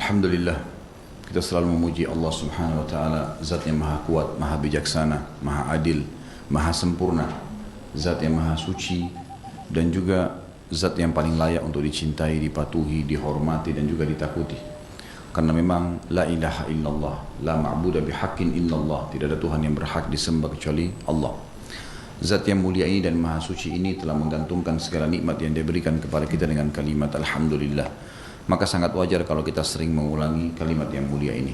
Alhamdulillah, kita selalu memuji Allah Subhanahu wa taala, zat yang maha kuat, maha bijaksana, maha adil, maha sempurna, zat yang maha suci, dan juga zat yang paling layak untuk dicintai, dipatuhi, dihormati, dan juga ditakuti. Karena memang la ilaha illallah, la ma'budu bihaqqin illallah, tidak ada Tuhan yang berhak disembah kecuali Allah. Zat yang mulia ini dan maha suci ini telah menggantungkan segala nikmat yang diberikan kepada kita dengan kalimat Alhamdulillah. Maka sangat wajar kalau kita sering mengulangi kalimat yang mulia ini.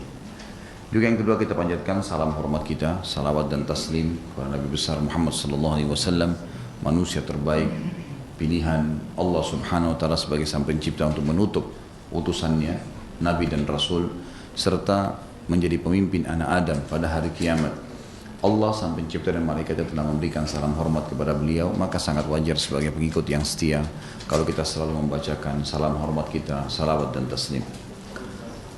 Juga yang kedua, kita panjatkan salam hormat kita, salawat dan taslim kepada Nabi besar Muhammad sallallahu alaihi wasallam, manusia terbaik, pilihan Allah Subhanahu wa taala sebagai sang pencipta untuk menutup utusannya, nabi dan rasul, serta menjadi pemimpin anak Adam pada hari kiamat. Allah sang pencipta dan malaikatnya telah memberikan salam hormat kepada beliau, maka sangat wajar sebagai pengikut yang setia kalau kita selalu membacakan salam hormat kita, salawat dan taslim.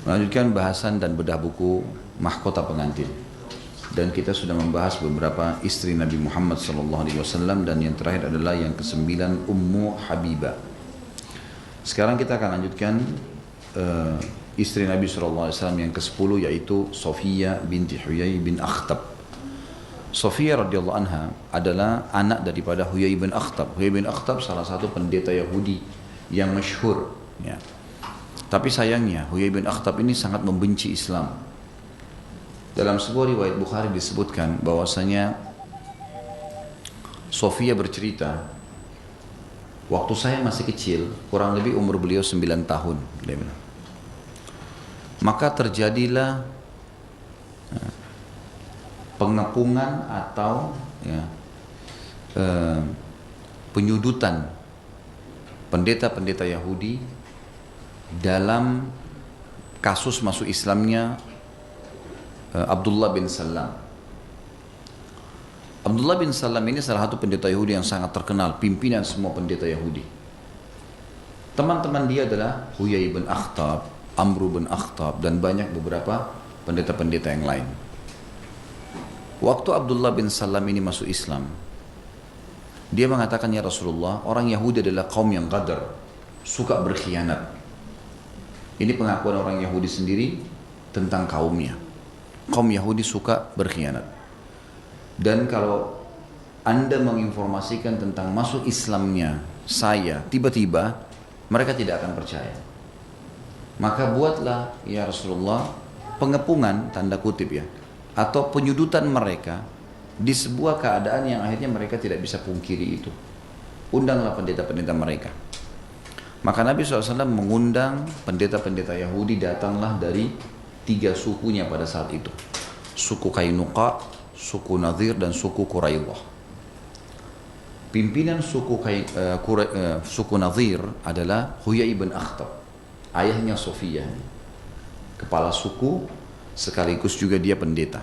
Melanjutkan bahasan dan bedah buku Mahkota Pengantin, dan kita sudah membahas beberapa istri Nabi Muhammad SAW, dan yang terakhir adalah yang ke-9, Ummu Habibah. Sekarang kita akan lanjutkan istri Nabi SAW yang ke-10, yaitu Sofiyah binti Huyai bin Akhtab. Sofiyah radhiyallahu anha adalah anak daripada Huyai bin Akhtab. Huyai bin Akhtab salah satu pendeta Yahudi yang masyhur, ya. Tapi sayangnya Huyai bin Akhtab ini sangat membenci Islam. Dalam sebuah riwayat Bukhari disebutkan bahwasanya Sofiyah bercerita, waktu saya masih kecil, kurang lebih umur beliau 9 tahun, dia bilang, maka terjadilah pengepungan atau penyudutan pendeta-pendeta Yahudi dalam kasus masuk Islamnya Abdullah bin Salam. Abdullah bin Salam ini salah satu pendeta Yahudi yang sangat terkenal, pimpinan semua pendeta Yahudi. Teman-teman dia adalah Huyai bin Akhtab, Amru bin Akhtab, dan banyak beberapa pendeta-pendeta yang lain. Waktu Abdullah bin Salam ini masuk Islam, dia mengatakan, ya Rasulullah, orang Yahudi adalah kaum yang qadar, suka berkhianat. Ini pengakuan orang Yahudi sendiri tentang kaumnya. Kaum Yahudi suka berkhianat. Dan kalau Anda menginformasikan tentang masuk Islamnya saya, tiba-tiba mereka tidak akan percaya. Maka buatlah ya Rasulullah pengepungan, tanda kutip ya, atau penyudutan mereka di sebuah keadaan yang akhirnya mereka tidak bisa pungkiri itu. Undanglah pendeta-pendeta mereka. Maka Nabi SAW mengundang pendeta-pendeta Yahudi, datanglah dari 3 sukunya pada saat itu. Suku Kainuqa, suku Nadhir, dan suku Quraidah. Pimpinan suku Nadhir adalah Huyai bin Akhtab, ayahnya Sofiyah, kepala suku, sekaligus juga dia pendeta.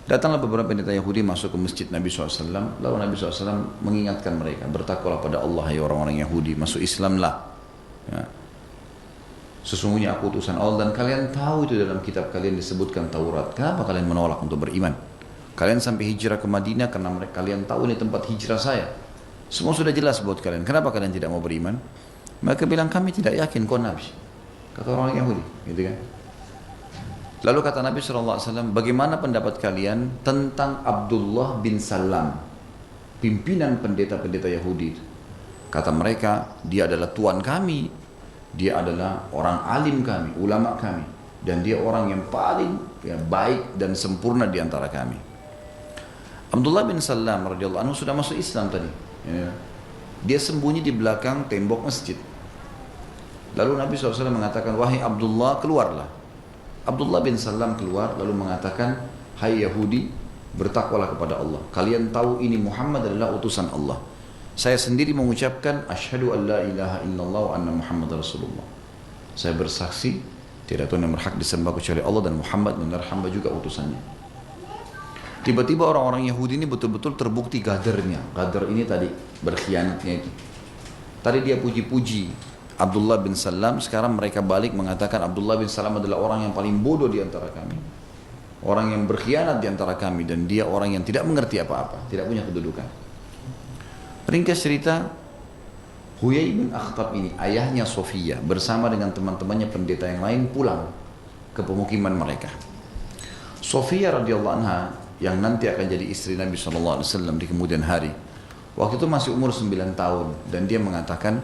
Datanglah beberapa pendeta Yahudi masuk ke masjid Nabi SAW, lalu Nabi SAW mengingatkan mereka, bertakwalah pada Allah hai orang-orang Yahudi, masuk Islamlah, ya. Sesungguhnya aku utusan Allah, dan kalian tahu itu dalam kitab kalian disebutkan Taurat. Kenapa kalian menolak untuk beriman? Kalian sampai hijrah ke Madinah karena kalian tahu ini tempat hijrah saya. Semua sudah jelas buat kalian. Kenapa kalian tidak mau beriman? Mereka bilang, kami tidak yakin kau Nabi, kata orang Yahudi, gitu kan. Lalu kata Nabi SAW, bagaimana pendapat kalian tentang Abdullah bin Salam, pimpinan pendeta-pendeta Yahudi? Kata mereka, dia adalah tuan kami, dia adalah orang alim kami, ulama kami, dan dia orang yang paling baik dan sempurna di antara kami. Abdullah bin Salam radhiyallahu anhu sudah masuk Islam tadi, ya. Dia sembunyi di belakang tembok masjid. Lalu Nabi SAW mengatakan, wahai Abdullah, keluarlah. Abdullah bin Salam keluar lalu mengatakan, hai Yahudi, bertakwalah kepada Allah. Kalian tahu ini Muhammad adalah utusan Allah. Saya sendiri mengucapkan asyhadu an la ilaha illallah wa anna Muhammad Rasulullah. Saya bersaksi tidak Tuhan yang berhak disembah kecuali Allah, dan Muhammad benar hamba juga utusannya. Tiba-tiba orang-orang Yahudi ini betul-betul terbukti gadarnya. Gadar ini tadi, berkhianatnya itu. Tadi dia puji-puji Abdullah bin Salam, sekarang mereka balik mengatakan Abdullah bin Salam adalah orang yang paling bodoh di antara kami, orang yang berkhianat di antara kami, dan dia orang yang tidak mengerti apa-apa, tidak punya kedudukan. Ringkas cerita, Huyai bin Akhtab ini, ayahnya Sofia, bersama dengan teman-temannya pendeta yang lain pulang ke pemukiman mereka. Sofia radhiyallahu anha yang nanti akan jadi istri Nabi SAW di kemudian hari, waktu itu masih umur 9 tahun, dan dia mengatakan,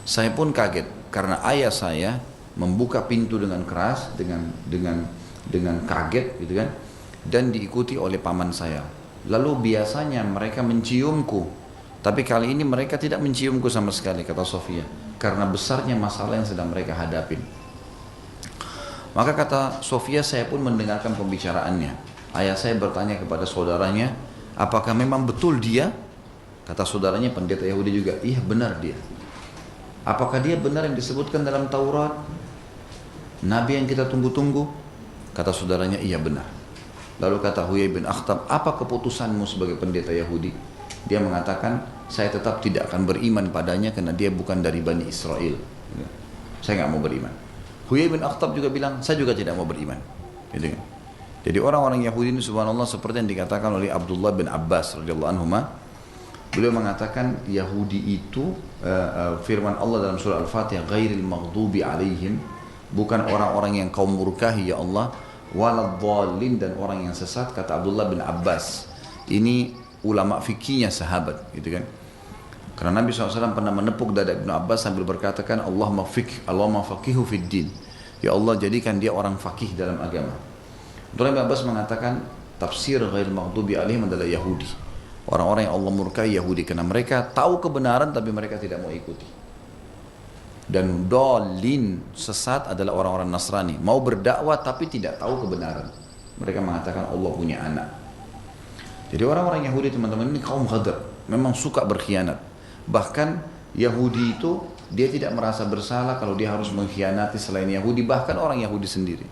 saya pun kaget karena ayah saya membuka pintu dengan keras, dengan kaget gitu kan, dan diikuti oleh paman saya. Lalu biasanya mereka menciumku, tapi kali ini mereka tidak menciumku sama sekali, kata Sofia, karena besarnya masalah yang sedang mereka hadapin. Maka kata Sofia, saya pun mendengarkan pembicaraannya. Ayah saya bertanya kepada saudaranya, apakah memang betul dia? Kata saudaranya pendeta Yahudi juga, iya benar dia. Apakah dia benar yang disebutkan dalam Taurat? Nabi yang kita tunggu-tunggu? Kata saudaranya, iya benar. Lalu kata Huyai bin Akhtab, apa keputusanmu sebagai pendeta Yahudi? Dia mengatakan, saya tetap tidak akan beriman padanya karena dia bukan dari Bani Israel. Saya nggak mau beriman. Huyai bin Akhtab juga bilang, saya juga tidak mau beriman. Gitu. Jadi orang-orang Yahudi ini subhanallah seperti yang dikatakan oleh Abdullah bin Abbas radhiyallahu anhuma. Beliau mengatakan Yahudi itu firman Allah dalam surah Al-Fatihah, ghairil maghdubi alaihim, bukan orang-orang yang kau murkahi ya Allah, waladhdallin, dan orang yang sesat, kata Abdullah bin Abbas. Ini ulama fikihnya sahabat, gitu kan? Karena Nabi SAW pernah menepuk dada Ibnu Abbas sambil berkatakan, Allahumma faqihu fid din. Ya Allah, jadikan dia orang fakih dalam agama. Ibnu Abbas mengatakan tafsir ghairil maghdubi alaihim adalah Yahudi. Orang-orang yang Allah murkai Yahudi karena mereka tahu kebenaran tapi mereka tidak mau ikuti. Dan dolin, sesat, adalah orang-orang Nasrani, mau berdakwah tapi tidak tahu kebenaran. Mereka mengatakan Allah punya anak. Jadi orang-orang Yahudi teman-teman ini kaum Ghadar, memang suka berkhianat. Bahkan Yahudi itu dia tidak merasa bersalah kalau dia harus mengkhianati selain Yahudi, bahkan orang Yahudi sendiri.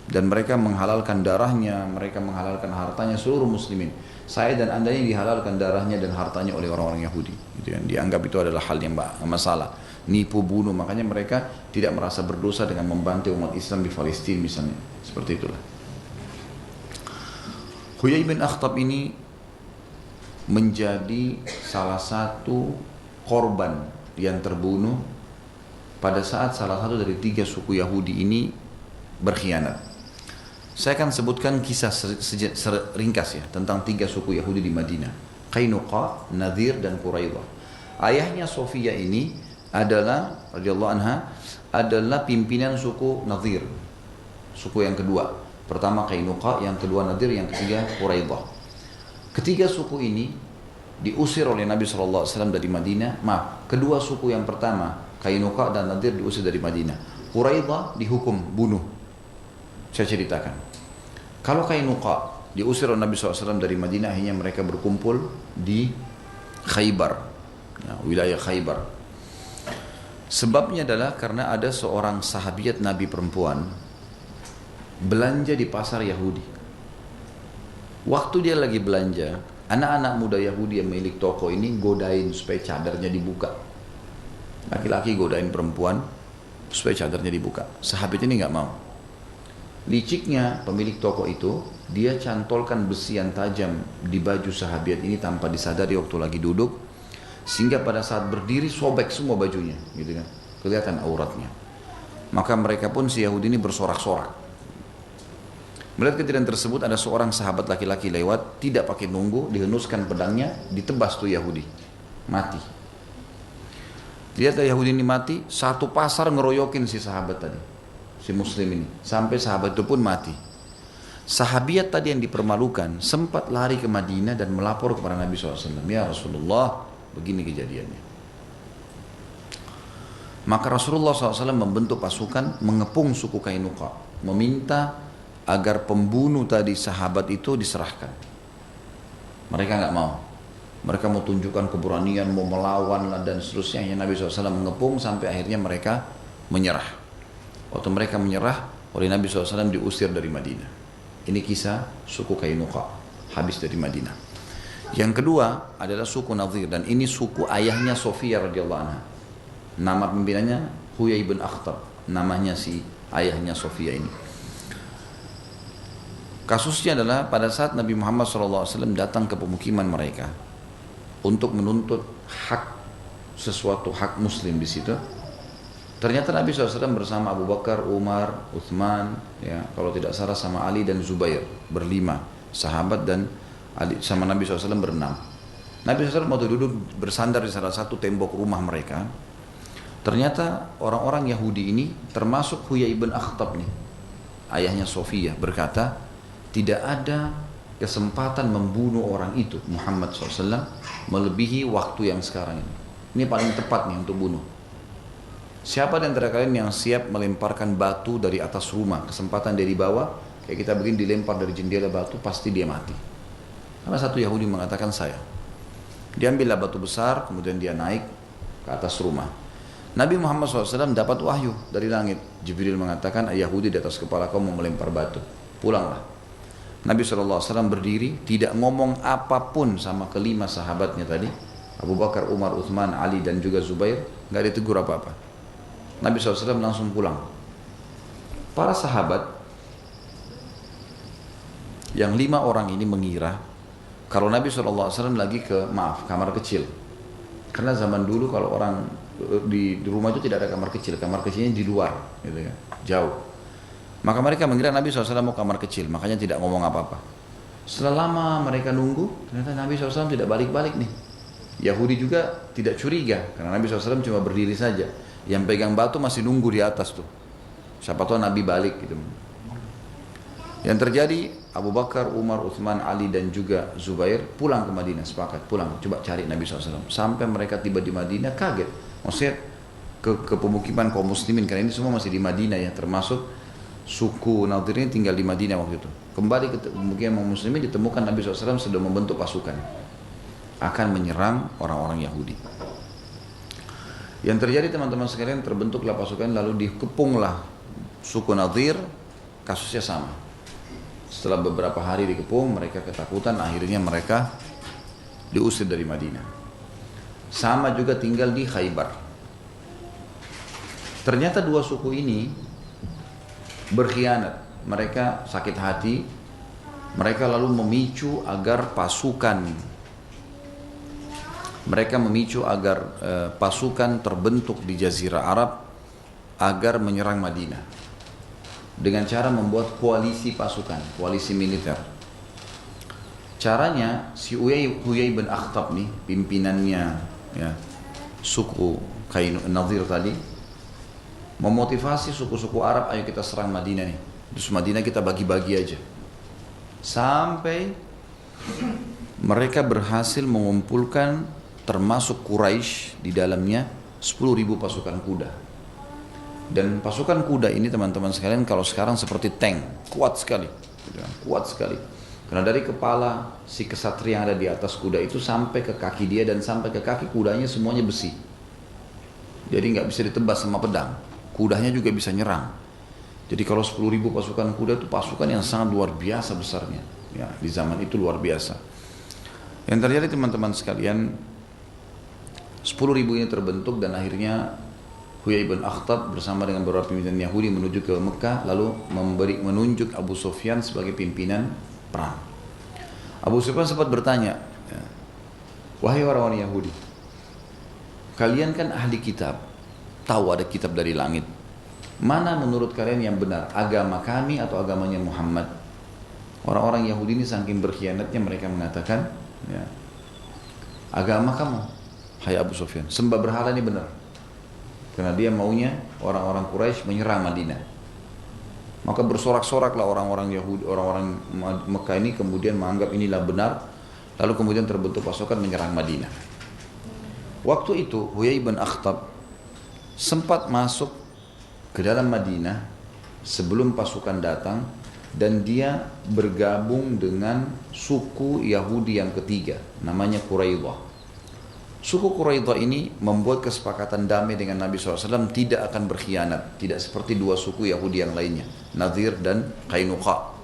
Dan mereka menghalalkan darahnya, mereka menghalalkan hartanya seluruh muslimin. Saya dan anda yang dihalalkan darahnya dan hartanya oleh orang-orang Yahudi. Gitu kan. Dianggap itu adalah hal yang masalah. Nipu, bunuh, makanya mereka tidak merasa berdosa dengan membantu umat Islam di Palestina misalnya. Seperti itulah. Huyai bin Akhtab ini menjadi salah satu korban yang terbunuh pada saat salah satu dari 3 suku Yahudi ini berkhianat. Saya akan sebutkan kisah ringkas ya tentang 3 suku Yahudi di Madinah, Qainuqa, Nadir, dan Quraidah. Ayahnya Sofia ini adalah radhiyallahu anha adalah pimpinan suku Nadir, suku yang kedua. Pertama Qainuqa, yang kedua Nadir, yang ketiga Quraidah. Ketiga suku ini diusir oleh Nabi SAW dari Madinah. Kedua suku yang pertama Qainuqa dan Nadir diusir dari Madinah. Quraidah dihukum bunuh. Saya ceritakan. Kalau Qainuqa diusir oleh Nabi SAW dari Madinah, akhirnya mereka berkumpul di Khaybar, wilayah Khaybar. Sebabnya adalah karena ada seorang sahabiat Nabi perempuan belanja di pasar Yahudi. Waktu dia lagi belanja, anak-anak muda Yahudi yang milik toko ini godain supaya cadarnya dibuka. Laki-laki godain perempuan supaya cadarnya dibuka. Sahabat ini nggak mau. Liciknya pemilik toko itu, dia cantolkan besi yang tajam di baju sahabat ini tanpa disadari waktu lagi duduk, sehingga pada saat berdiri sobek semua bajunya, gitu kan, kelihatan auratnya. Maka mereka pun si Yahudi ini bersorak-sorak. Melihat kejadian tersebut, ada seorang sahabat laki-laki lewat, tidak pakai nunggu, dihenuskan pedangnya, ditebas tuh Yahudi, mati. Lihat Yahudi ini mati, satu pasar ngeroyokin si sahabat tadi, si muslim ini, sampai sahabat itu pun mati. Sahabiat tadi yang dipermalukan sempat lari ke Madinah dan melapor kepada Nabi SAW. Ya Rasulullah, begini kejadiannya. Maka Rasulullah SAW membentuk pasukan mengepung suku Qainuqa, meminta agar pembunuh tadi sahabat itu diserahkan. Mereka nggak mau. Mereka mau tunjukkan keberanian, mau melawan dan seterusnya. Nabi SAW mengepung sampai akhirnya mereka menyerah. Waktu mereka menyerah, oleh Nabi SAW diusir dari Madinah. Ini kisah suku Qainuqa, habis dari Madinah. Yang kedua adalah suku Nadir, dan ini suku ayahnya Sofia radhiyallahu anha. Nama pimpinannya Huyai bin Akhtab, namanya si ayahnya Sofia ini. Kasusnya adalah pada saat Nabi Muhammad SAW datang ke pemukiman mereka untuk menuntut hak sesuatu hak muslim di situ. Ternyata Nabi SAW bersama Abu Bakar, Umar, Uthman, ya, kalau tidak salah sama Ali dan Zubair, berlima sahabat, dan Ali, sama Nabi SAW berenam. Nabi SAW waktu duduk bersandar di salah satu tembok rumah mereka. Ternyata orang-orang Yahudi ini, termasuk Huyai bin Akhtab nih, ayahnya Sofiyah, berkata, tidak ada kesempatan membunuh orang itu, Muhammad SAW, melebihi waktu yang sekarang ini. Ini paling tepat nih untuk bunuh. Siapa di antara kalian yang siap melemparkan batu dari atas rumah, kesempatan dari bawah, kayak kita begini dilempar dari jendela batu, pasti dia mati. Karena satu Yahudi mengatakan saya. Diambillah batu besar, kemudian dia naik ke atas rumah. Nabi Muhammad SAW dapat wahyu dari langit. Jibril mengatakan, Yahudi di atas kepala kau mau melempar batu. Pulanglah. Nabi SAW berdiri, tidak ngomong apapun sama kelima sahabatnya tadi. Abu Bakar, Umar, Uthman, Ali, dan juga Zubair. Gak ditegur apa-apa. Nabi SAW langsung pulang. Para sahabat yang 5 orang ini mengira kalau Nabi SAW lagi ke kamar kecil. Karena zaman dulu kalau orang di rumah itu tidak ada kamar kecilnya di luar, gitu ya, jauh. Maka mereka mengira Nabi SAW mau kamar kecil, makanya tidak ngomong apa-apa. Setelah lama mereka nunggu, ternyata Nabi SAW tidak balik-balik nih. Yahudi juga tidak curiga karena Nabi SAW cuma berdiri saja. Yang pegang batu masih nunggu di atas tuh. Siapa tahu Nabi balik gitu. Yang terjadi, Abu Bakar, Umar, Uthman, Ali, dan juga Zubair pulang ke Madinah, sepakat pulang, coba cari Nabi SAW. Sampai mereka tiba di Madinah, kaget. Maksudnya ke pemukiman kaum muslimin, karena ini semua masih di Madinah ya, termasuk suku Nadir ini tinggal di Madinah waktu itu. Kembali ke pemukiman kaum muslimin, ditemukan Nabi SAW sedang membentuk pasukan akan menyerang orang-orang Yahudi. Yang terjadi teman-teman sekalian, terbentuklah pasukan, lalu dikepunglah suku Nadir, kasusnya sama. Setelah beberapa hari dikepung, mereka ketakutan, akhirnya mereka diusir dari Madinah. Sama juga tinggal di Khaybar. Ternyata dua suku ini berkhianat, mereka sakit hati, mereka lalu memicu agar pasukan terbentuk di Jazirah Arab agar menyerang Madinah dengan cara membuat koalisi pasukan, koalisi militer. Caranya si Huyai bin Akhtab nih, pimpinannya ya, suku Nadir tadi, memotivasi suku-suku Arab, ayo kita serang Madinah nih. Terus Madinah kita bagi-bagi aja. Sampai mereka berhasil mengumpulkan termasuk Quraisy di dalamnya 10.000 pasukan kuda. Dan pasukan kuda ini teman-teman sekalian kalau sekarang seperti tank, kuat sekali, kuat sekali. Karena dari kepala si kesatria yang ada di atas kuda itu sampai ke kaki dia dan sampai ke kaki kudanya semuanya besi. Jadi nggak bisa ditebas sama pedang. Kudanya juga bisa nyerang. Jadi kalau 10.000 pasukan kuda itu pasukan yang sangat luar biasa besarnya. Ya, di zaman itu luar biasa. Yang terjadi teman-teman sekalian, 10.000 ini terbentuk dan akhirnya Huyai bin Akhtab bersama dengan beberapa pimpinan Yahudi menuju ke Mekah, lalu menunjuk Abu Sufyan sebagai pimpinan perang. Abu Sufyan sempat bertanya, wahai orang-orang Yahudi, kalian kan ahli kitab, tahu ada kitab dari langit. Mana menurut kalian yang benar, agama kami atau agamanya Muhammad? Orang-orang Yahudi ini saking berkhianatnya mereka mengatakan, ya, agama kamu, hai Abu Sufyan, sembah berhala ini benar. Karena dia maunya orang-orang Quraisy menyerang Madinah. Maka bersorak-soraklah orang-orang Yahudi, orang-orang Mekah ini kemudian menganggap inilah benar. Lalu kemudian terbentuk pasukan menyerang Madinah. Waktu itu Huyai bin Akhtab sempat masuk ke dalam Madinah sebelum pasukan datang. Dan dia bergabung dengan suku Yahudi yang ketiga, namanya Quraidah. Suku Quraidah ini membuat kesepakatan damai dengan Nabi SAW, tidak akan berkhianat, tidak seperti dua suku Yahudi yang lainnya, Nadir dan Qainuqa,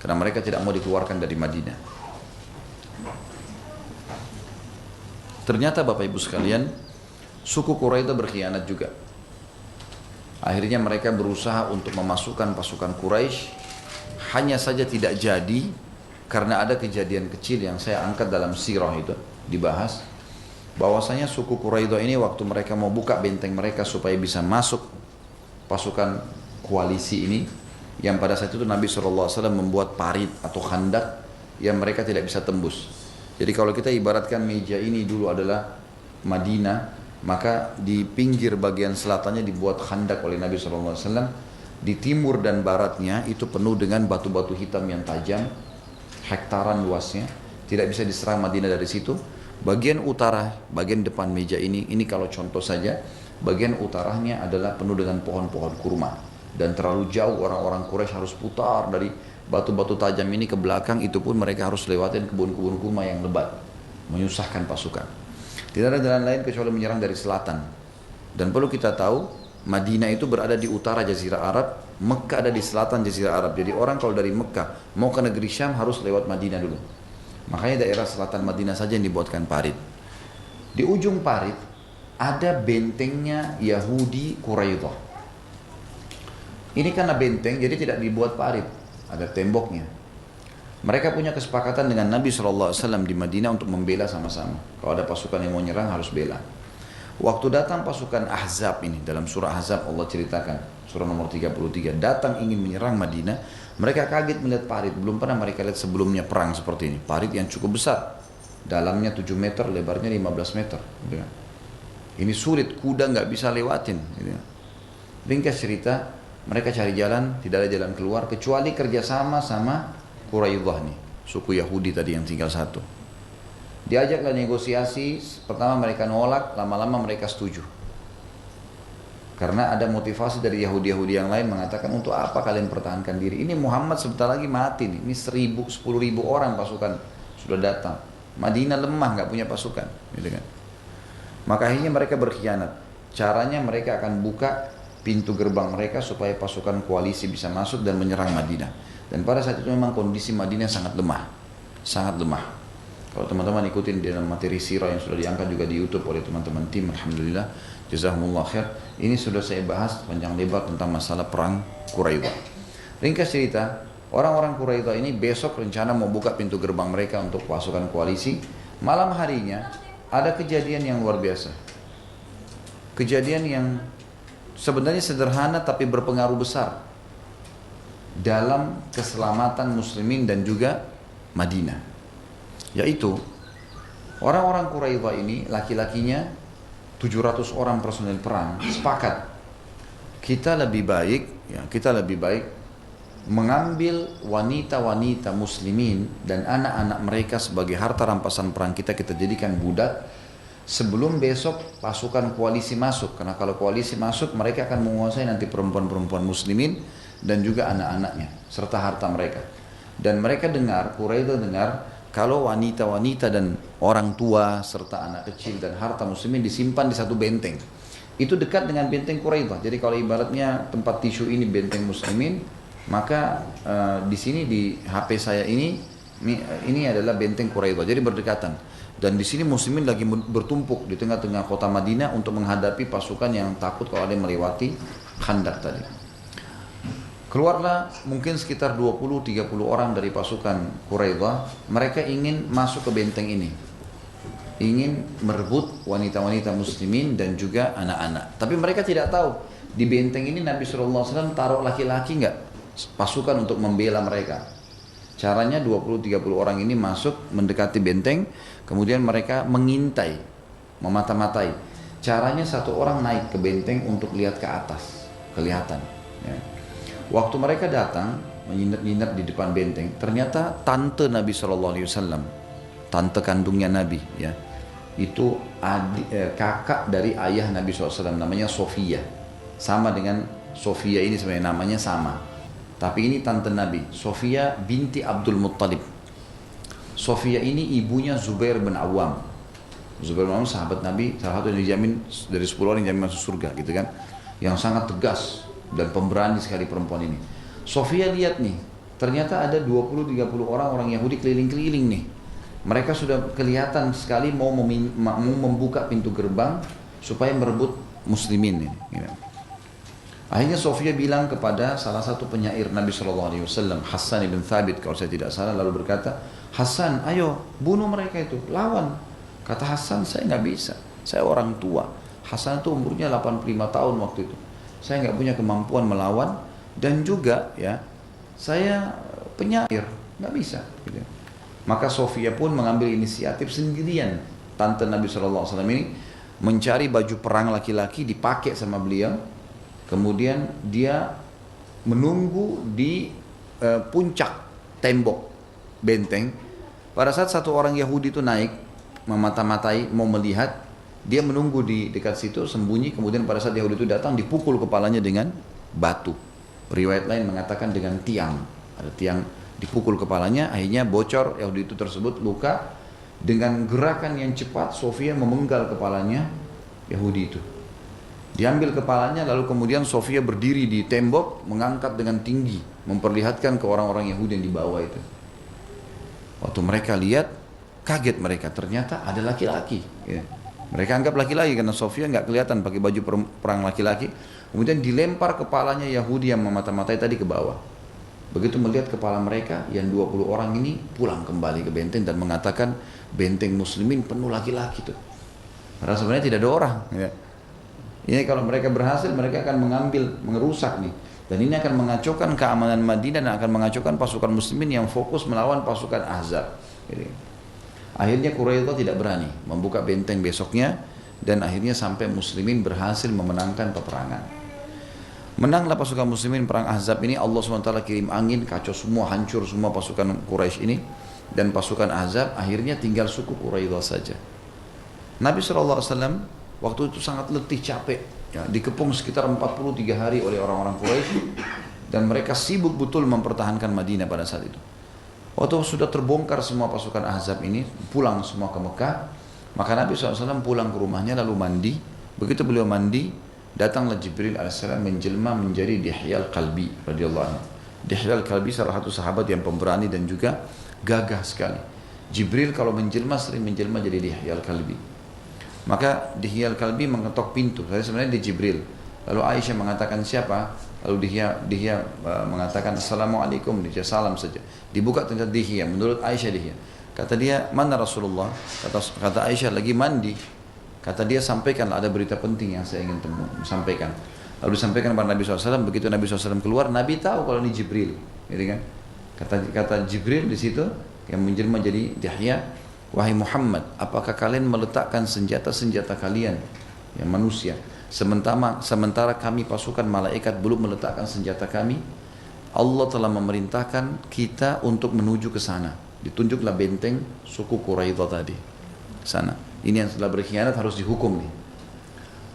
karena mereka tidak mau dikeluarkan dari Madinah. Ternyata Bapak Ibu sekalian, suku Quraidah berkhianat juga. Akhirnya mereka berusaha untuk memasukkan pasukan Quraisy, hanya saja tidak jadi karena ada kejadian kecil yang saya angkat dalam sirah itu dibahas. bahwasanya suku Quraidah ini waktu mereka mau buka benteng mereka supaya bisa masuk pasukan koalisi ini, yang pada saat itu Nabi SAW membuat parit atau khandak yang mereka tidak bisa tembus. Jadi kalau kita ibaratkan meja ini dulu adalah Madinah, maka di pinggir bagian selatannya dibuat khandak oleh Nabi SAW. Di timur dan baratnya itu penuh dengan batu-batu hitam yang tajam, hektaran luasnya, tidak bisa diserang Madinah dari situ. Bagian utara, bagian depan meja ini kalau contoh saja, bagian utaranya adalah penuh dengan pohon-pohon kurma. Dan terlalu jauh orang-orang Quraisy harus putar dari batu-batu tajam ini ke belakang, itu pun mereka harus lewatin kebun-kebun kurma yang lebat, menyusahkan pasukan. Tidak ada jalan lain kecuali menyerang dari selatan. Dan perlu kita tahu, Madinah itu berada di utara Jazirah Arab, Mekah ada di selatan Jazirah Arab. Jadi orang kalau dari Mekah mau ke negeri Syam harus lewat Madinah dulu. Makanya daerah selatan Madinah saja yang dibuatkan parit. Di ujung parit ada bentengnya Yahudi Quraidah. Ini karena benteng jadi tidak dibuat parit, ada temboknya. Mereka punya kesepakatan dengan Nabi SAW di Madinah untuk membela sama-sama. Kalau ada pasukan yang mau nyerang harus bela. Waktu datang pasukan Ahzab ini, dalam surah Ahzab Allah ceritakan, surah nomor 33, datang ingin menyerang Madinah, mereka kaget melihat parit, belum pernah mereka lihat sebelumnya perang seperti ini. Parit yang cukup besar, dalamnya 7 meter, lebarnya 15 meter. Ini sulit, kuda nggak bisa lewatin. Ringkas cerita, mereka cari jalan, tidak ada jalan keluar, kecuali kerjasama sama Quraidah nih, suku Yahudi tadi yang tinggal satu. Diajaklah negosiasi, pertama mereka nolak, lama-lama mereka setuju. Karena ada motivasi dari Yahudi-Yahudi yang lain mengatakan, untuk apa kalian pertahankan diri? Ini Muhammad sebentar lagi mati nih, ini 10.000 orang pasukan sudah datang. Madinah lemah, nggak punya pasukan, gitu kan. Maka akhirnya mereka berkhianat. Caranya mereka akan buka pintu gerbang mereka supaya pasukan koalisi bisa masuk dan menyerang Madinah. Dan pada saat itu memang kondisi Madinah sangat lemah, sangat lemah. Kalau teman-teman ikutin di dalam materi sirah yang sudah diangkat juga di YouTube oleh teman-teman tim, alhamdulillah, jazakumullah khair. Ini sudah saya bahas panjang lebar tentang masalah perang Quraidah. Ringkas cerita, orang-orang Quraidah ini besok rencana mau buka pintu gerbang mereka untuk pasukan koalisi. Malam harinya ada kejadian yang luar biasa. Kejadian yang sebenarnya sederhana tapi berpengaruh besar dalam keselamatan muslimin dan juga Madinah. Yaitu orang-orang Quraidah ini laki-lakinya 700 orang personel perang sepakat kita lebih baik mengambil wanita-wanita muslimin dan anak-anak mereka sebagai harta rampasan perang kita jadikan budak sebelum besok pasukan koalisi masuk, karena kalau koalisi masuk mereka akan menguasai nanti perempuan-perempuan muslimin dan juga anak-anaknya serta harta mereka. Dan mereka dengar, Quraidah dengar, kalau wanita-wanita dan orang tua serta anak kecil dan harta muslimin disimpan di satu benteng, itu dekat dengan benteng Quraidah. Jadi kalau ibaratnya tempat tisu ini benteng muslimin, maka di sini di HP saya ini adalah benteng Quraidah. Jadi berdekatan. Dan di sini muslimin lagi bertumpuk di tengah-tengah kota Madinah untuk menghadapi pasukan yang takut kalau ada yang melewati khandak tadi. Keluarlah mungkin sekitar 20-30 orang dari pasukan Quraidah. Mereka ingin masuk ke benteng ini, ingin merebut wanita-wanita muslimin dan juga anak-anak. Tapi mereka tidak tahu di benteng ini Nabi SAW taruh laki-laki nggak, pasukan untuk membela mereka. Caranya 20-30 orang ini masuk mendekati benteng, kemudian mereka mengintai, memata-matai. Caranya satu orang naik ke benteng untuk lihat ke atas, kelihatan. Ya. Waktu mereka datang menginap di depan benteng, ternyata tante Nabi SAW, tante kandungnya Nabi, ya, itu kakak dari ayah Nabi SAW, namanya Sofia, sama dengan Sofia ini sebenarnya namanya sama, tapi ini tante Nabi, Sofia binti Abdul Muttalib. Sofia ini ibunya Zubair bin Awam. Zubair bin Awam sahabat Nabi, salah satu yang dijamin dari 10 orang yang dijamin masuk surga, gitu kan, yang sangat tegas dan pemberani sekali perempuan ini. Sofia lihat nih, ternyata ada 20-30 orang Yahudi keliling-keliling nih. Mereka sudah kelihatan sekali mau membuka pintu gerbang supaya merebut muslimin ini. Gitu. Akhirnya Sofia bilang kepada salah satu penyair Nabi SAW, Hassan ibn Thabit kalau saya tidak salah, lalu berkata, Hassan, ayo bunuh mereka itu, lawan. Kata Hasan, saya nggak bisa. Saya orang tua. Hasan itu umurnya 85 tahun waktu itu. Saya nggak punya kemampuan melawan dan juga ya saya penyair, nggak bisa. Gitu. Maka Sofia pun mengambil inisiatif sendirian. Tante Nabi SAW ini mencari baju perang laki-laki dipakai sama beliau. Kemudian dia menunggu di puncak tembok benteng. Pada saat satu orang Yahudi itu naik memata-matai mau melihat, dia menunggu di dekat situ sembunyi. Kemudian pada saat Yahudi itu datang dipukul kepalanya dengan batu. Riwayat lain mengatakan dengan tiang, ada tiang dipukul kepalanya, akhirnya bocor Yahudi itu tersebut luka. Dengan gerakan yang cepat Sofia memenggal kepalanya Yahudi itu. Diambil kepalanya, lalu kemudian Sofia berdiri di tembok, mengangkat dengan tinggi, memperlihatkan ke orang-orang Yahudi yang di bawah itu. Waktu mereka lihat, kaget mereka, ternyata ada laki-laki. Ya. Mereka anggap laki-laki karena Sofia nggak kelihatan pakai baju perang laki-laki. Kemudian dilempar kepalanya Yahudi yang memata-matai tadi ke bawah. Begitu melihat kepala mereka, yang 20 orang ini pulang kembali ke benteng dan mengatakan benteng muslimin penuh laki-laki tuh. Padahal sebenarnya tidak ada orang. Ya. Ini kalau mereka berhasil, mereka akan mengambil, mengerusak nih. Dan ini akan mengacaukan keamanan Madinah dan akan mengacaukan pasukan muslimin yang fokus melawan pasukan Ahzab. Jadi, akhirnya Quraidah tidak berani membuka benteng besoknya dan akhirnya sampai muslimin berhasil memenangkan peperangan. Menanglah pasukan muslimin perang Ahzab ini, Allah SWT kirim angin, kacau semua, hancur semua pasukan Quraisy ini. Dan pasukan Ahzab akhirnya tinggal suku Quraidah saja. Nabi SAW waktu itu sangat letih, capek. Ya, dikepung sekitar 43 hari oleh orang-orang Quraisy dan mereka sibuk betul mempertahankan Madinah pada saat itu. Waktu sudah terbongkar semua pasukan Ahzab ini, pulang semua ke Mekah, maka Nabi SAW pulang ke rumahnya lalu mandi. Begitu beliau mandi, datanglah Jibril AS menjelma menjadi Dihya al-Kalbi radhiyallahu anhu. Dihya al-Kalbi salah satu sahabat yang pemberani dan juga gagah sekali. Jibril kalau menjelma sering menjelma jadi Dihya al-Kalbi. Maka Dihya al-Kalbi mengetok pintu. Saya sebenarnya di Jibril. Lalu Aisyah mengatakan siapa? Lalu Dihya mengatakan Assalamualaikum. Dia salam saja. Dibuka ternyata Dihya. Menurut Aisyah Dihya. Kata dia, mana Rasulullah? Kata Aisyah, lagi mandi. Kata dia, sampaikan ada berita penting yang saya ingin sampaikan. Lalu disampaikan kepada Nabi SAW. Begitu Nabi SAW keluar, Nabi tahu kalau ini Jibril. Gitu kan? Kata Jibril di situ yang menjelma jadi Dihya. Wahai Muhammad, apakah kalian meletakkan senjata-senjata kalian yang manusia sementara kami pasukan malaikat belum meletakkan senjata kami? Allah telah memerintahkan kita untuk menuju ke sana. Ditunjuklah benteng suku Quraidah tadi. Sana. Ini yang telah berkhianat harus dihukum nih.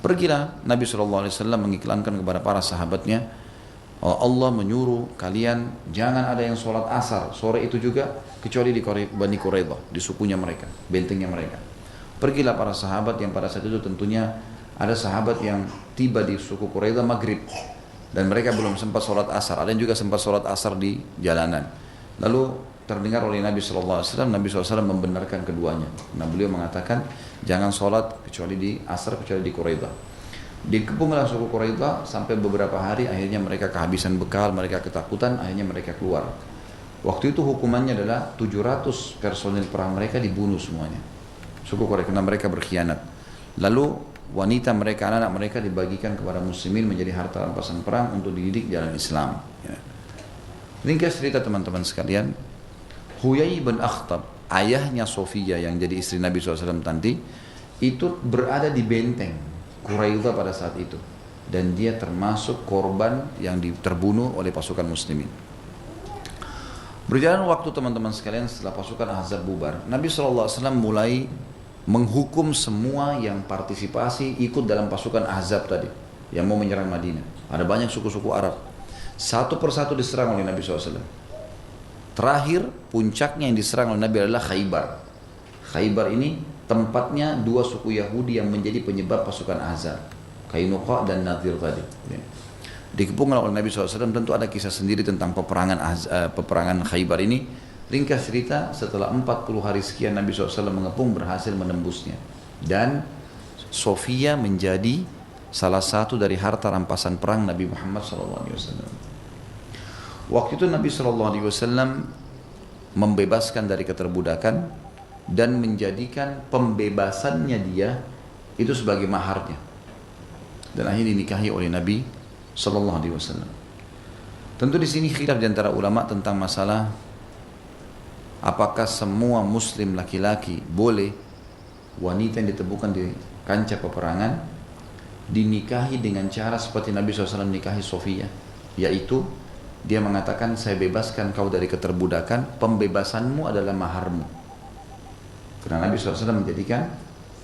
Pergilah Nabi SAW mengiklankan kepada para sahabatnya, Allah menyuruh kalian jangan ada yang sholat asar sore itu juga kecuali di Bani Quraidah, di sukunya mereka, bentengnya mereka. Pergilah para sahabat yang pada saat itu tentunya ada sahabat yang tiba di suku Quraidah maghrib dan mereka belum sempat sholat asar. Ada yang juga sempat sholat asar di jalanan. Lalu terdengar oleh Nabi SAW, Nabi SAW membenarkan keduanya. Nah, beliau mengatakan jangan sholat kecuali di asar, kecuali di Quraidah. Dikepunglah suku Quraidah sampai beberapa hari, akhirnya mereka kehabisan bekal, mereka ketakutan, akhirnya mereka keluar. Waktu itu hukumannya adalah 700 personil perang mereka dibunuh semuanya. Suku Quraisy karena mereka berkhianat. Lalu wanita mereka, anak-anak mereka dibagikan kepada muslimin menjadi harta rampasan perang untuk dididik jalan Islam. Ya. Ringkas cerita teman-teman sekalian, Huyai bin Akhtab, ayahnya Sofia yang jadi istri Nabi SAW tadi, itu berada di benteng Quraidah pada saat itu. Dan dia termasuk korban yang terbunuh oleh pasukan muslimin. Berjalan waktu teman-teman sekalian setelah pasukan Ahzab bubar, Nabi SAW mulai menghukum semua yang partisipasi ikut dalam pasukan Ahzab tadi yang mau menyerang Madinah. Ada banyak suku-suku Arab. Satu persatu diserang oleh Nabi SAW. Terakhir puncaknya yang diserang oleh Nabi adalah Khaybar. Khaybar ini tempatnya dua suku Yahudi yang menjadi penyebab pasukan Ahzab, Qainuqa dan Nadir tadi. Dikepung oleh Nabi SAW. Tentu ada kisah sendiri tentang peperangan Khaybar ini. Ringkas cerita, setelah 40 hari sekian Nabi SAW mengepung, berhasil menembusnya. Dan Sofia menjadi salah satu dari harta rampasan perang Nabi Muhammad SAW. Waktu itu Nabi SAW membebaskan dari keterbudakan dan menjadikan pembebasannya dia itu sebagai maharnya. Dan akhirnya dinikahi oleh Nabi Sallallahu Alaihi Wasallam. Tentu di sini khilaf di antara ulama tentang masalah apakah semua muslim laki-laki boleh wanita yang ditemukan di kancah peperangan dinikahi dengan cara seperti Nabi SAW nikahi Sofia, yaitu dia mengatakan saya bebaskan kau dari keterbudakan, pembebasanmu adalah maharmu. Karena Nabi SAW menjadikan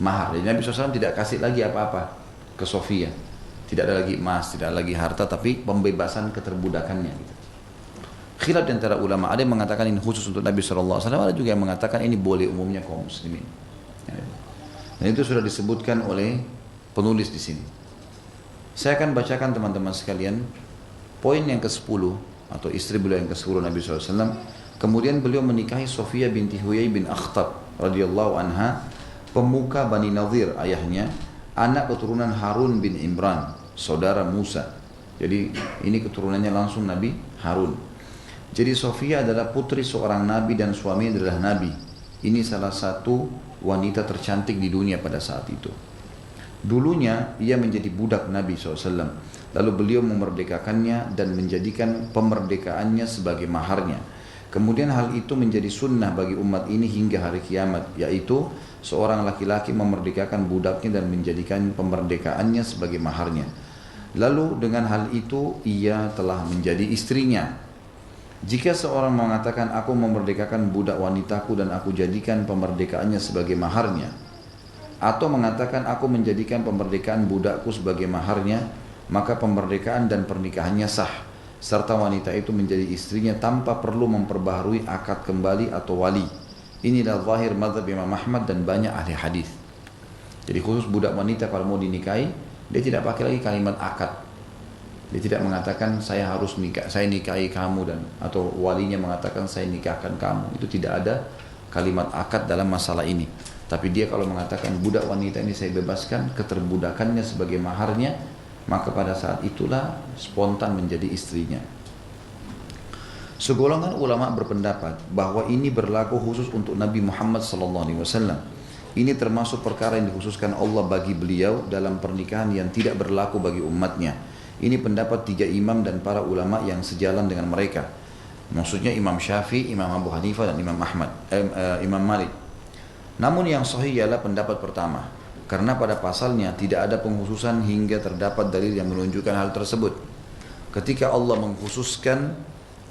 mahar. Jadi Nabi SAW tidak kasih lagi apa-apa ke Sofia. Tidak ada lagi emas, tidak ada lagi harta, tapi pembebasan keterbudakannya. Gitu. Khilaf di antara ulama, ada yang mengatakan ini khusus untuk Nabi SAW, ada juga yang mengatakan ini boleh umumnya kaum muslimin. Dan itu sudah disebutkan oleh penulis di sini. Saya akan bacakan teman-teman sekalian poin yang ke-10 atau istri beliau yang ke-10 Nabi SAW. Kemudian beliau menikahi Sofia binti Huyai bin Akhtab radhiyallahu anha, pemuka Bani Nadhir ayahnya, anak keturunan Harun bin Imran, saudara Musa. Jadi ini keturunannya langsung Nabi Harun. Jadi Sofia adalah putri seorang nabi dan suaminya adalah nabi. Ini salah satu wanita tercantik di dunia pada saat itu. Dulunya ia menjadi budak Nabi SAW. Lalu beliau memerdekakannya dan menjadikan pemerdekaannya sebagai maharnya. Kemudian hal itu menjadi sunnah bagi umat ini hingga hari kiamat, yaitu seorang laki-laki memerdekakan budaknya dan menjadikan pemerdekaannya sebagai maharnya. Lalu dengan hal itu ia telah menjadi istrinya. Jika seorang mengatakan aku memerdekakan budak wanitaku dan aku jadikan pemerdekaannya sebagai maharnya, atau mengatakan aku menjadikan pemerdekakan budakku sebagai maharnya, maka pemmerdekaan dan pernikahannya sah, serta wanita itu menjadi istrinya tanpa perlu memperbaharui akad kembali atau wali. Inilah zahir mazhab Imam Ahmad dan banyak ahli hadis. Jadi khusus budak wanita kalau mau dinikahi, dia tidak pakai lagi kalimat akad. Dia tidak mengatakan saya harus nikah, saya nikahi kamu, dan atau walinya mengatakan saya nikahkan kamu. Itu tidak ada kalimat akad dalam masalah ini. Tapi dia kalau mengatakan budak wanita ini saya bebaskan, keterbudakannya sebagai maharnya, maka pada saat itulah spontan menjadi istrinya. Segolongan ulama berpendapat bahwa ini berlaku khusus untuk Nabi Muhammad SAW. Ini termasuk perkara yang dikhususkan Allah bagi beliau dalam pernikahan yang tidak berlaku bagi umatnya. Ini pendapat 3 imam dan para ulama yang sejalan dengan mereka. Maksudnya Imam Syafi'i, Imam Abu Hanifah dan Imam Malik. Namun yang sahih ialah pendapat pertama, karena pada pasalnya tidak ada pengkhususan hingga terdapat dalil yang menunjukkan hal tersebut. Ketika Allah mengkhususkan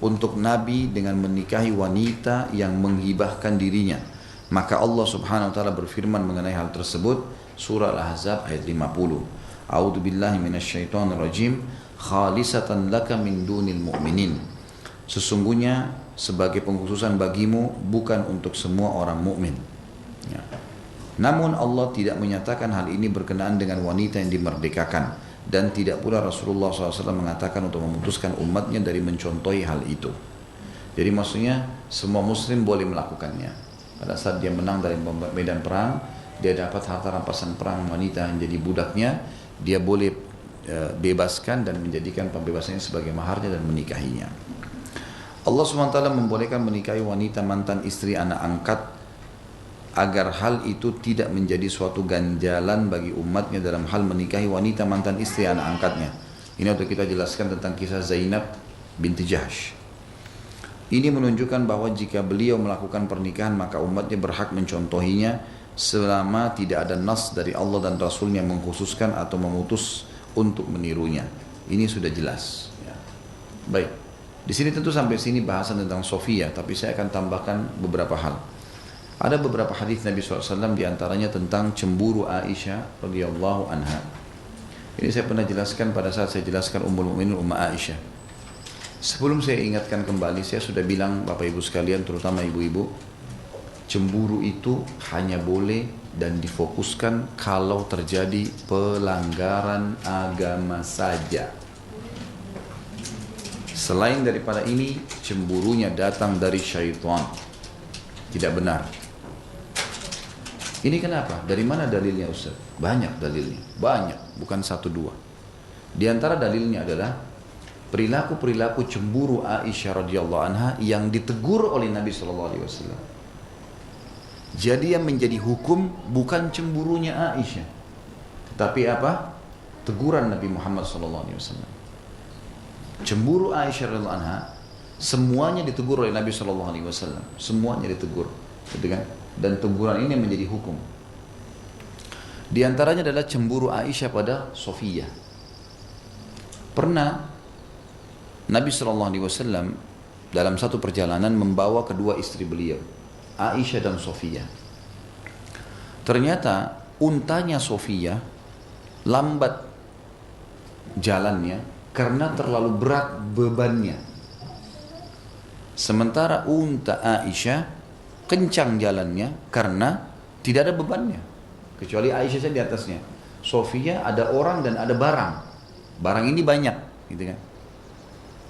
untuk Nabi dengan menikahi wanita yang menghibahkan dirinya, maka Allah Subhanahu wa taala berfirman mengenai hal tersebut, surah Al-Ahzab ayat 50. A'udzu billahi minasyaitonir rajim, khalisatan laka min dunil mu'minin. Sesungguhnya sebagai pengkhususan bagimu, bukan untuk semua orang mukmin. Ya. Namun Allah tidak menyatakan hal ini berkenaan dengan wanita yang dimerdekakan, dan tidak pula Rasulullah SAW mengatakan untuk memutuskan umatnya dari mencontohi hal itu. Jadi maksudnya semua muslim boleh melakukannya. Pada saat dia menang dari medan perang, dia dapat harta rampasan perang wanita yang jadi budaknya, dia boleh bebaskan dan menjadikan pembebasannya sebagai maharnya dan menikahinya. Allah SWT membolehkan menikahi wanita mantan istri anak angkat agar hal itu tidak menjadi suatu ganjalan bagi umatnya dalam hal menikahi wanita mantan istri anak angkatnya. Ini untuk kita jelaskan tentang kisah Zainab binti Jahsh. Ini menunjukkan bahwa jika beliau melakukan pernikahan maka umatnya berhak mencontohinya selama tidak ada nas dari Allah dan Rasulnya mengkhususkan atau memutus untuk menirunya. Ini sudah jelas. Ya. Baik. Di sini tentu sampai sini bahasan tentang Sofia, tapi saya akan tambahkan beberapa hal. Ada beberapa hadis Nabi SAW diantaranya tentang cemburu Aisyah radhiyallahu anha. Ini saya pernah jelaskan pada saat saya jelaskan Ummul Mukminin Ummah Aisyah. Sebelum saya ingatkan kembali, saya sudah bilang Bapak Ibu sekalian, terutama ibu-ibu, cemburu itu hanya boleh dan difokuskan kalau terjadi pelanggaran agama saja. Selain daripada ini, cemburunya datang dari syaitan. Tidak benar. Ini kenapa? Dari mana dalilnya Ustaz? Banyak dalilnya. Banyak, bukan 1 2. Di antara dalilnya adalah perilaku-perilaku cemburu Aisyah radhiyallahu anha yang ditegur oleh Nabi sallallahu alaihi wasallam. Jadi yang menjadi hukum bukan cemburunya Aisyah, tetapi apa? Teguran Nabi Muhammad SAW. Cemburu Aisyah radhiyallahu anha semuanya ditegur oleh Nabi SAW. Semuanya ditegur, gitu kan? Dan teguran ini menjadi hukum. Di antaranya adalah cemburu Aisyah pada Sofiyah. Pernah Nabi SAW dalam satu perjalanan membawa kedua istri beliau, Aisyah dan Sofiyah. Ternyata untanya Sofiyah lambat jalannya karena terlalu berat bebannya. Sementara unta Aisyah kencang jalannya karena tidak ada bebannya. Kecuali Aisyah saja di atasnya. Sofiyah ada orang dan ada barang. Barang ini banyak, gitu kan?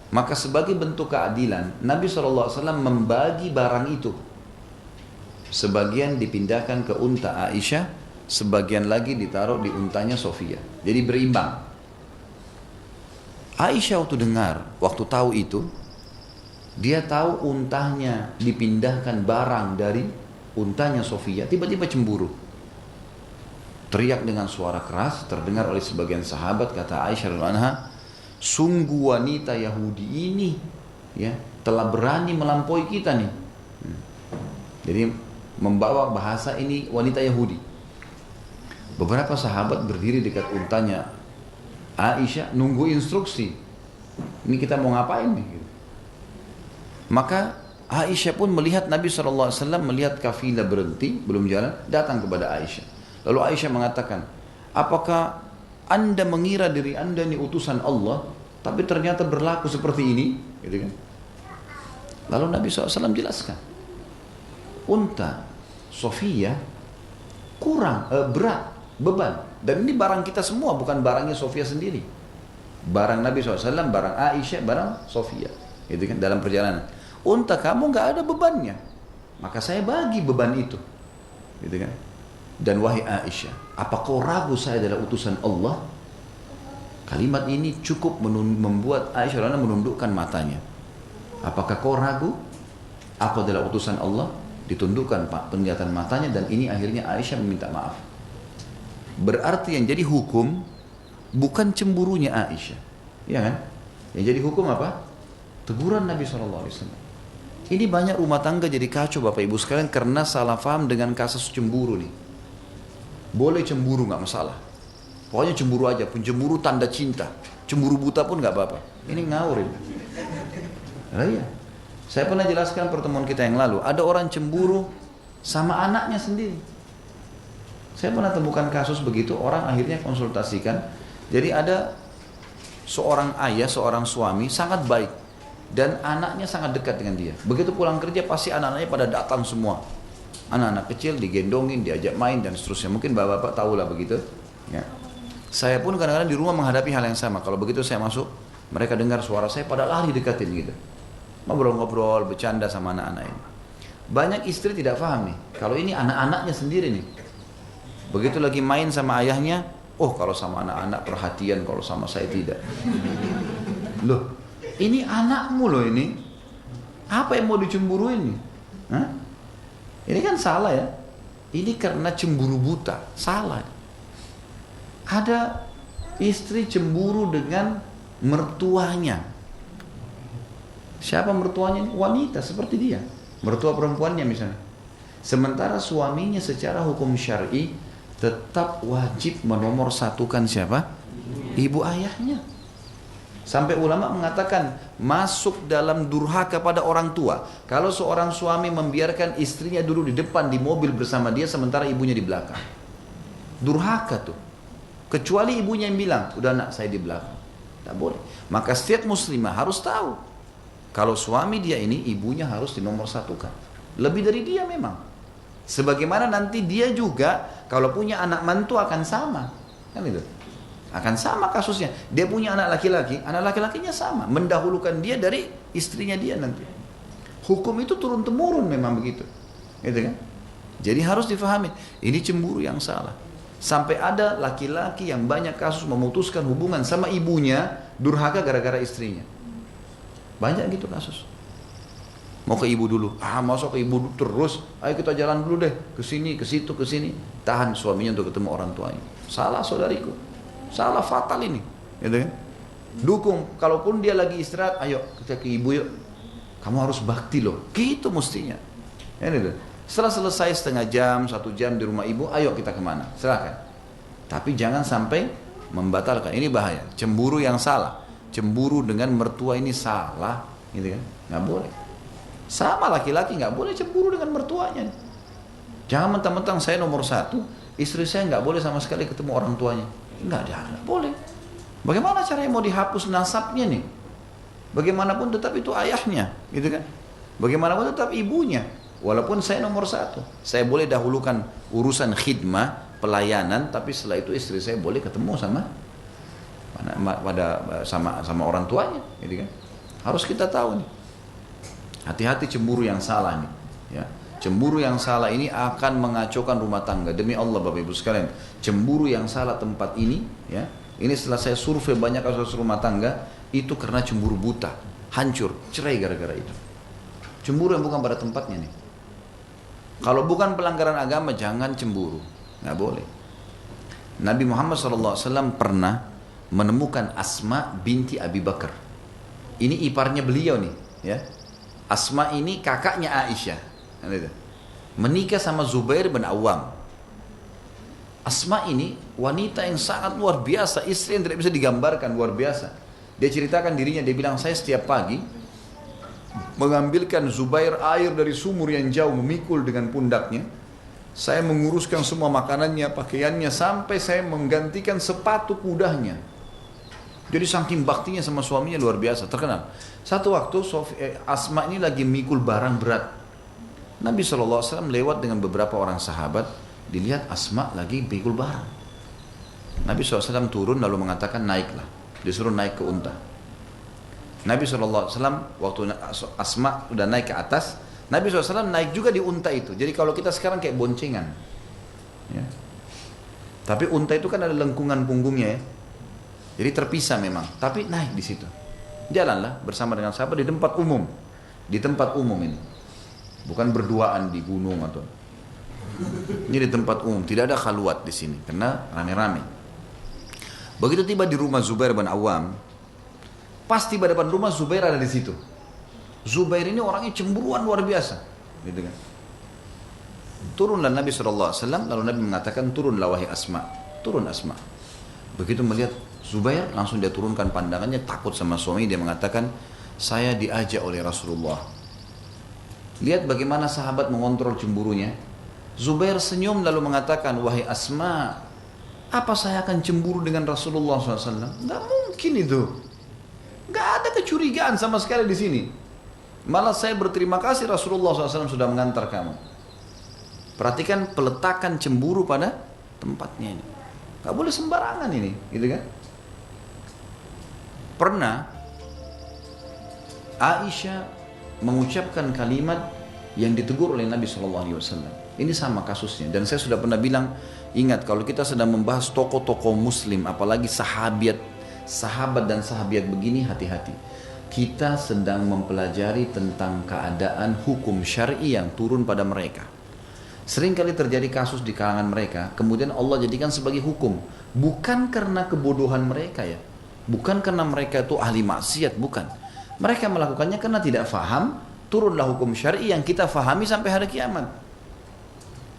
Maka sebagai bentuk keadilan, Nabi SAW membagi barang itu. Sebagian dipindahkan ke unta Aisyah, sebagian lagi ditaruh di untanya Sofiyah. Jadi berimbang. Aisyah waktu tahu itu, dia tahu untanya dipindahkan barang dari untanya Sofiyah, tiba-tiba cemburu. Teriak dengan suara keras, terdengar oleh sebagian sahabat, kata Aisyah radhiyallahu anha, sungguh wanita Yahudi ini ya telah berani melampaui kita nih. Jadi membawa bahasa ini wanita Yahudi. Beberapa sahabat berdiri dekat untanya Aisyah nunggu instruksi. Ini kita mau ngapain nih? Maka Aisyah pun melihat Nabi SAW melihat kafilah berhenti, belum jalan, datang kepada Aisyah. Lalu Aisyah mengatakan, apakah Anda mengira diri Anda ini utusan Allah, tapi ternyata berlaku seperti ini? Gitu kan? Lalu Nabi SAW jelaskan, unta Sofiyah kurang berat, beban. Dan ini barang kita semua, bukan barangnya Sofiyah sendiri. Barang Nabi SAW, barang Aisyah, barang Sofiyah. Gitu kan? Dalam perjalanan. Unta kamu nggak ada bebannya, maka saya bagi beban itu. Gitu kan? Dan wahai Aisyah, apa kau ragu saya adalah utusan Allah? Kalimat ini cukup membuat Aisyah menundukkan matanya. Apakah kau ragu aku adalah utusan Allah? Ditundukkan penglihatan matanya, dan ini akhirnya Aisyah meminta maaf. Berarti yang jadi hukum bukan cemburunya Aisyah, ya kan? Yang jadi hukum apa? Teguran Nabi SAW. Ini banyak rumah tangga jadi kacau Bapak Ibu sekalian karena salah paham dengan kasus cemburu nih. Boleh cemburu nggak masalah, pokoknya cemburu aja, pun cemburu tanda cinta, cemburu buta pun nggak apa-apa. Ini ngawur ini. Nah, iya. Saya pernah jelaskan pertemuan kita yang lalu, ada orang cemburu sama anaknya sendiri. Saya pernah temukan kasus begitu, orang akhirnya konsultasikan. Jadi ada seorang ayah, seorang suami sangat baik dan anaknya sangat dekat dengan dia. Begitu pulang kerja pasti anak-anaknya pada datang semua. Anak-anak kecil digendongin, diajak main dan seterusnya. Mungkin bapak-bapak tahu lah begitu. Ya. Saya pun kadang-kadang di rumah menghadapi hal yang sama. Kalau begitu saya masuk, mereka dengar suara saya pada lari dekatin gitu. Ngobrol-ngobrol, bercanda sama anak-anak ini. Banyak istri tidak paham nih, kalau ini anak-anaknya sendiri nih. Begitu lagi main sama ayahnya, oh kalau sama anak-anak perhatian, kalau sama saya tidak. Loh, ini anakmu loh ini. Apa yang mau dicemburuin nih? Hah? Ini kan salah ya. Ini karena cemburu buta, salah. Ada istri cemburu dengan mertuanya. Siapa mertuanya? Wanita seperti dia, mertua perempuannya misalnya. Sementara suaminya secara hukum syar'i tetap wajib menomorsatukan siapa? Ibu ayahnya. Sampai ulama mengatakan masuk dalam durhaka pada orang tua kalau seorang suami membiarkan istrinya dulu di depan di mobil bersama dia sementara ibunya di belakang. Durhaka tuh. Kecuali ibunya yang bilang, udah nak saya di belakang. Tak boleh. Maka setiap muslimah harus tahu kalau suami dia ini ibunya harus dinomorsatukan. Lebih dari dia memang. Sebagaimana nanti dia juga kalau punya anak mantu akan sama. Kan itu. Akan sama kasusnya. Dia punya anak laki-laki, anak laki-lakinya sama, mendahulukan dia dari istrinya dia nanti. Hukum itu turun-temurun memang begitu. Gitu kan? Jadi harus difahami, ini cemburu yang salah. Sampai ada laki-laki yang banyak kasus memutuskan hubungan sama ibunya durhaka gara-gara istrinya. Banyak gitu kasus. Mau ke ibu dulu. Masuk ke ibu terus. Ayo kita jalan dulu deh. Ke sini, ke situ, ke sini. Tahan suaminya untuk ketemu orang tuanya. Salah saudariku. Salah fatal ini. Gitu kan? Dukung. Kalaupun dia lagi istirahat, ayo kita ke ibu yuk. Kamu harus bakti loh. Gitu mestinya. Ini tuh. Setelah selesai setengah jam, 1 jam di rumah ibu, ayo kita kemana? Silakan. Tapi jangan sampai membatalkan. Ini bahaya. Cemburu yang salah. Cemburu dengan mertua ini salah. Gitu kan? Nggak boleh. Sama laki-laki nggak boleh cemburu dengan mertuanya. Jangan mentang-mentang saya nomor 1, istri saya nggak boleh sama sekali ketemu orang tuanya. Nggak boleh. Bagaimana caranya mau dihapus nasabnya nih? Bagaimanapun tetap itu ayahnya, gitu kan? Bagaimanapun tetap ibunya. Walaupun saya nomor 1, saya boleh dahulukan urusan khidmah, pelayanan, tapi setelah itu istri saya boleh ketemu sama orang tuanya, gitu kan? Harus kita tahu nih. Hati-hati cemburu yang salah nih, ya. Cemburu yang salah ini akan mengacaukan rumah tangga. Demi Allah Bapak Ibu sekalian, cemburu yang salah tempat ini, ya. Ini setelah saya survei banyak kasus rumah tangga, itu karena cemburu buta, hancur, cerai gara-gara itu. Cemburu yang bukan pada tempatnya nih. Kalau bukan pelanggaran agama, jangan cemburu, nggak boleh. Nabi Muhammad SAW pernah menemukan Asma binti Abi Bakar. Ini iparnya beliau nih, ya. Asma ini kakaknya Aisyah. Menikah sama Zubair bin Awam. Asma ini wanita yang sangat luar biasa, istri yang tidak bisa digambarkan, luar biasa. Dia ceritakan dirinya, dia bilang, saya setiap pagi mengambilkan Zubair air dari sumur yang jauh, memikul dengan pundaknya. Saya menguruskan semua makanannya, pakaiannya, sampai saya menggantikan sepatu kudanya. Jadi saking baktinya sama suaminya luar biasa, terkenal. Satu waktu Asma ini lagi mikul barang berat. Nabi SAW lewat dengan beberapa orang sahabat, dilihat Asma lagi mikul barang. Nabi SAW turun lalu mengatakan naiklah, disuruh naik ke unta. Nabi SAW waktu Asma udah naik ke atas, Nabi SAW naik juga di unta itu. Jadi kalau kita sekarang kayak boncengan, ya. Tapi unta itu kan ada lengkungan punggungnya, ya. Jadi terpisah memang, tapi naik di situ. Jalanlah bersama dengan sahabat di tempat umum. Di tempat umum ini. Bukan berduaan di gunung atau. Ini di tempat umum, tidak ada khalwat di sini karena rame-rame. Begitu tiba di rumah Zubair bin Awam, pas tiba depan rumah Zubair ada di situ. Zubair ini orangnya cemburuan luar biasa, gitu kan. Turunlah Nabi SAW, lalu Nabi mengatakan, turunlah wahai Asma, turun Asma. Begitu melihat Zubair, langsung dia turunkan pandangannya, takut sama suami, dia mengatakan, saya diajak oleh Rasulullah. Lihat bagaimana sahabat mengontrol cemburunya. Zubair senyum lalu mengatakan, wahai Asma, apa saya akan cemburu dengan Rasulullah SAW? Nggak mungkin itu. Nggak ada kecurigaan sama sekali di sini. Malah saya berterima kasih Rasulullah SAW sudah mengantar kamu. Perhatikan peletakan cemburu pada tempatnya ini. Nggak boleh sembarangan ini, gitu kan? Pernah Aisyah mengucapkan kalimat yang ditegur oleh Nabi SAW. Ini sama kasusnya. Dan saya sudah pernah bilang, ingat kalau kita sedang membahas tokoh-tokoh muslim, apalagi sahabat dan sahabiat begini, hati-hati. Kita sedang mempelajari tentang keadaan hukum syar'i yang turun pada mereka. Seringkali terjadi kasus di kalangan mereka, kemudian Allah jadikan sebagai hukum. Bukan karena kebodohan mereka, ya. Bukan karena mereka itu ahli maksiat, bukan. Mereka melakukannya karena tidak faham, turunlah hukum syar'i yang kita fahami sampai hari kiamat.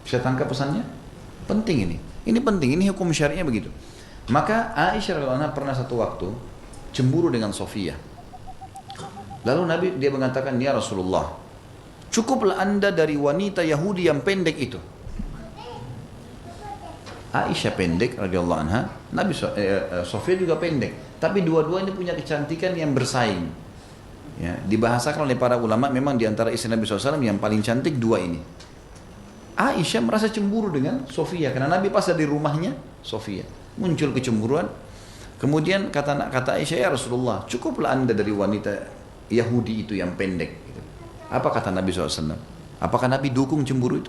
Bisa tangkap pesannya? Penting ini. Ini penting, ini hukum syar'inya begitu. Maka Aisyah radhiyallahu anha pernah satu waktu cemburu dengan Sofiyah. Lalu Nabi dia mengatakan, ya Rasulullah, cukuplah anda dari wanita Yahudi yang pendek itu. Aisyah pendek radhiyallahu anha, Sofiyah juga pendek. Tapi dua-dua ini punya kecantikan yang bersaing. Ya, dibahasakan oleh para ulama, memang diantara istri Nabi SAW yang paling cantik dua ini. Aisyah merasa cemburu dengan Sofiyah karena Nabi pas dari rumahnya Sofiyah. Muncul kecemburuan. Kemudian kata Aisyah, ya Rasulullah, cukuplah anda dari wanita Yahudi itu yang pendek. Apa kata Nabi SAW? Apakah Nabi dukung cemburu itu?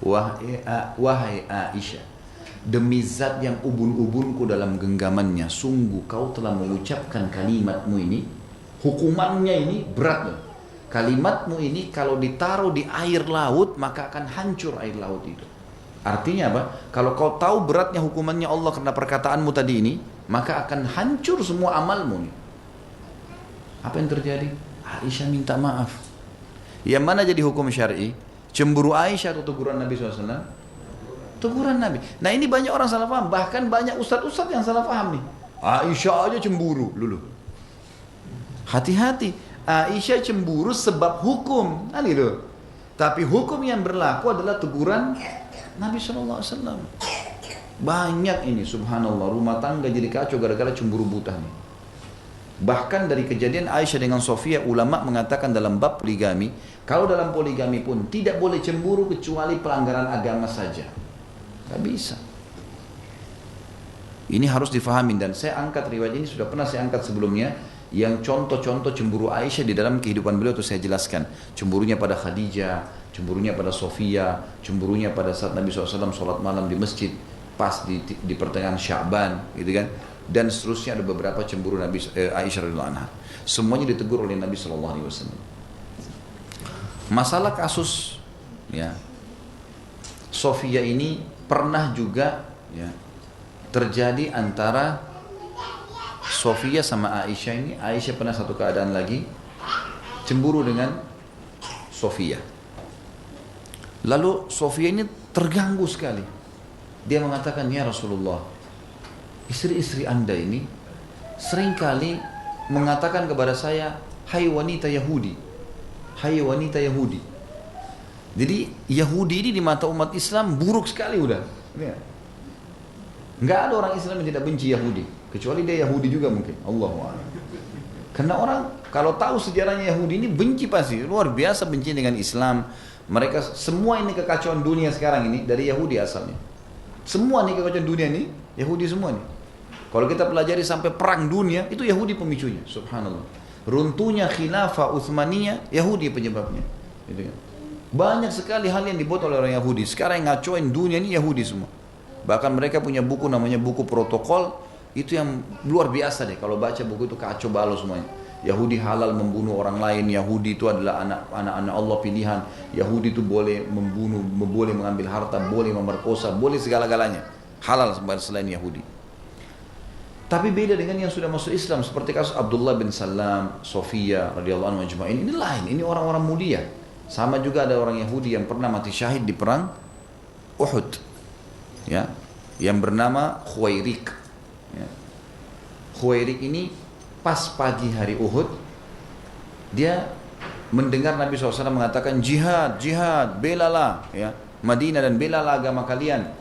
Wahai Aisyah, demi zat yang ubun-ubunku dalam genggamannya, sungguh kau telah mengucapkan kalimatmu ini, hukumannya ini berat loh. kalimatmu ini kalau ditaruh di air laut maka akan hancur air laut itu. Artinya apa? Kalau kau tahu beratnya hukumannya Allah karena perkataanmu tadi ini, maka akan hancur semua amalmu nih. Apa yang terjadi? Aisyah minta maaf. Yang mana jadi hukum syar'i? Cemburu Aisyah atau teguran Nabi SAW? Teguran Nabi. Nah ini banyak orang salah paham. Bahkan banyak ustadz-ustadz yang salah paham nih. Aisyah aja cemburu dulu. Hati-hati. Aisyah cemburu sebab hukum. Kan gitu. Tapi hukum yang berlaku adalah teguran Nabi SAW. Banyak ini subhanallah. Rumah tangga jadi kacau gara-gara cemburu buta nih. Bahkan dari kejadian Aisyah dengan Sofia, ulama mengatakan dalam bab poligami, kalau dalam poligami pun tidak boleh cemburu kecuali pelanggaran agama saja. Gak bisa. Ini harus difahami, dan saya angkat riwayat ini sudah pernah saya angkat sebelumnya, yang contoh-contoh cemburu Aisyah di dalam kehidupan beliau itu saya jelaskan. Cemburunya pada Khadijah, cemburunya pada Sofia, cemburunya pada saat Nabi SAW sholat malam di masjid pas di pertengahan Sya'ban, gitu kan. Dan seterusnya ada beberapa cemburu Nabi Aisyah radhiyallahu anha. Semuanya ditegur oleh Nabi SAW. Masalah kasus ya Sofia ini pernah juga ya terjadi antara Sofia sama Aisyah ini. Aisyah pernah satu keadaan lagi cemburu dengan Sofia. Lalu Sofia ini terganggu sekali. Dia mengatakan, ya Rasulullah, istri-istri Anda ini seringkali mengatakan kepada saya, hai wanita Yahudi, hai wanita Yahudi. Jadi Yahudi ini di mata umat Islam buruk sekali udah. Nggak ada orang Islam yang tidak benci Yahudi, kecuali dia Yahudi juga mungkin. Allahu a'lam. Karena orang kalau tahu sejarahnya Yahudi ini benci pasti, luar biasa benci dengan Islam. Mereka semua ini kekacauan dunia sekarang ini dari Yahudi asalnya. Semua nih kekacauan dunia ini Yahudi semua nih. Kalau kita pelajari sampai perang dunia itu Yahudi pemicunya, subhanallah. Runtuhnya khilafah Utsmaniyah Yahudi penyebabnya. Gitu kan. Banyak sekali hal yang dibuat oleh orang Yahudi. Sekarang yang ngacoin dunia ini Yahudi semua. Bahkan mereka punya buku namanya buku protokol, itu yang luar biasa deh. Kalau baca buku itu kacau balau semuanya. Yahudi halal membunuh orang lain, Yahudi itu adalah anak-anak Allah pilihan, Yahudi itu boleh membunuh, boleh mengambil harta, boleh memerkosa, boleh segala-galanya. Halal selain Yahudi. Tapi beda dengan yang sudah masuk Islam, seperti kasus Abdullah bin Salam, Sofia radhiyallahu anhu ajma'in. Ini lain, ini orang-orang mulia. Sama juga ada orang Yahudi yang pernah mati syahid di perang Uhud, ya, yang bernama Khuwairik. Ya. Khuwairik ini pas pagi hari Uhud, dia mendengar Nabi SAW mengatakan jihad, jihad, belalah ya Madinah dan belalah agama kalian.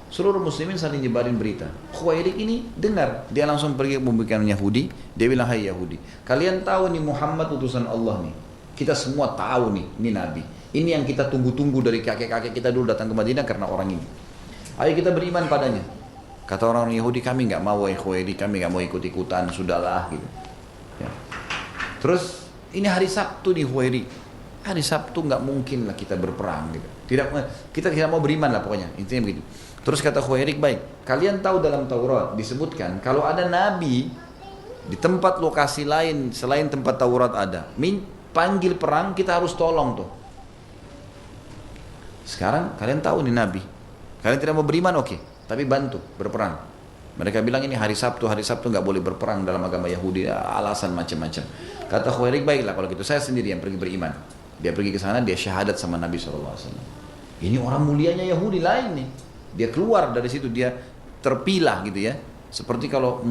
Seluruh muslimin saling nyebarin berita. Khuwairik ini dengar, dia langsung pergi ke pembicaraan Yahudi. Dia bilang, hai Yahudi, kalian tahu nih Muhammad utusan Allah nih. Kita semua tahu nih, ini Nabi. Ini yang kita tunggu-tunggu dari kakek-kakek kita dulu datang ke Madinah karena orang ini. Ayo kita beriman padanya. Kata orang Yahudi, kami nggak mau Khuwairik, kami nggak mau ikut-ikutan, sudahlah gitu. Ya. Terus ini hari Sabtu nih Khuwairik. Hari Sabtu nggak mungkin lah kita berperang gitu. Kita tidak mau beriman lah pokoknya, intinya begitu. Terus kata Khuwairik, baik, kalian tahu dalam Taurat disebutkan kalau ada nabi di tempat lokasi lain selain tempat Taurat ada, panggil perang kita harus tolong tuh. Sekarang kalian tahu nih nabi, kalian tidak mau beriman, oke. Tapi bantu berperang. Mereka bilang ini hari Sabtu nggak boleh berperang dalam agama Yahudi, alasan macam-macam. Kata Khuwairik, baiklah kalau gitu saya sendiri yang pergi beriman. Dia pergi ke sana, dia syahadat sama Nabi SAW. Ini orang mulianya Yahudi lain nih. Dia keluar dari situ, dia terpilah gitu ya. Seperti kalau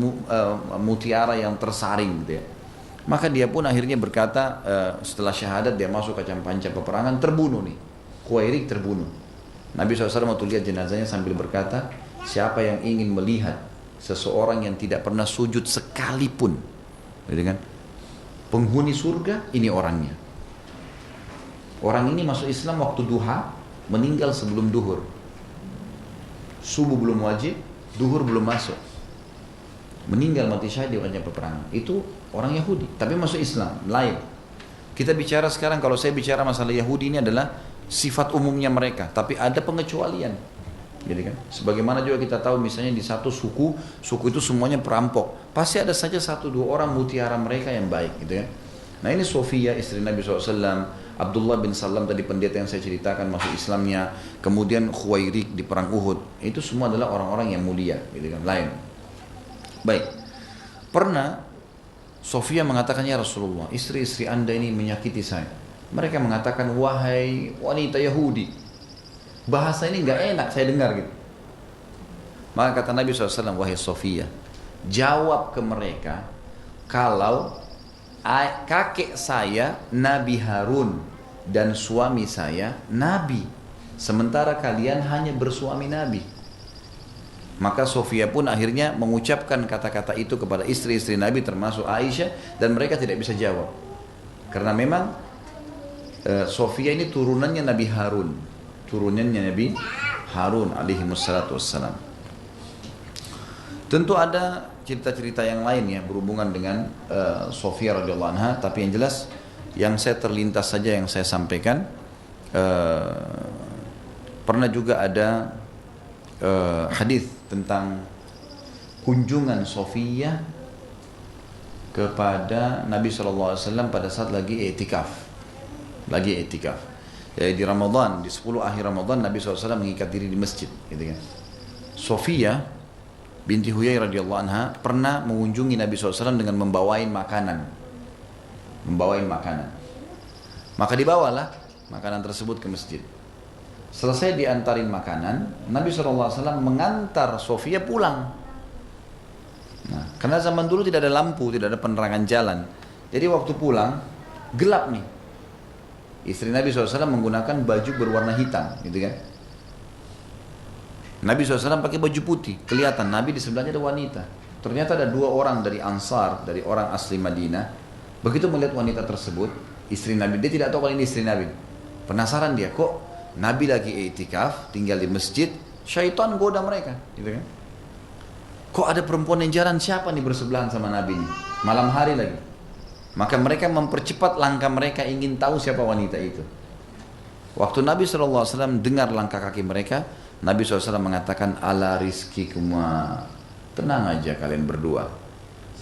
mutiara yang tersaring gitu ya. Maka dia pun akhirnya berkata setelah syahadat dia masuk ke panca peperangan, terbunuh nih. Khuwairik terbunuh. Nabi SAW waktu lihat jenazahnya sambil berkata, siapa yang ingin melihat seseorang yang tidak pernah sujud sekalipun, gitu kan? Penghuni surga, ini orangnya. Orang ini masuk Islam waktu duha, meninggal sebelum duhur. Subuh belum wajib, duhur belum masuk. Meninggal mati syahid di medan peperangan. Itu orang Yahudi, tapi masuk Islam, lain. Kita bicara sekarang, kalau saya bicara masalah Yahudi ini adalah sifat umumnya mereka, tapi ada pengecualian. Jadi kan, sebagaimana juga kita tahu misalnya di satu suku itu semuanya perampok. Pasti ada saja 1-2 orang mutiara mereka yang baik gitu ya. Nah ini Sofia istri Nabi SAW, Abdullah bin Salam tadi pendeta yang saya ceritakan masuk Islamnya, kemudian Khuwairik di perang Uhud, itu semua adalah orang-orang yang mulia, gitu kan, lain. Baik, pernah Sofia mengatakan, ya Rasulullah, istri-istri anda ini menyakiti saya. Mereka mengatakan, wahai wanita Yahudi, bahasa ini nggak enak saya dengar gitu. Maka kata Nabi SAW, wahai Sofia, jawab ke mereka, kalau kakek saya Nabi Harun dan suami saya Nabi, sementara kalian hanya bersuami Nabi. Maka Sofia pun akhirnya mengucapkan kata-kata itu kepada istri-istri Nabi termasuk Aisyah, dan mereka tidak bisa jawab. Karena memang Sofia ini turunannya Nabi Harun, turunannya Nabi Harun alaihi wassalatu wassalam. Tentu ada cerita-cerita yang lain ya berhubungan dengan Sofia radhiyallahu anha, tapi yang jelas yang saya terlintas saja yang saya sampaikan. Pernah juga ada hadis tentang kunjungan Sofia kepada Nabi SAW pada saat lagi etikaf. Jadi di Ramadan, di 10 akhir Ramadan Nabi SAW mengikat diri di masjid, gitu kan. Sofia binti Huyai radhiyallahu anha pernah mengunjungi Nabi SAW dengan membawain makanan. Maka dibawalah makanan tersebut ke masjid. Selesai diantarin makanan, Nabi SAW mengantar Sofia pulang. Nah, karena zaman dulu tidak ada lampu, tidak ada penerangan jalan. Jadi waktu pulang, gelap nih. Istri Nabi SAW menggunakan baju berwarna hitam, gitu kan. Nabi SAW pakai baju putih, kelihatan Nabi di sebelahnya ada wanita. Ternyata ada 2 orang dari Ansar, dari orang asli Madinah. Begitu melihat wanita tersebut, istri Nabi, dia tidak tahu kalau ini istri Nabi. Penasaran dia, kok Nabi lagi i'tikaf, tinggal di masjid, syaitan goda mereka, gitu kan. Kok ada perempuan yang jalan, siapa nih bersebelahan sama Nabi ini? Malam hari lagi. Maka mereka mempercepat langkah mereka ingin tahu siapa wanita itu. Waktu Nabi SAW dengar langkah kaki mereka, Nabi SAW mengatakan, ala rizkikuma, tenang aja kalian berdua.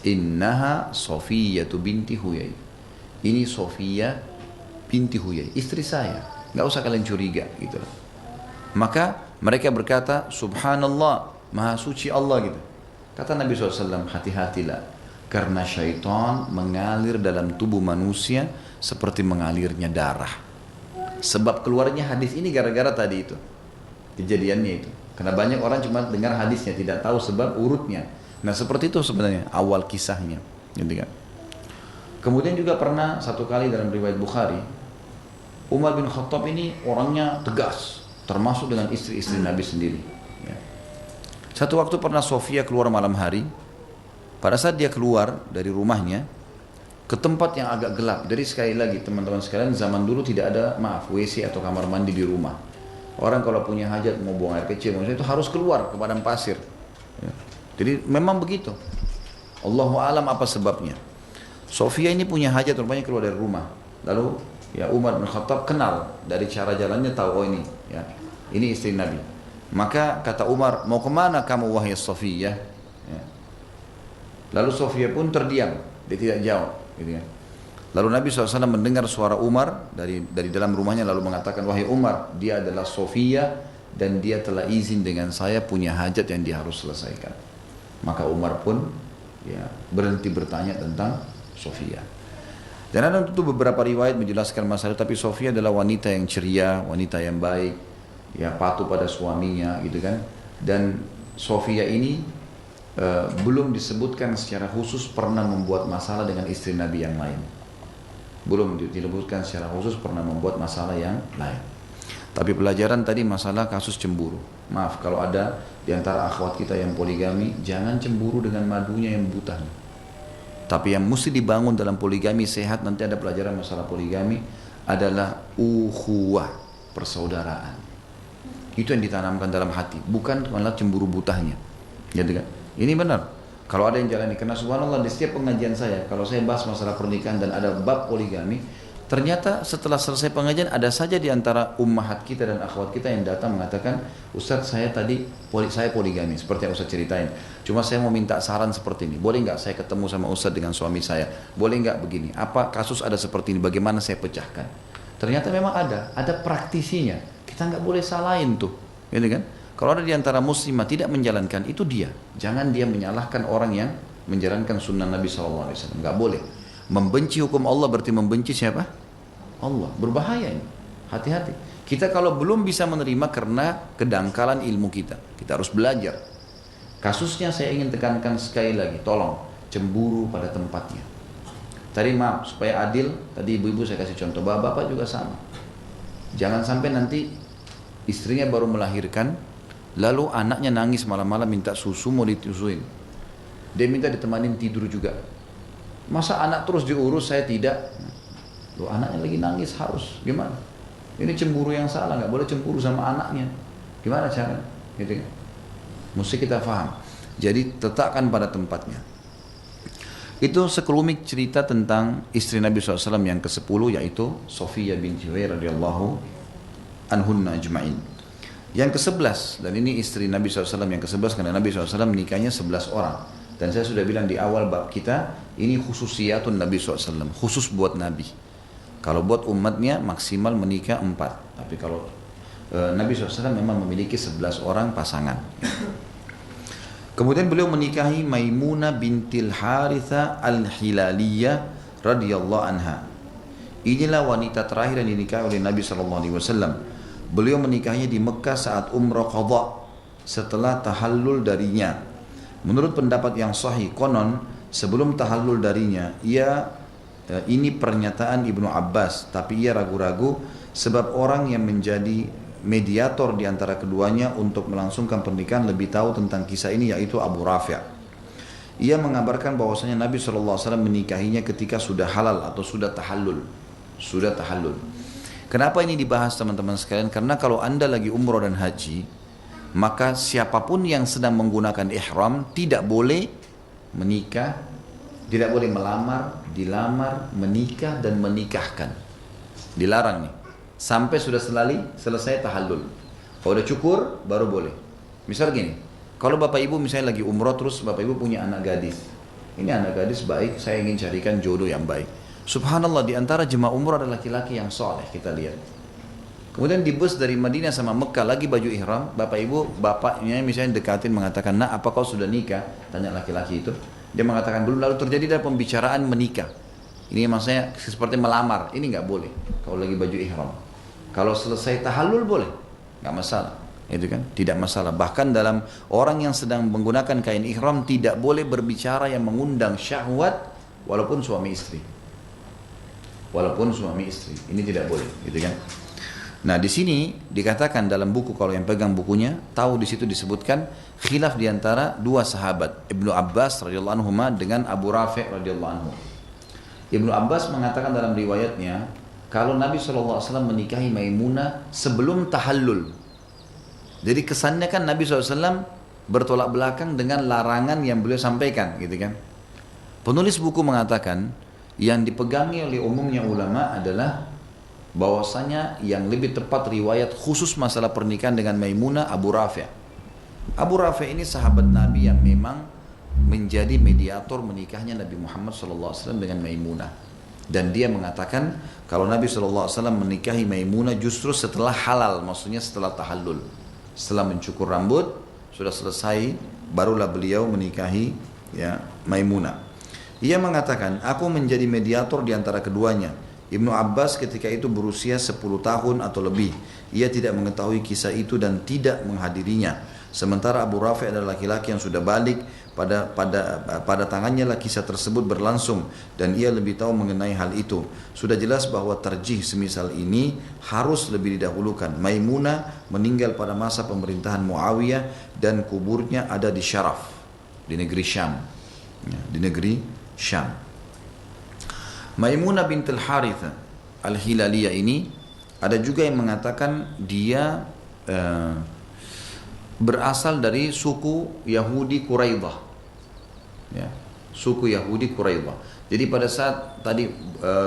Innaha Sofiyatu binti Huyai. Ini Sofia binti Huyai, istri saya. Nggak usah kalian curiga, gitu. Maka mereka berkata, subhanallah, maha suci Allah, gitu. Kata Nabi SAW, hati-hatilah, karena syaitan mengalir dalam tubuh manusia seperti mengalirnya darah. Sebab keluarnya hadis ini gara-gara tadi itu, kejadiannya itu. Karena banyak orang cuma dengar hadisnya, tidak tahu sebab urutnya. Nah seperti itu sebenarnya awal kisahnya, gitu kan. Kemudian juga pernah satu kali dalam riwayat Bukhari, Umar bin Khattab ini orangnya tegas, termasuk dengan istri-istri Nabi sendiri. Ya. Satu waktu pernah Sofia keluar malam hari. Pada saat dia keluar dari rumahnya ke tempat yang agak gelap. Jadi sekali lagi teman-teman sekalian, zaman dulu tidak ada WC atau kamar mandi di rumah. Orang kalau punya hajat mau buang air kecil maksudnya itu harus keluar ke padang pasir. Ya. Jadi memang begitu. Allahu alam apa sebabnya. Sofia ini punya hajat rupanya keluar dari rumah. Lalu ya Umar bin Khattab kenal dari cara jalannya, tahu oh ini ya ini istri Nabi. Maka kata Umar, mau kemana kamu wahai Sofia? Ya. Lalu Sofia pun terdiam, dia tidak jawab, gitu ya. Lalu Nabi SAW mendengar suara Umar dari dalam rumahnya, lalu mengatakan, wahai Umar, dia adalah Sofia dan dia telah izin dengan saya punya hajat yang dia harus selesaikan. Maka Umar pun ya berhenti bertanya tentang Sofia. Dan ada tentu beberapa riwayat menjelaskan masalah, tapi Sofia adalah wanita yang ceria, wanita yang baik, ya patuh pada suaminya, gitu kan. Dan Sofia ini belum disebutkan secara khusus pernah membuat masalah dengan istri Nabi yang lain. Belum disebutkan secara khusus pernah membuat masalah yang lain. Tapi pelajaran tadi masalah kasus cemburu. Maaf kalau ada di antara akhwat kita yang poligami, jangan cemburu dengan madunya yang buta. Tapi yang mesti dibangun dalam poligami sehat, nanti ada pelajaran masalah poligami, adalah ukhuwah, persaudaraan. Itu yang ditanamkan dalam hati, bukan malah cemburu butahnya. Jadi kan? Ini benar. Kalau ada yang jalani, karena subhanallah di setiap pengajian saya, kalau saya bahas masalah pernikahan dan ada bab poligami, Ternyata setelah selesai pengajian ada saja di antara ummahat kita dan akhwat kita yang datang mengatakan, Ustaz saya tadi saya poligami seperti yang Ustaz ceritain. Cuma saya mau minta saran seperti ini. Boleh nggak saya ketemu sama Ustaz dengan suami saya? Boleh nggak begini? Apa kasus ada seperti ini? Bagaimana saya pecahkan? Ternyata memang ada praktisinya. Kita nggak boleh salahin tuh, gitu kan? Kalau ada di antara muslimah tidak menjalankan itu dia. Jangan dia menyalahkan orang yang menjalankan sunnah Nabi SAW. Nggak boleh. Membenci hukum Allah berarti membenci siapa? Allah. Berbahaya ini. Hati-hati. Kita kalau belum bisa menerima karena kedangkalan ilmu kita. Kita harus belajar. Kasusnya saya ingin tekankan sekali lagi. Tolong. Cemburu pada tempatnya. Tadi maaf. Supaya adil. Tadi ibu-ibu saya kasih contoh. Bapak-bapak juga sama. Jangan sampai nanti istrinya baru melahirkan. Lalu anaknya nangis malam-malam minta susu mau disusuin. Dia minta ditemanin tidur juga. Masa anak terus diurus saya tidak? Loh anaknya lagi nangis harus gimana? Ini cemburu yang salah, nggak boleh cemburu sama anaknya. Gimana cara? Gitu kan? Mesti kita paham. Jadi letakkan pada tempatnya. Itu sekelumit cerita tentang istri Nabi SAW yang ke-10 yaitu Sofiyah binti Huyai radhiyallahu anhunna ajma'in. Yang ke-11 dan ini istri Nabi SAW yang ke-11 karena Nabi SAW menikahnya 11 orang. Dan saya sudah bilang di awal bab kita, ini khususiyatun Nabi SAW, khusus buat Nabi. Kalau buat umatnya maksimal menikah 4. Tapi kalau Nabi SAW memang memiliki 11 orang pasangan. Kemudian beliau menikahi Maimunah bintil Haritha al-Hilaliyah radhiyallahu anha. Inilah wanita terakhir yang dinikahi oleh Nabi SAW. Beliau menikahinya di Mekah saat umrah qadha setelah tahallul darinya. Menurut pendapat yang sahih konon sebelum tahallul darinya ini pernyataan Ibnu Abbas tapi ia ragu-ragu sebab orang yang menjadi mediator di antara keduanya untuk melangsungkan pernikahan lebih tahu tentang kisah ini yaitu Abu Rafi'. Ia mengabarkan bahwasanya Nabi SAW menikahinya ketika sudah halal atau sudah tahallul. Kenapa ini dibahas teman-teman sekalian? Karena kalau anda lagi umroh dan haji, maka siapapun yang sedang menggunakan ihram tidak boleh menikah, tidak boleh melamar, dilamar, menikah dan menikahkan. Dilarang nih. Sampai sudah selesai tahallul. Kalau udah cukur baru boleh. Misal gini, kalau bapak ibu misalnya lagi umroh terus bapak ibu punya anak gadis. Ini anak gadis baik, saya ingin carikan jodoh yang baik. Subhanallah di antara jemaah umroh ada laki-laki yang soleh kita lihat. Kemudian di bus dari Madinah sama Mekah lagi baju ihram, bapak ibu, bapaknya misalnya dekatin mengatakan, "Nak, apa kau sudah nikah?" Tanya laki-laki itu. Dia mengatakan belum, lalu terjadi ada pembicaraan menikah. Ini maksudnya seperti melamar, ini nggak boleh kalau lagi baju ihram. Kalau selesai tahallul boleh, nggak masalah. Itu kan tidak masalah. Bahkan dalam orang yang sedang menggunakan kain ihram tidak boleh berbicara yang mengundang syahwat walaupun suami istri. Ini tidak boleh, gitu kan? Nah di sini dikatakan dalam buku kalau yang pegang bukunya tahu di situ disebutkan khilaf di antara dua sahabat Ibnu Abbas radhiyallahu anhu dengan Abu Rafi' radhiyallahu anhu. Ibnu Abbas mengatakan dalam riwayatnya kalau Nabi SAW menikahi Maimunah sebelum tahallul. Jadi kesannya kan Nabi SAW bertolak belakang dengan larangan yang beliau sampaikan, gitu kan? Penulis buku mengatakan yang dipegangi oleh umumnya ulama adalah bahwasanya yang lebih tepat riwayat khusus masalah pernikahan dengan Maimunah Abu Rafi'. Abu Rafi' ini sahabat Nabi yang memang menjadi mediator menikahnya Nabi Muhammad SAW dengan Maimunah. Dan dia mengatakan kalau Nabi SAW menikahi Maimunah justru setelah halal, maksudnya setelah tahallul. Setelah mencukur rambut, sudah selesai, barulah beliau menikahi Maimunah. Ia mengatakan, aku menjadi mediator di antara keduanya. Ibnu Abbas ketika itu berusia 10 tahun atau lebih. Ia tidak mengetahui kisah itu dan tidak menghadirinya. Sementara Abu Rafi' adalah laki-laki yang sudah balik, pada tangannya lah kisah tersebut berlangsung dan ia lebih tahu mengenai hal itu. Sudah jelas bahwa tarjih semisal ini harus lebih didahulukan. Maimunah meninggal pada masa pemerintahan Muawiyah dan kuburnya ada di Syaraf, di negeri Syam. Maimunah bintul Haritha al-Hilaliyah ini ada juga yang mengatakan dia berasal dari suku Yahudi Quraidah. Ya. suku Yahudi Quraidah. Jadi pada saat tadi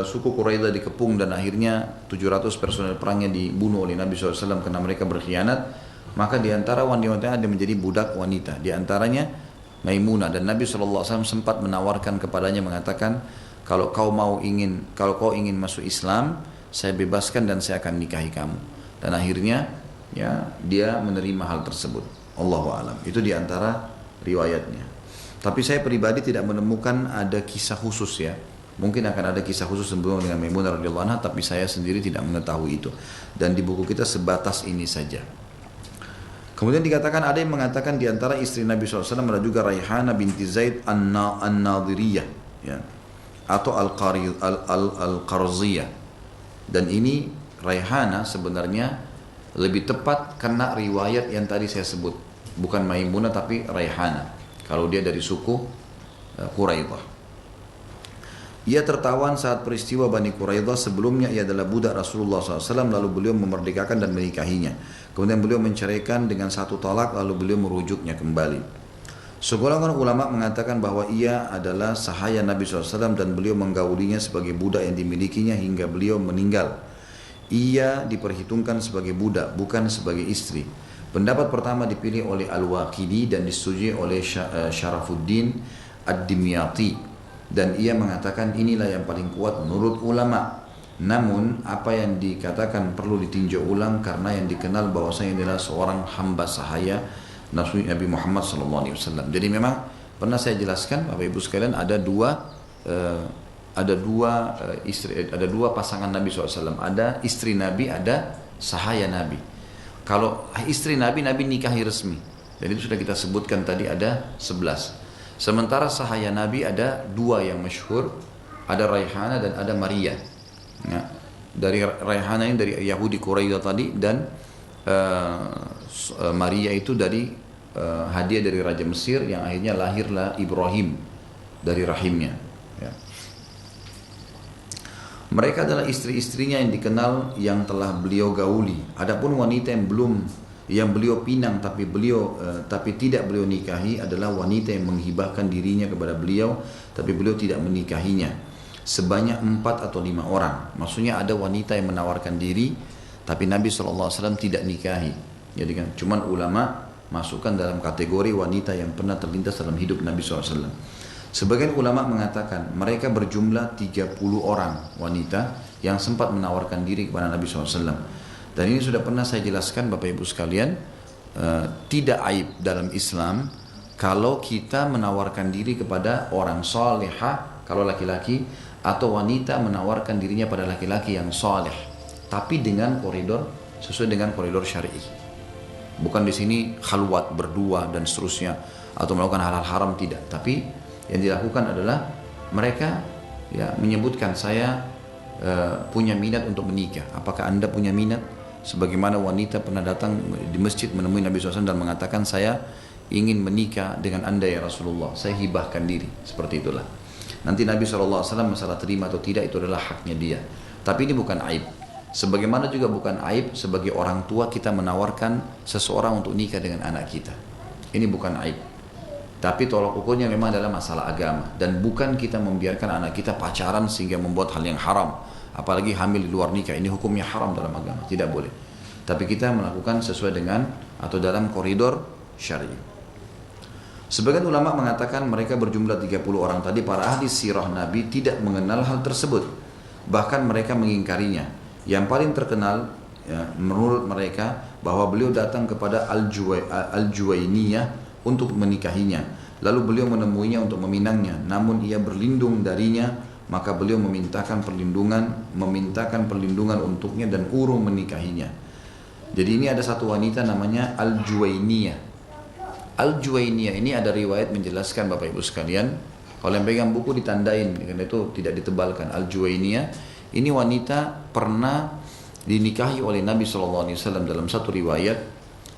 suku Quraidah dikepung dan akhirnya 700 personel perangnya dibunuh oleh Nabi SAW karena mereka berkhianat, maka di antara wanita ada menjadi budak wanita. Di antaranya Maimunah, dan Nabi SAW sempat menawarkan kepadanya mengatakan, kalau kau ingin masuk Islam, saya bebaskan dan saya akan nikahi kamu. Dan akhirnya ya dia menerima hal tersebut. Allahu a'lam. Itu di antara riwayatnya. Tapi saya pribadi tidak menemukan ada kisah khusus ya. Mungkin akan ada kisah khusus sebelum dengan Maimunah radhiyallahu anha, tapi saya sendiri tidak mengetahui itu. Dan di buku kita sebatas ini saja. Kemudian dikatakan ada yang mengatakan di antara istri Nabi SAW ada juga Raihana binti Zaid An-Nadiriyah ya, atau Al-Qarziyah. Dan ini Raihana sebenarnya lebih tepat karena riwayat yang tadi saya sebut. Bukan Maimunah tapi Raihana. Kalau dia dari suku Quraidah. Ia tertawan saat peristiwa Bani Quraidah. Sebelumnya ia adalah budak Rasulullah SAW, lalu beliau memerdekakan dan menikahinya. Kemudian beliau menceraikan dengan satu talak, lalu beliau merujuknya kembali. Segolongan ulama mengatakan bahwa ia adalah sahaya Nabi SAW dan beliau menggaulinya sebagai budak yang dimilikinya hingga beliau meninggal. Ia diperhitungkan sebagai budak, bukan sebagai istri. Pendapat pertama dipilih oleh Al-Waqidi dan disetujui oleh Syarafuddin Ad-Dimyati. Dan ia mengatakan inilah yang paling kuat menurut ulama. Namun apa yang dikatakan perlu ditinjau ulang karena yang dikenal bahwasanya adalah seorang hamba sahaya Nabi Muhammad SAW. Jadi memang pernah saya jelaskan Bapak Ibu sekalian ada dua pasangan Nabi SAW. Ada istri Nabi, ada sahaya Nabi. Kalau istri Nabi, Nabi nikahi resmi. Jadi itu sudah kita sebutkan tadi ada 11. Sementara sahaya Nabi ada dua yang masyhur, ada Raihana dan ada Maria. Ya. Dari Raihana ini dari Yahudi Quraidah tadi, dan Maria itu dari hadiah dari Raja Mesir yang akhirnya lahirlah Ibrahim dari rahimnya. Ya. Mereka adalah istri-istrinya yang dikenal yang telah beliau gauli. Adapun wanita yang beliau pinang tapi tidak beliau nikahi adalah wanita yang menghibahkan dirinya kepada beliau tapi beliau tidak menikahinya. Sebanyak 4 atau 5 orang. Maksudnya ada wanita yang menawarkan diri tapi Nabi SAW tidak nikahi. Jadi kan cuman ulama masukkan dalam kategori wanita yang pernah terlintas dalam hidup Nabi SAW. Sebagian ulama mengatakan mereka berjumlah 30 orang wanita yang sempat menawarkan diri kepada Nabi SAW. Dan ini sudah pernah saya jelaskan Bapak Ibu sekalian, tidak aib dalam Islam kalau kita menawarkan diri kepada orang salihah kalau laki-laki, atau wanita menawarkan dirinya pada laki-laki yang saleh, tapi dengan koridor sesuai dengan koridor syar'i. Bukan di sini khalwat berdua dan seterusnya atau melakukan hal-hal haram, tidak. Tapi yang dilakukan adalah mereka ya menyebutkan saya punya minat untuk menikah. Apakah Anda punya minat? Sebagaimana wanita pernah datang di masjid menemui Nabi SAW dan mengatakan saya ingin menikah dengan Anda ya Rasulullah, saya hibahkan diri. Seperti itulah. Nanti Nabi SAW masalah terima atau tidak itu adalah haknya dia. Tapi ini bukan aib. Sebagaimana juga bukan aib sebagai orang tua kita menawarkan seseorang untuk nikah dengan anak kita. Ini bukan aib. Tapi tolak ukurnya memang adalah masalah agama. Dan bukan kita membiarkan anak kita pacaran sehingga membuat hal yang haram. Apalagi hamil di luar nikah, ini hukumnya haram dalam agama, tidak boleh. Tapi kita melakukan sesuai dengan atau dalam koridor syar'i. Sebagian ulama mengatakan mereka berjumlah 30 orang tadi. Para ahli sirah Nabi tidak mengenal hal tersebut, bahkan mereka mengingkarinya. Yang paling terkenal ya, menurut mereka bahwa beliau datang kepada Al-Juwainiyah untuk menikahinya. Lalu beliau menemuinya untuk meminangnya, namun ia berlindung darinya. Maka beliau memintakan perlindungan untuknya dan urung menikahinya. Jadi ini ada satu wanita namanya Al-Juwainiyah. Al-Juwainiyah ini ada riwayat menjelaskan Bapak Ibu sekalian. Kalau yang pegang buku ditandain, karena itu tidak ditebalkan. Al-Juwainiyah ini wanita pernah dinikahi oleh Nabi SAW dalam satu riwayat.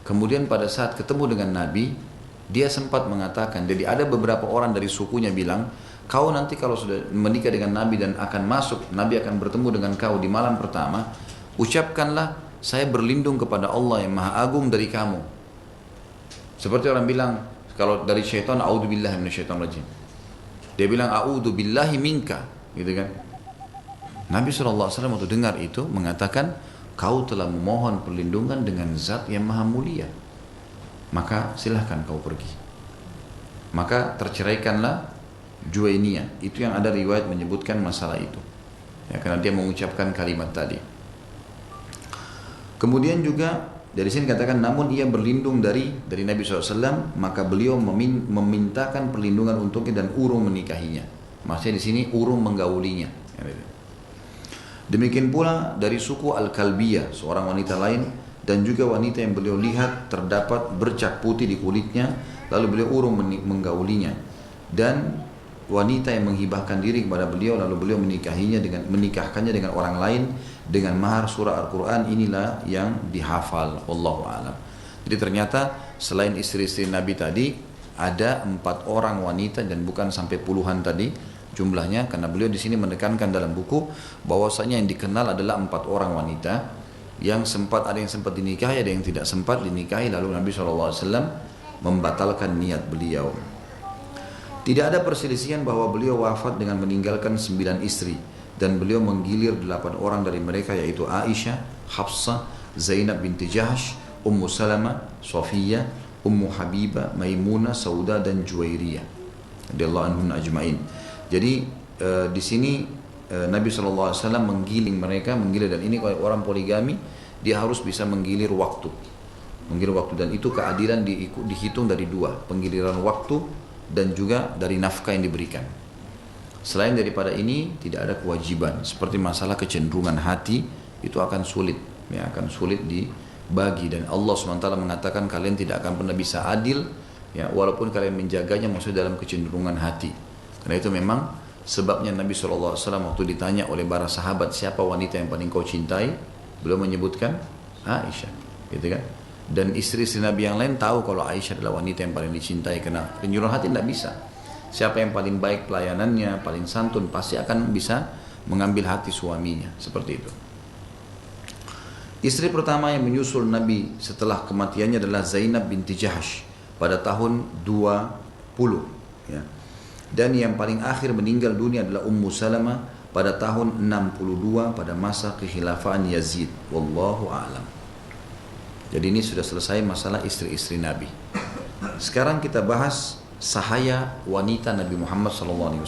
Kemudian pada saat ketemu dengan Nabi, dia sempat mengatakan, jadi ada beberapa orang dari sukunya bilang, kau nanti kalau sudah menikah dengan Nabi dan akan masuk, Nabi akan bertemu dengan kau di malam pertama, ucapkanlah, saya berlindung kepada Allah yang Maha Agung dari kamu. Seperti orang bilang, kalau dari syaitan, a'udzubillahi minasyaitonir rajim. Dia bilang a'udzu billahi minka, gitu kan. Nabi SAW waktu dengar itu mengatakan, kau telah memohon perlindungan dengan zat yang maha mulia, maka silahkan kau pergi. Maka terceraikanlah Juwainiyah. Itu yang ada riwayat menyebutkan masalah itu, ya, karena dia mengucapkan kalimat tadi. Kemudian juga dari sini katakan, namun ia berlindung dari Nabi SAW, maka beliau memintakan perlindungan untuknya dan urung menikahinya. Maksudnya di sini urung menggaulinya. Demikian pula dari suku Al-Kalbiyah, seorang wanita lain, dan juga wanita yang beliau lihat terdapat bercak putih di kulitnya, lalu beliau urung menggaulinya. Dan wanita yang menghibahkan diri kepada beliau, lalu beliau menikahkannya dengan orang lain dengan mahar surah Al-Quran, inilah yang dihafal. Wallahu a'lam. Jadi ternyata selain istri-istri Nabi tadi ada 4 orang wanita, dan bukan sampai puluhan tadi jumlahnya, karena beliau di sini menekankan dalam buku bahwasanya yang dikenal adalah 4 orang wanita yang ada yang sempat dinikahi, ada yang tidak sempat dinikahi, lalu Nabi SAW membatalkan niat beliau. Tidak ada perselisihan bahwa beliau wafat dengan meninggalkan 9 istri, dan beliau menggilir 8 orang dari mereka, yaitu Aisyah, Hafsah, Zainab binti Jahsh, Ummu Salamah, Sofiyah, Ummu Habibah, Maimunah, Sauda, dan Juwairiyah radhiyallahu anhum ajma'in. Jadi di sini Nabi SAW menggiling mereka, dan ini kalau orang poligami dia harus bisa menggilir waktu, dan itu keadilan dihitung dari 2, penggiliran waktu dan juga dari nafkah yang diberikan. Selain daripada ini tidak ada kewajiban. Seperti masalah kecenderungan hati, itu akan sulit, ya, akan sulit dibagi. Dan Allah SWT mengatakan kalian tidak akan pernah bisa adil, ya, walaupun kalian menjaganya, maksudnya dalam kecenderungan hati. Karena itu memang sebabnya Nabi SAW waktu ditanya oleh para sahabat, siapa wanita yang paling kau cintai, beliau menyebutkan Aisyah, gitu kan. Dan istri-istri Nabi yang lain tahu kalau Aisyah adalah wanita yang paling dicintai, karena penyuluhan hati tidak bisa. Siapa yang paling baik pelayanannya, paling santun, pasti akan bisa mengambil hati suaminya, seperti itu. Istri pertama yang menyusul Nabi setelah kematiannya adalah Zainab binti Jahsh pada tahun 20, ya. Dan yang paling akhir meninggal dunia adalah Ummu Salamah pada tahun 62 pada masa kekhilafan Yazid. Wallahu a'lam. Jadi ini sudah selesai masalah istri-istri Nabi. Sekarang kita bahas sahaya wanita Nabi Muhammad SAW.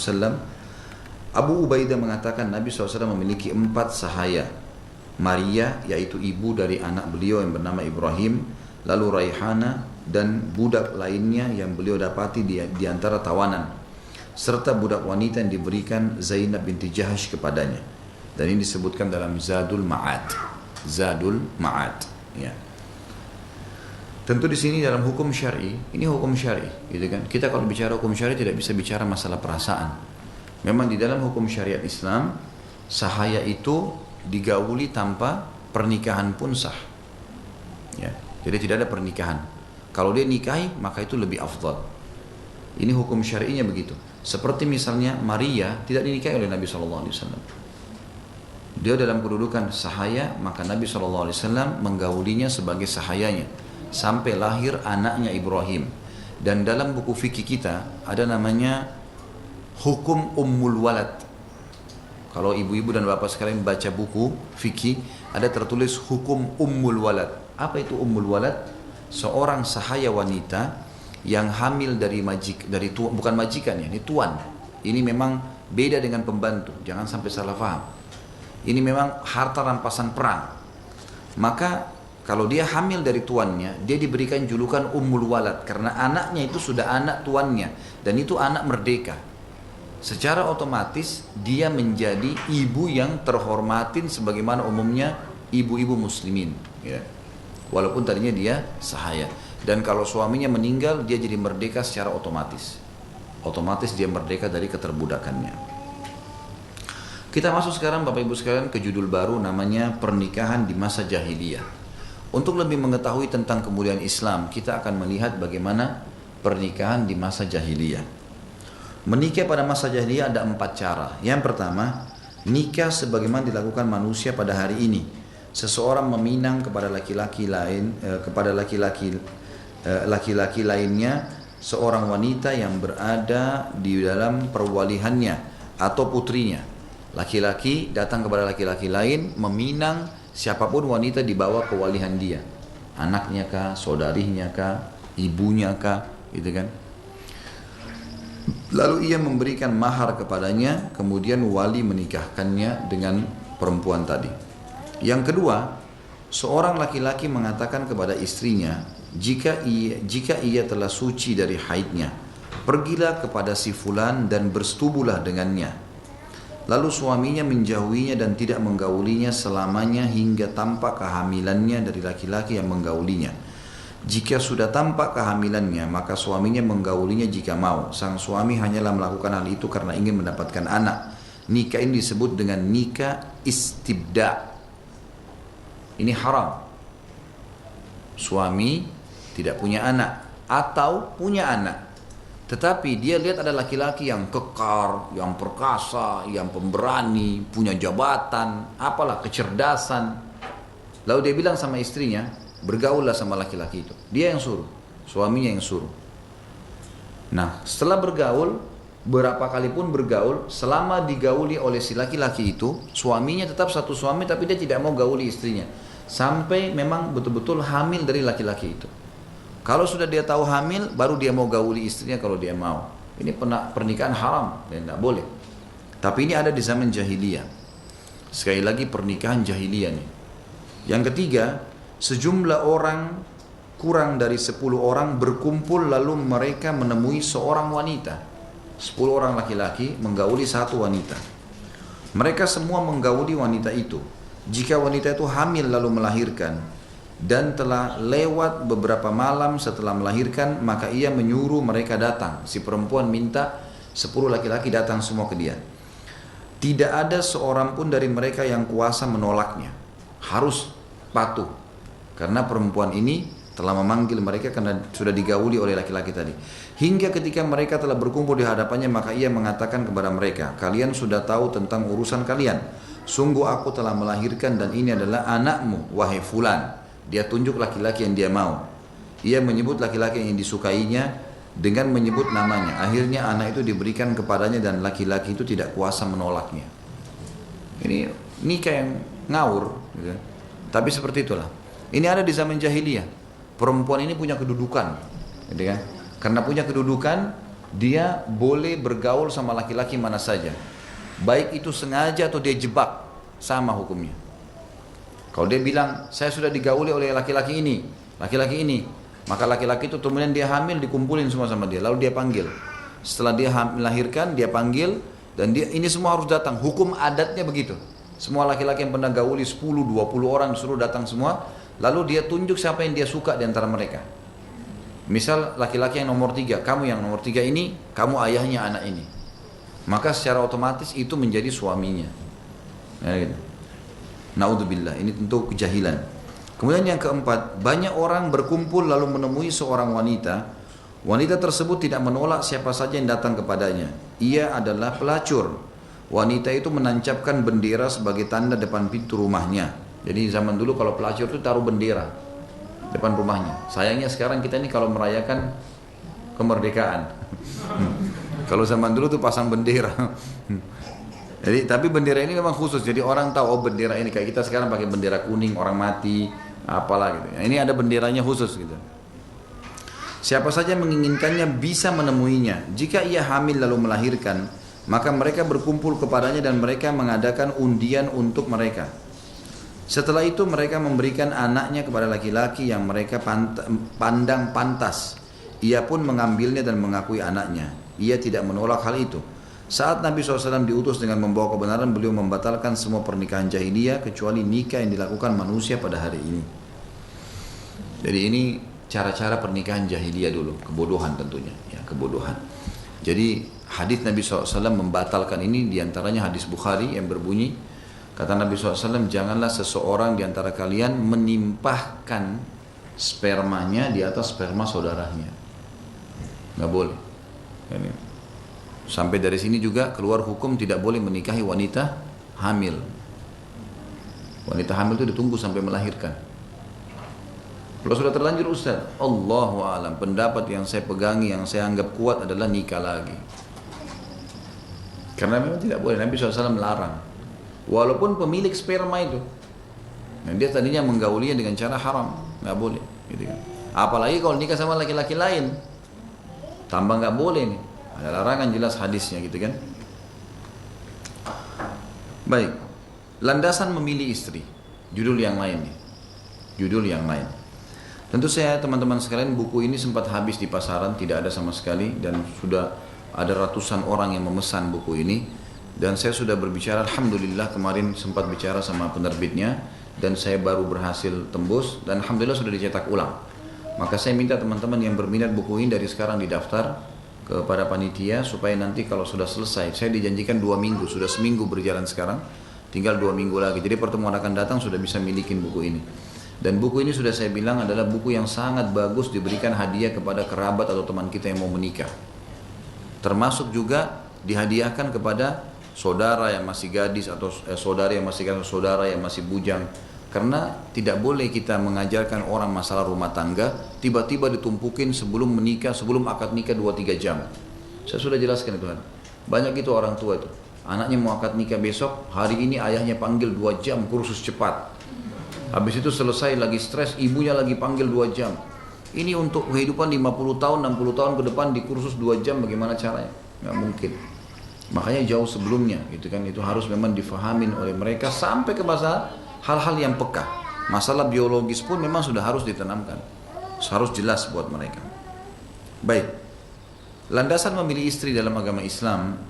Abu Ubaidah mengatakan Nabi SAW memiliki 4 sahaya. Maria, yaitu ibu dari anak beliau yang bernama Ibrahim, lalu Raihana, dan budak lainnya yang beliau dapati di antara tawanan, serta budak wanita yang diberikan Zainab binti Jahsh kepadanya. Dan ini disebutkan dalam Zadul Ma'ad. Zadul Ma'ad, ya. Tentu di sini dalam hukum syar'i, ini hukum syar'i, gitu kan. Kita kalau bicara hukum syar'i tidak bisa bicara masalah perasaan. Memang di dalam hukum syariat Islam, sahaya itu digauli tanpa pernikahan pun sah. Ya, jadi tidak ada pernikahan. Kalau dia nikahi, maka itu lebih afdal. Ini hukum syar'inya begitu. Seperti misalnya Maria tidak dinikahi oleh Nabi SAW. Dia dalam kedudukan sahaya, maka Nabi SAW menggaulinya sebagai sahayanya sampai lahir anaknya Ibrahim. Dan dalam buku fikih kita ada namanya hukum ummul walad. Kalau ibu-ibu dan bapak sekalian baca buku fikih, ada tertulis hukum ummul walad. Apa itu ummul walad? Seorang sahaya wanita yang hamil bukan majikan ya, ini tuan. Ini memang beda dengan pembantu, jangan sampai salah paham. Ini memang harta rampasan perang. Maka kalau dia hamil dari tuannya, dia diberikan julukan ummul walad karena anaknya itu sudah anak tuannya, dan itu anak merdeka. Secara otomatis dia menjadi ibu yang terhormatin sebagaimana umumnya ibu-ibu muslimin, ya. Walaupun tadinya dia sahaya. Dan kalau suaminya meninggal, dia jadi merdeka secara otomatis. Otomatis dia merdeka dari keterbudakannya. Kita masuk sekarang Bapak Ibu sekalian ke judul baru, namanya pernikahan di masa jahiliyah. Untuk lebih mengetahui tentang kemuliaan Islam, kita akan melihat bagaimana pernikahan di masa jahiliyah. Menikah pada masa jahiliyah ada 4 cara. Yang pertama, nikah sebagaimana dilakukan manusia pada hari ini. Seseorang meminang kepada laki-laki lainnya seorang wanita yang berada di dalam perwalihannya atau putrinya. Laki-laki datang kepada laki-laki lain meminang siapapun wanita di bawah kewalihan dia. Anaknya kah, saudarinya kah, ibunya kah, gitu kan. Lalu ia memberikan mahar kepadanya, kemudian wali menikahkannya dengan perempuan tadi. Yang kedua, seorang laki-laki mengatakan kepada istrinya, jika ia telah suci dari haidnya, pergilah kepada si fulan dan bersetubuhlah dengannya. Lalu suaminya menjauhinya dan tidak menggaulinya selamanya hingga tampak kehamilannya dari laki-laki yang menggaulinya. Jika sudah tampak kehamilannya, maka suaminya menggaulinya jika mau. Sang suami hanyalah melakukan hal itu karena ingin mendapatkan anak. Nikah ini disebut dengan nikah istibda. Ini haram. Suami tidak punya anak atau punya anak, tetapi dia lihat ada laki-laki yang kekar, yang perkasa, yang pemberani, punya jabatan, apalah, kecerdasan. Lalu dia bilang sama istrinya, bergaullah sama laki-laki itu. Dia yang suruh, suaminya yang suruh. Nah, setelah bergaul, berapa kali pun bergaul, selama digauli oleh si laki-laki itu, suaminya tetap satu suami tapi dia tidak mau gauli istrinya. Sampai memang betul-betul hamil dari laki-laki itu. Kalau sudah dia tahu hamil, baru dia mau gauli istrinya kalau dia mau. Ini pernikahan haram dan tidak boleh. Tapi ini ada di zaman jahiliyah. Sekali lagi pernikahan jahiliyah nih. Yang ketiga, sejumlah orang, kurang dari 10 orang berkumpul lalu mereka menemui seorang wanita. 10 orang laki-laki menggauli satu wanita. Mereka semua menggauli wanita itu. Jika wanita itu hamil lalu melahirkan dan telah lewat beberapa malam setelah melahirkan, maka ia menyuruh mereka datang. Si perempuan minta 10 laki-laki datang semua ke dia. Tidak ada seorang pun dari mereka yang kuasa menolaknya. Harus patuh. Karena perempuan ini telah memanggil mereka karena sudah digauli oleh laki-laki tadi. Hingga ketika mereka telah berkumpul di hadapannya, maka ia mengatakan kepada mereka, kalian sudah tahu tentang urusan kalian. Sungguh aku telah melahirkan dan ini adalah anakmu, wahai fulan. Dia tunjuk laki-laki yang dia mau. Ia menyebut laki-laki yang disukainya dengan menyebut namanya. Akhirnya anak itu diberikan kepadanya dan laki-laki itu tidak kuasa menolaknya. Ini nikah yang ngawur, gitu. Tapi seperti itulah. Ini ada di zaman jahiliyah. Perempuan ini punya kedudukan, gitu kan? Karena punya kedudukan, dia boleh bergaul sama laki-laki mana saja. Baik itu sengaja atau dia jebak, sama hukumnya. Kalau dia bilang, saya sudah digauli oleh laki-laki ini, maka laki-laki itu kemudian dia hamil, dikumpulin semua sama dia, lalu dia panggil. Setelah dia melahirkan, dia panggil, dan dia ini semua harus datang. Hukum adatnya begitu. Semua laki-laki yang pernah gauli 10, 20 orang disuruh datang semua, lalu dia tunjuk siapa yang dia suka di antara mereka. Misal laki-laki yang nomor 3, kamu yang nomor 3 ini, kamu ayahnya anak ini. Maka secara otomatis itu menjadi suaminya. Ya, gitu. Naudzubillah, ini tentu kejahilan. Kemudian yang keempat, banyak orang berkumpul lalu menemui seorang wanita. Wanita tersebut tidak menolak siapa saja yang datang kepadanya. Ia adalah pelacur. Wanita itu menancapkan bendera sebagai tanda depan pintu rumahnya. Jadi zaman dulu kalau pelacur itu taruh bendera depan rumahnya. Sayangnya sekarang kita ini kalau merayakan kemerdekaan, kalau zaman dulu tuh pasang bendera. Jadi tapi bendera ini memang khusus. Jadi orang tahu, oh bendera ini kayak kita sekarang pakai bendera kuning orang mati, apalah gitu. Ini ada benderanya khusus gitu. Siapa saja menginginkannya bisa menemuinya. Jika ia hamil lalu melahirkan, maka mereka berkumpul kepadanya dan mereka mengadakan undian untuk mereka. Setelah itu mereka memberikan anaknya kepada laki-laki yang mereka pandang pantas. Ia pun mengambilnya dan mengakui anaknya. Ia tidak menolak hal itu. Saat Nabi SAW diutus dengan membawa kebenaran, beliau membatalkan semua pernikahan jahiliyah kecuali nikah yang dilakukan manusia pada hari ini. Jadi ini cara-cara pernikahan jahiliyah dulu, kebodohan tentunya, ya kebodohan. Jadi hadis Nabi SAW membatalkan ini, diantaranya hadis Bukhari yang berbunyi, kata Nabi SAW, janganlah seseorang diantara kalian menimpahkan spermanya di atas sperma saudaranya. Nggak boleh. Ini. Sampai dari sini juga keluar hukum tidak boleh menikahi wanita hamil. Wanita hamil itu ditunggu sampai melahirkan. Kalau sudah terlanjur Ustaz, Allahu alam, pendapat yang saya pegangi, yang saya anggap kuat adalah nikah lagi. Karena memang tidak boleh, Nabi SAW melarang. Walaupun pemilik sperma itu, dan dia tadinya menggaulinya dengan cara haram, nggak boleh, gitu kan. Apalagi kalau nikah sama laki-laki lain, tambah nggak boleh nih. Ada larangan jelas hadisnya, gitu kan. Baik, landasan memilih istri, judul yang lain nih, judul yang lain. Tentu saya teman-teman sekalian, buku ini sempat habis di pasaran, tidak ada sama sekali, dan sudah ada ratusan orang yang memesan buku ini. Dan saya sudah berbicara, alhamdulillah kemarin sempat bicara sama penerbitnya, dan saya baru berhasil tembus, dan alhamdulillah sudah dicetak ulang. Maka saya minta teman-teman yang berminat buku ini dari sekarang didaftar kepada panitia, supaya nanti kalau sudah selesai, saya dijanjikan 2 minggu, sudah seminggu berjalan sekarang, tinggal 2 minggu lagi. Jadi pertemuan akan datang sudah bisa milikin buku ini. Dan buku ini sudah saya bilang adalah buku yang sangat bagus diberikan hadiah kepada kerabat atau teman kita yang mau menikah. Termasuk juga dihadiahkan kepada saudara yang masih gadis atau saudara yang masih gadis, saudara yang masih bujang. Karena tidak boleh kita mengajarkan orang masalah rumah tangga tiba-tiba ditumpukin sebelum menikah, sebelum akad nikah 2-3 jam. Saya sudah jelaskan itu kan. Banyak itu orang tua itu. Anaknya mau akad nikah besok, hari ini ayahnya panggil 2 jam kursus cepat. Habis itu selesai lagi stres, ibunya lagi panggil 2 jam. Ini untuk kehidupan 50 tahun, 60 tahun ke depan di kursus 2 jam, bagaimana caranya? Nggak mungkin. Makanya jauh sebelumnya, gitu kan, itu harus memang difahamin oleh mereka sampai ke masalah hal-hal yang peka. Masalah biologis pun memang sudah harus ditanamkan. Harus jelas buat mereka. Baik. Landasan memilih istri dalam agama Islam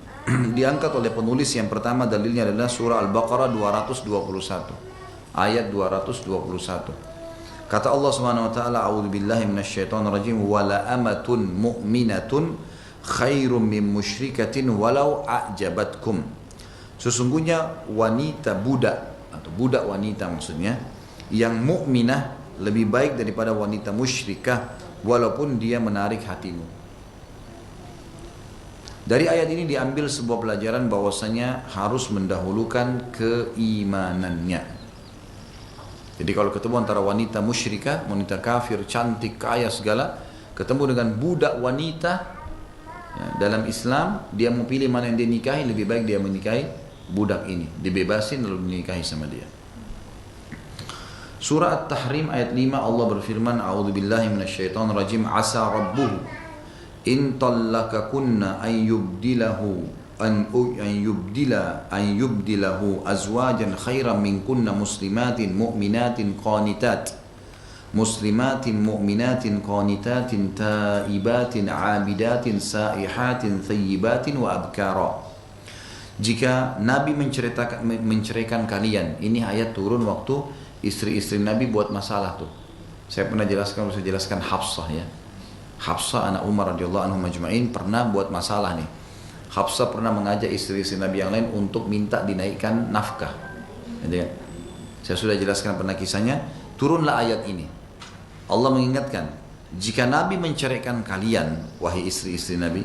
diangkat oleh penulis yang pertama, dalilnya adalah surah Al-Baqarah 221. Ayat 221. Kata Allah Subhanahu wa taala, a'udzubillahi minasyaitonir rajim, wala amatun mu'minatun khairum min musyrikatin walau a'jabatkum. Sesungguhnya wanita budak atau budak wanita maksudnya yang mukminah lebih baik daripada wanita musyrikah walaupun dia menarik hatimu. Dari ayat ini diambil sebuah pelajaran bahwasanya harus mendahulukan keimanannya. Jadi kalau ketemu antara wanita musyrikah, wanita kafir, cantik, kaya segala, ketemu dengan budak wanita ya, dalam Islam, dia mau pilih mana yang dia nikahi, lebih baik dia menikahi budak ini, dibebasin lalu dinikahi sama dia. Surah At-Tahrim ayat 5 Allah berfirman, a'udzubillahi minasyaitonirrajim, asa rabbuhu in tallaqakunna an yubdilahu azwajan khairan minkunna muslimatin mu'minatin qanitatin taibatin abidatin saihatin thayyibatin wa abkara. Jika Nabi menceraikan kalian, ini ayat turun waktu istri-istri Nabi buat masalah tuh. Saya pernah jelaskan, saya jelaskan Hafsah ya. Hafsah anak Umar radhiyallahu anhu majma'in pernah buat masalah nih. Hafsah pernah mengajak istri-istri Nabi yang lain untuk minta dinaikkan nafkah. Jadi, saya sudah jelaskan pernah kisahnya. Turunlah ayat ini. Allah mengingatkan, jika Nabi menceraikan kalian, wahai istri-istri Nabi,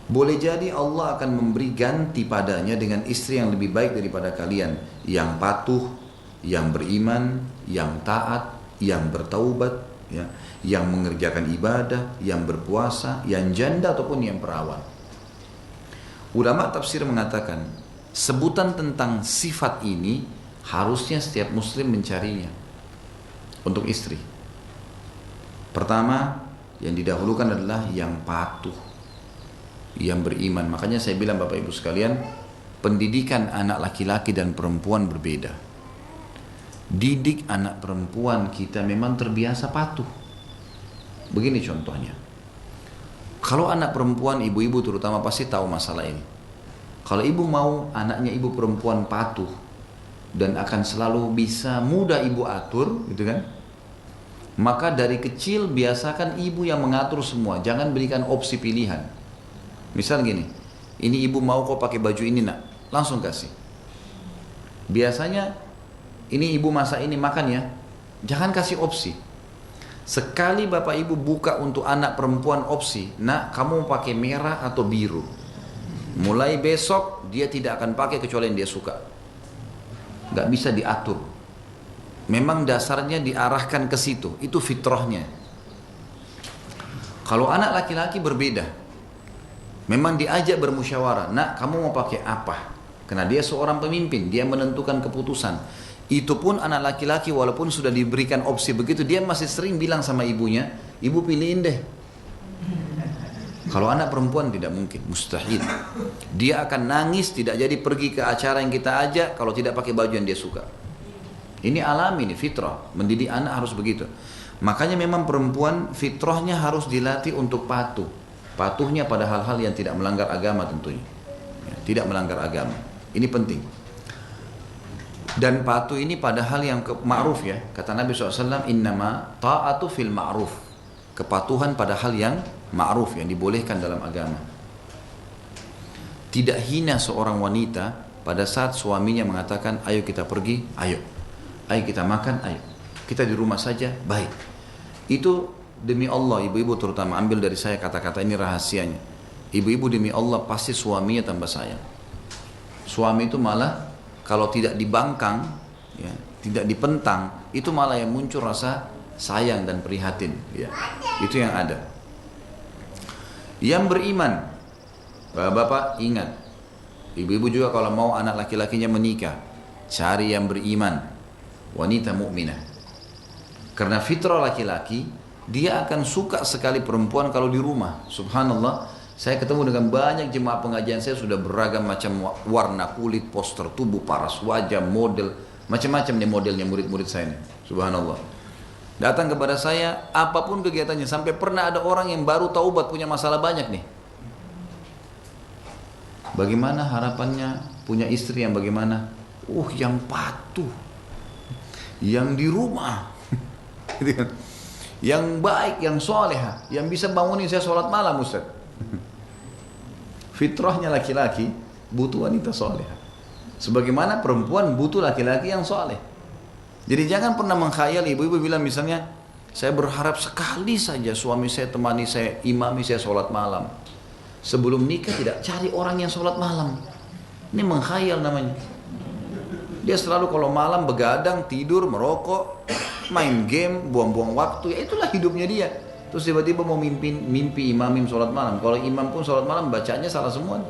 boleh jadi Allah akan memberi ganti padanya dengan istri yang lebih baik daripada kalian, yang patuh, yang beriman, yang taat, yang bertaubat, ya, yang mengerjakan ibadah, yang berpuasa, yang janda ataupun yang perawan. Ulama tafsir mengatakan sebutan tentang sifat ini harusnya setiap muslim mencarinya untuk istri. Pertama, yang didahulukan adalah yang patuh, yang beriman. Makanya saya bilang Bapak Ibu sekalian, pendidikan anak laki-laki dan perempuan berbeda. Didik anak perempuan kita memang terbiasa patuh. Begini contohnya. Kalau anak perempuan, ibu-ibu terutama pasti tahu masalah ini. Kalau ibu mau anaknya ibu perempuan patuh dan akan selalu bisa mudah ibu atur, gitu kan? Maka dari kecil biasakan ibu yang mengatur semua, jangan berikan opsi pilihan. Misal gini, ini ibu mau kok pakai baju ini nak, langsung kasih. Biasanya ini ibu masak ini makan ya, jangan kasih opsi. Sekali bapak ibu buka untuk anak perempuan opsi, nak kamu mau pakai merah atau biru, mulai besok dia tidak akan pakai kecuali yang dia suka. Gak bisa diatur. Memang dasarnya diarahkan ke situ, itu fitrahnya. Kalau anak laki-laki berbeda, memang diajak bermusyawarah, nak kamu mau pakai apa? Karena dia seorang pemimpin, dia menentukan keputusan. Itu pun anak laki-laki walaupun sudah diberikan opsi begitu, dia masih sering bilang sama ibunya, ibu pilihin deh. Kalau anak perempuan tidak mungkin, mustahil. Dia akan nangis, tidak jadi pergi ke acara yang kita ajak kalau tidak pakai baju yang dia suka. Ini alami, ini fitrah. Mendidik anak harus begitu. Makanya memang perempuan fitrahnya harus dilatih untuk patuh. Patuhnya pada hal-hal yang tidak melanggar agama tentunya. Ya, tidak melanggar agama. Ini penting. Dan patuh ini pada hal yang ma'ruf ya. Kata Nabi SAW, innama ta'atu fil ma'ruf. Kepatuhan pada hal yang ma'ruf, yang dibolehkan dalam agama. Tidak hina seorang wanita pada saat suaminya mengatakan, ayo kita pergi, ayo. Ayo kita makan, ayo. Kita di rumah saja, baik. Itu demi Allah, ibu-ibu terutama, ambil dari saya kata-kata ini rahasianya. Ibu-ibu demi Allah pasti suaminya tambah sayang. Suami itu malah kalau tidak dibangkang, ya, tidak dipentang, itu malah yang muncul rasa sayang dan prihatin. Ya. Itu yang ada. Yang beriman, bapak-bapak ingat, ibu-ibu juga kalau mau anak laki-lakinya menikah, cari yang beriman, wanita mukminah. Karena fitrah laki-laki, dia akan suka sekali perempuan kalau di rumah. Subhanallah, saya ketemu dengan banyak jemaah pengajian saya sudah beragam macam warna kulit, poster tubuh, paras wajah, model, macam-macam nih modelnya murid-murid saya nih. Subhanallah. Datang kepada saya, apapun kegiatannya, sampai pernah ada orang yang baru taubat punya masalah banyak nih. Bagaimana harapannya punya istri yang bagaimana? Yang patuh, yang di rumah, yang baik, yang soleha, yang bisa bangunin saya sholat malam, Ustaz. Fitrahnya laki-laki butuh wanita soleha. Sebagaimana perempuan butuh laki-laki yang soleh. Jadi jangan pernah mengkhayal, ibu-ibu bilang misalnya, saya berharap sekali saja suami saya temani saya, imami saya sholat malam. Sebelum nikah tidak cari orang yang sholat malam. Ini mengkhayal namanya. Dia selalu kalau malam begadang, tidur, merokok, main game, buang-buang waktu. Ya itulah hidupnya dia. Terus tiba-tiba mau mimpi imamim sholat malam. Kalau imam pun sholat malam bacanya salah semua.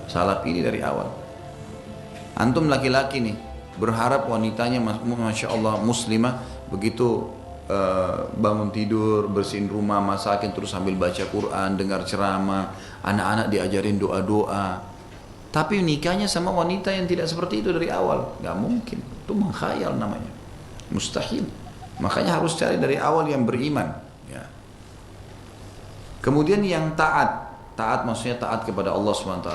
Salah pilih dari awal. Antum laki-laki nih, berharap wanitanya Masya Allah muslimah, begitu bangun tidur, bersihin rumah, masakin, terus sambil baca Quran, dengar ceramah, anak-anak diajarin doa-doa. Tapi nikahnya sama wanita yang tidak seperti itu dari awal, nggak mungkin. Itu mengkhayal namanya, mustahil. Makanya harus cari dari awal yang beriman. Ya. Kemudian yang taat, taat maksudnya taat kepada Allah SWT.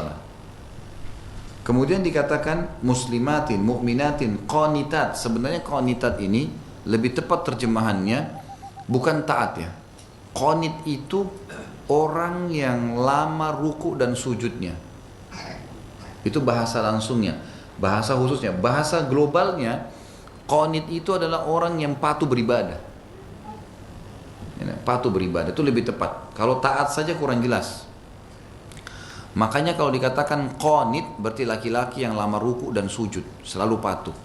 Kemudian dikatakan muslimatin, mukminatin, qanitat. Sebenarnya qanitat ini lebih tepat terjemahannya bukan taat ya. Qanit itu orang yang lama ruku dan sujudnya. Itu bahasa langsungnya, bahasa khususnya, bahasa globalnya. Qanit itu adalah orang yang patuh beribadah. Patuh beribadah itu lebih tepat. Kalau taat saja kurang jelas. Makanya kalau dikatakan qanit berarti laki-laki yang lama ruku dan sujud, selalu patuh.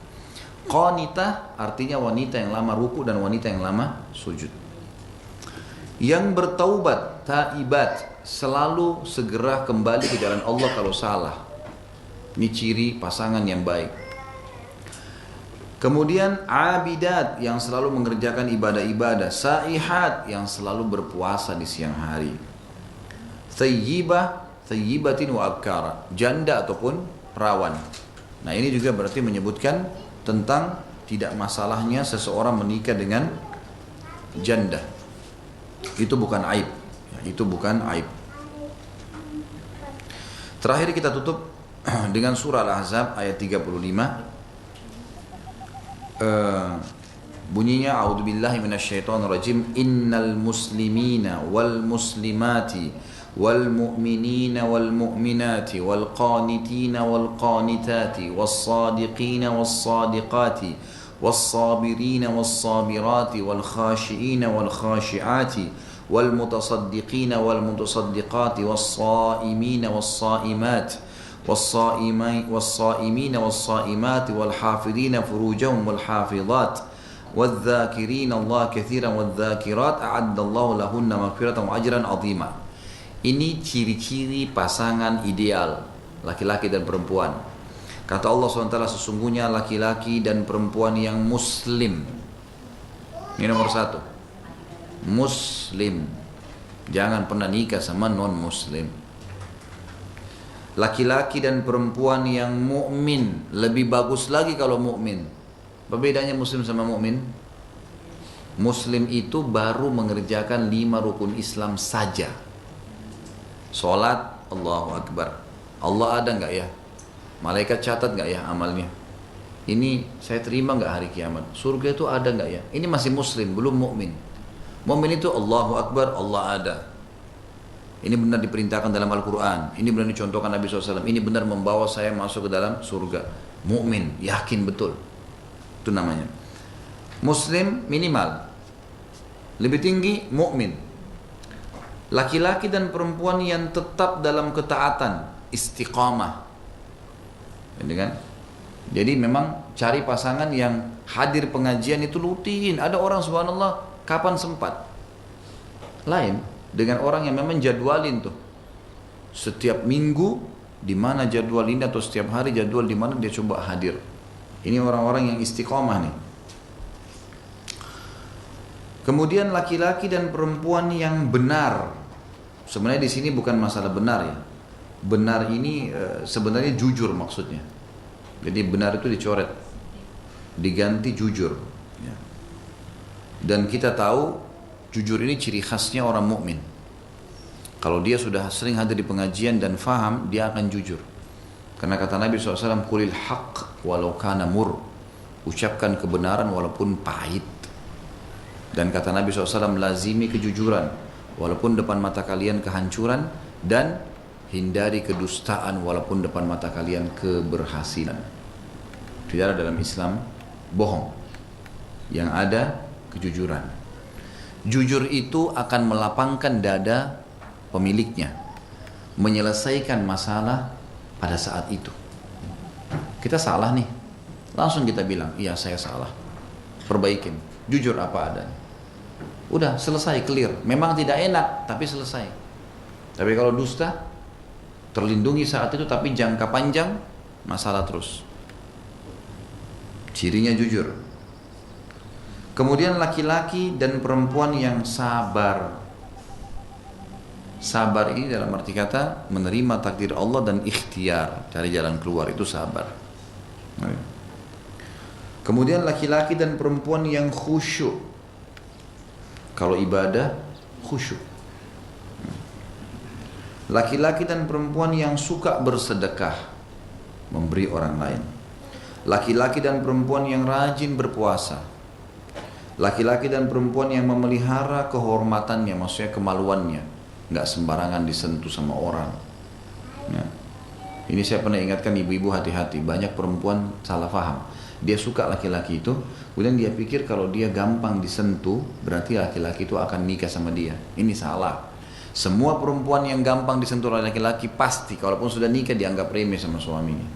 Qanitah artinya wanita yang lama ruku dan wanita yang lama sujud. Yang bertaubat, taibat, selalu segera kembali ke jalan Allah kalau salah. Ini ciri pasangan yang baik. Kemudian abidat yang selalu mengerjakan ibadah-ibadah, saihat yang selalu berpuasa di siang hari. Thayyibah, thayyibatin wa abkara, janda ataupun perawan. Nah ini juga berarti menyebutkan tentang tidak masalahnya seseorang menikah dengan janda. Itu bukan aib. Itu bukan aib. Terakhir kita tutup dengan surah Al-Ahzab ayat 35. Bunyinya a'udzubillahi minasyaitonirrajim, innal muslimina wal muslimati wal mu'minina wal mu'minati wal qanitina wal qanitati was sadiqina was sadiqati was sabirina was sabirati wal khashiina wal khashiati wal mutasaddiqina wal mutasaddiqati was saimina was saimat والصائمين والصائمات والحافظين فروجهم والحافظات والذاكرين الله كثيرا والذاكرات أعد الله لهن مغفرة وأجرا عظيما. Ini ciri-ciri pasangan ideal laki-laki dan perempuan. Kata Allah SWT, sesungguhnya laki-laki dan perempuan yang muslim. Ini nomor satu, muslim. Jangan pernah nikah sama non-muslim. Laki-laki dan perempuan yang mukmin, lebih bagus lagi kalau mukmin. Apa bedanya muslim sama mukmin? Muslim itu baru mengerjakan 5 rukun Islam saja. Salat, Allahu Akbar. Allah ada nggak ya? Malaikat catat nggak ya amalnya? Ini saya terima nggak hari kiamat? Surga itu ada nggak ya? Ini masih muslim, belum mukmin. Mukmin itu Allahu Akbar, Allah ada. Ini benar diperintahkan dalam Al-Quran. Ini benar dicontohkan Nabi SAW. Ini benar membawa saya masuk ke dalam surga. Mukmin, yakin betul. Itu namanya. Muslim minimal. Lebih tinggi mukmin. Laki-laki dan perempuan yang tetap dalam ketaatan, istiqamah. Gitu kan? Jadi memang cari pasangan yang hadir pengajian itu rutin. Ada orang subhanallah kapan sempat. Lain dengan orang yang memang jadwalin tuh. Setiap minggu di mana jadwal ini atau setiap hari jadwal di mana dia coba hadir. Ini orang-orang yang istiqamah nih. Kemudian laki-laki dan perempuan yang benar. Sebenarnya di sini bukan masalah benar ya. Benar ini sebenarnya jujur maksudnya. Jadi benar itu dicoret, diganti jujur. Ya. Dan kita tahu jujur ini ciri khasnya orang mukmin. Kalau dia sudah sering hadir di pengajian dan faham, dia akan jujur. Karena kata Nabi SAW, "Qulil haqq walau kana mur." Ucapkan kebenaran walaupun pahit. Dan kata Nabi SAW, lazimi kejujuran walaupun depan mata kalian kehancuran, dan hindari kedustaan walaupun depan mata kalian keberhasilan. Tidak ada dalam Islam bohong. Yang ada kejujuran. Jujur itu akan melapangkan dada pemiliknya, menyelesaikan masalah pada saat itu. Kita salah nih, langsung kita bilang, iya saya salah, perbaikin, jujur apa adanya. Udah selesai, clear. Memang tidak enak, tapi selesai. Tapi kalau dusta, terlindungi saat itu, tapi jangka panjang masalah terus. Cirinya jujur. Kemudian laki-laki dan perempuan yang sabar. Sabar ini dalam arti kata menerima takdir Allah dan ikhtiar, cari jalan keluar, itu sabar. Kemudian laki-laki dan perempuan yang khusyuk. Kalau ibadah khusyuk. Laki-laki dan perempuan yang suka bersedekah, memberi orang lain. Laki-laki dan perempuan yang rajin berpuasa. Laki-laki dan perempuan yang memelihara kehormatannya, maksudnya kemaluannya, nggak sembarangan disentuh sama orang. Ya. Ini saya pernah ingatkan ibu-ibu, hati-hati, banyak perempuan salah paham. Dia suka laki-laki itu, kemudian dia pikir kalau dia gampang disentuh, berarti laki-laki itu akan nikah sama dia. Ini salah. Semua perempuan yang gampang disentuh oleh laki-laki pasti, kalaupun sudah nikah, dianggap remeh sama suaminya.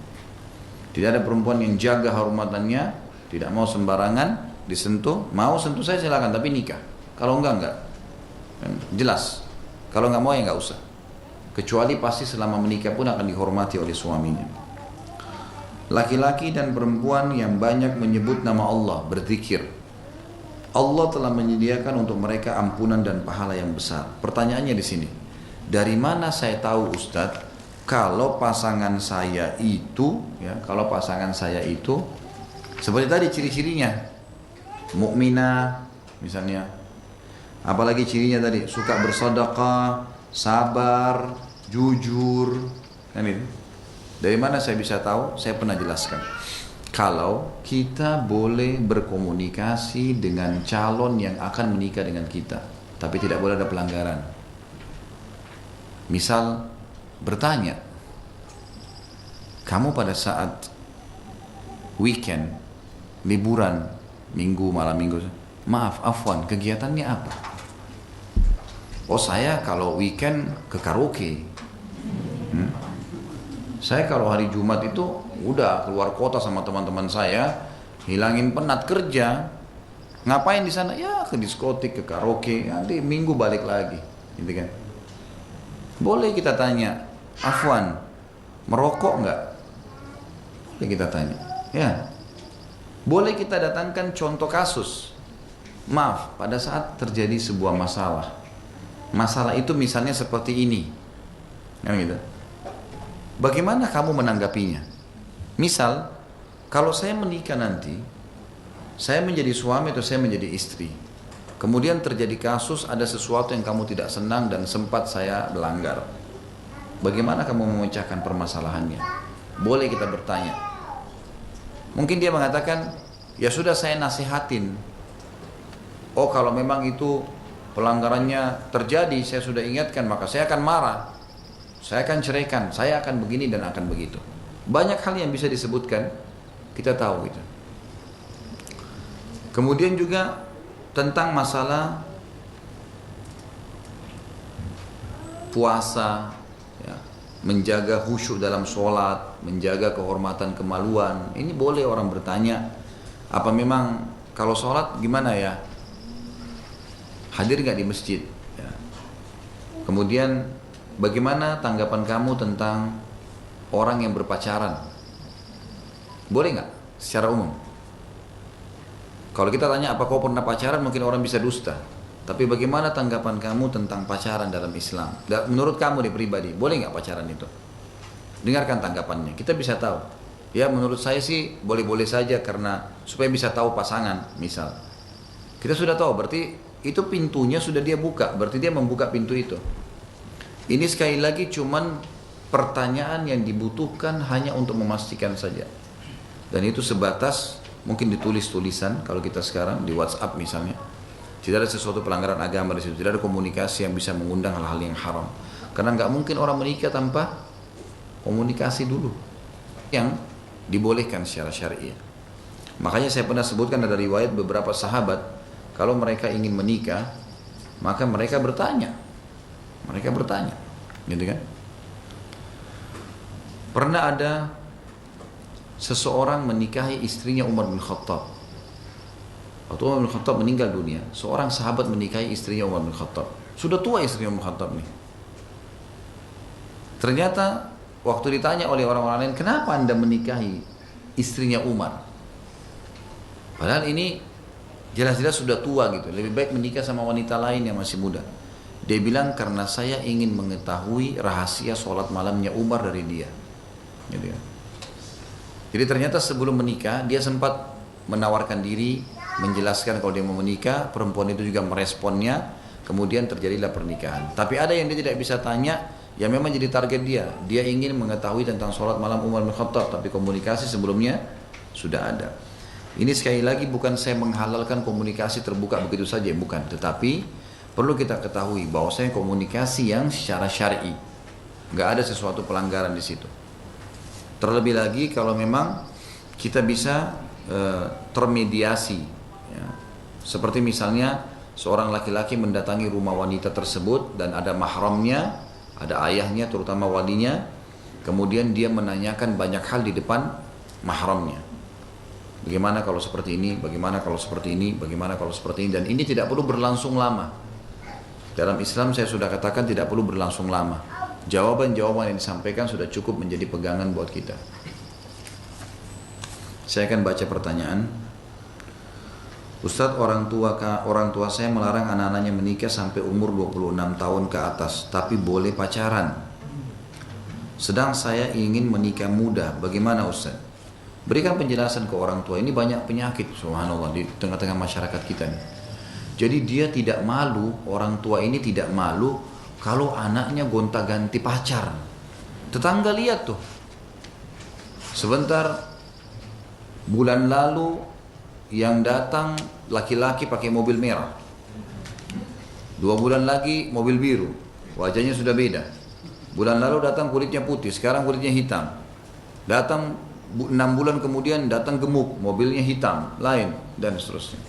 Tidak ada perempuan yang jaga kehormatannya, tidak mau sembarangan disentuh. Mau sentuh saya silakan, tapi nikah. Kalau enggak. Jelas. Kalau enggak mau ya enggak usah. Kecuali pasti selama menikah pun akan dihormati oleh suaminya. Laki-laki dan perempuan yang banyak menyebut nama Allah, berzikir. Allah telah menyediakan untuk mereka ampunan dan pahala yang besar. Pertanyaannya di sini, dari mana saya tahu Ustadz kalau pasangan saya itu, ya, kalau pasangan saya itu seperti tadi ciri-cirinya, mukminah misalnya, apalagi cirinya tadi suka bersedekah, sabar, jujur, kan itu. Dari mana saya bisa tahu? Saya pernah jelaskan. Kalau kita boleh berkomunikasi dengan calon yang akan menikah dengan kita, tapi tidak boleh ada pelanggaran. Misal bertanya, kamu pada saat weekend, liburan, minggu, malam minggu, maaf, afwan, kegiatannya apa? Oh saya kalau weekend ke karaoke. Saya kalau hari Jumat itu udah keluar kota sama teman-teman saya, hilangin penat kerja. Ngapain di sana? Ya ke diskotik, ke karaoke, nanti Minggu balik lagi, gitu kan. Boleh kita tanya, Afwan, merokok nggak? Boleh kita tanya, ya. Boleh kita datangkan contoh kasus. Maaf, pada saat terjadi sebuah masalah, masalah itu misalnya seperti ini, kan gitu. Bagaimana kamu menanggapinya? Misal, kalau saya menikah nanti, saya menjadi suami atau saya menjadi istri, kemudian terjadi kasus ada sesuatu yang kamu tidak senang dan sempat saya melanggar. Bagaimana kamu memecahkan permasalahannya? Boleh kita bertanya. Mungkin dia mengatakan, ya sudah saya nasihatin. Oh kalau memang itu pelanggarannya terjadi, saya sudah ingatkan, maka saya akan marah. Saya akan ceraikan, saya akan begini dan akan begitu. Banyak hal yang bisa disebutkan, kita tahu gitu. Kemudian juga tentang masalah puasa, ya, menjaga khusyuk dalam sholat, menjaga kehormatan kemaluan. Ini boleh orang bertanya, apa memang kalau sholat gimana ya? Hadir nggak di masjid? Ya. Kemudian bagaimana tanggapan kamu tentang orang yang berpacaran? Boleh nggak secara umum? Kalau kita tanya apa kau pernah pacaran, mungkin orang bisa dusta. Tapi bagaimana tanggapan kamu tentang pacaran dalam Islam? Menurut kamu di pribadi, boleh nggak pacaran itu? Dengarkan tanggapannya, kita bisa tahu. Ya menurut saya sih boleh-boleh saja karena supaya bisa tahu pasangan misal. Kita sudah tahu, berarti itu pintunya sudah dia buka, berarti dia membuka pintu itu. Ini sekali lagi cuman pertanyaan yang dibutuhkan hanya untuk memastikan saja. Dan itu sebatas mungkin ditulis tulisan kalau kita sekarang di WhatsApp misalnya. Tidak ada sesuatu pelanggaran agama di situ, tidak ada komunikasi yang bisa mengundang hal-hal yang haram. Karena nggak mungkin orang menikah tanpa komunikasi dulu yang dibolehkan secara syariah. Makanya saya pernah sebutkan ada riwayat beberapa sahabat kalau mereka ingin menikah maka mereka bertanya, gitu kan? Pernah ada seseorang menikahi istrinya Umar bin Khattab. Waktu Umar bin Khattab meninggal dunia, seorang sahabat menikahi istrinya Umar bin Khattab. Sudah tua istrinya Umar bin Khattab nih. Ternyata waktu ditanya oleh orang-orang lain, kenapa anda menikahi istrinya Umar? Padahal ini jelas-jelas sudah tua gitu, lebih baik menikah sama wanita lain yang masih muda. Dia bilang karena saya ingin mengetahui rahasia sholat malamnya Umar dari dia. Gitu ya. Jadi ternyata sebelum menikah dia sempat menawarkan diri, menjelaskan kalau dia mau menikah, perempuan itu juga meresponnya, kemudian terjadilah pernikahan. Tapi ada yang dia tidak bisa tanya, yang memang jadi target dia. Dia ingin mengetahui tentang sholat malam Umar bin Khattab, tapi komunikasi sebelumnya sudah ada. Ini sekali lagi bukan saya menghalalkan komunikasi terbuka begitu saja, bukan. Tetapi perlu kita ketahui bahwasanya komunikasi yang secara syar'i, nggak ada sesuatu pelanggaran di situ. Terlebih lagi kalau memang kita bisa termediasi, ya. Seperti misalnya seorang laki-laki mendatangi rumah wanita tersebut dan ada mahramnya, ada ayahnya terutama walinya, kemudian dia menanyakan banyak hal di depan mahramnya. Bagaimana kalau seperti ini, bagaimana kalau seperti ini, bagaimana kalau seperti ini, dan ini tidak perlu berlangsung lama. Dalam Islam saya sudah katakan tidak perlu berlangsung lama. Jawaban-jawaban yang disampaikan sudah cukup menjadi pegangan buat kita. Saya akan baca pertanyaan. Ustadz, orang tua saya melarang anak-anaknya menikah sampai umur 26 tahun ke atas, tapi boleh pacaran. Sedang saya ingin menikah muda, bagaimana Ustadz? Berikan penjelasan ke orang tua. Ini banyak penyakit, subhanallah, di tengah-tengah masyarakat kita nih. Jadi dia tidak malu, orang tua ini tidak malu kalau anaknya gonta-ganti pacar. Tetangga lihat tuh. Sebentar, bulan lalu yang datang laki-laki pakai mobil merah. 2 bulan lagi mobil biru. Wajahnya sudah beda. Bulan lalu datang kulitnya putih, sekarang kulitnya hitam. Datang 6 bulan kemudian datang gemuk, mobilnya hitam, lain, dan seterusnya.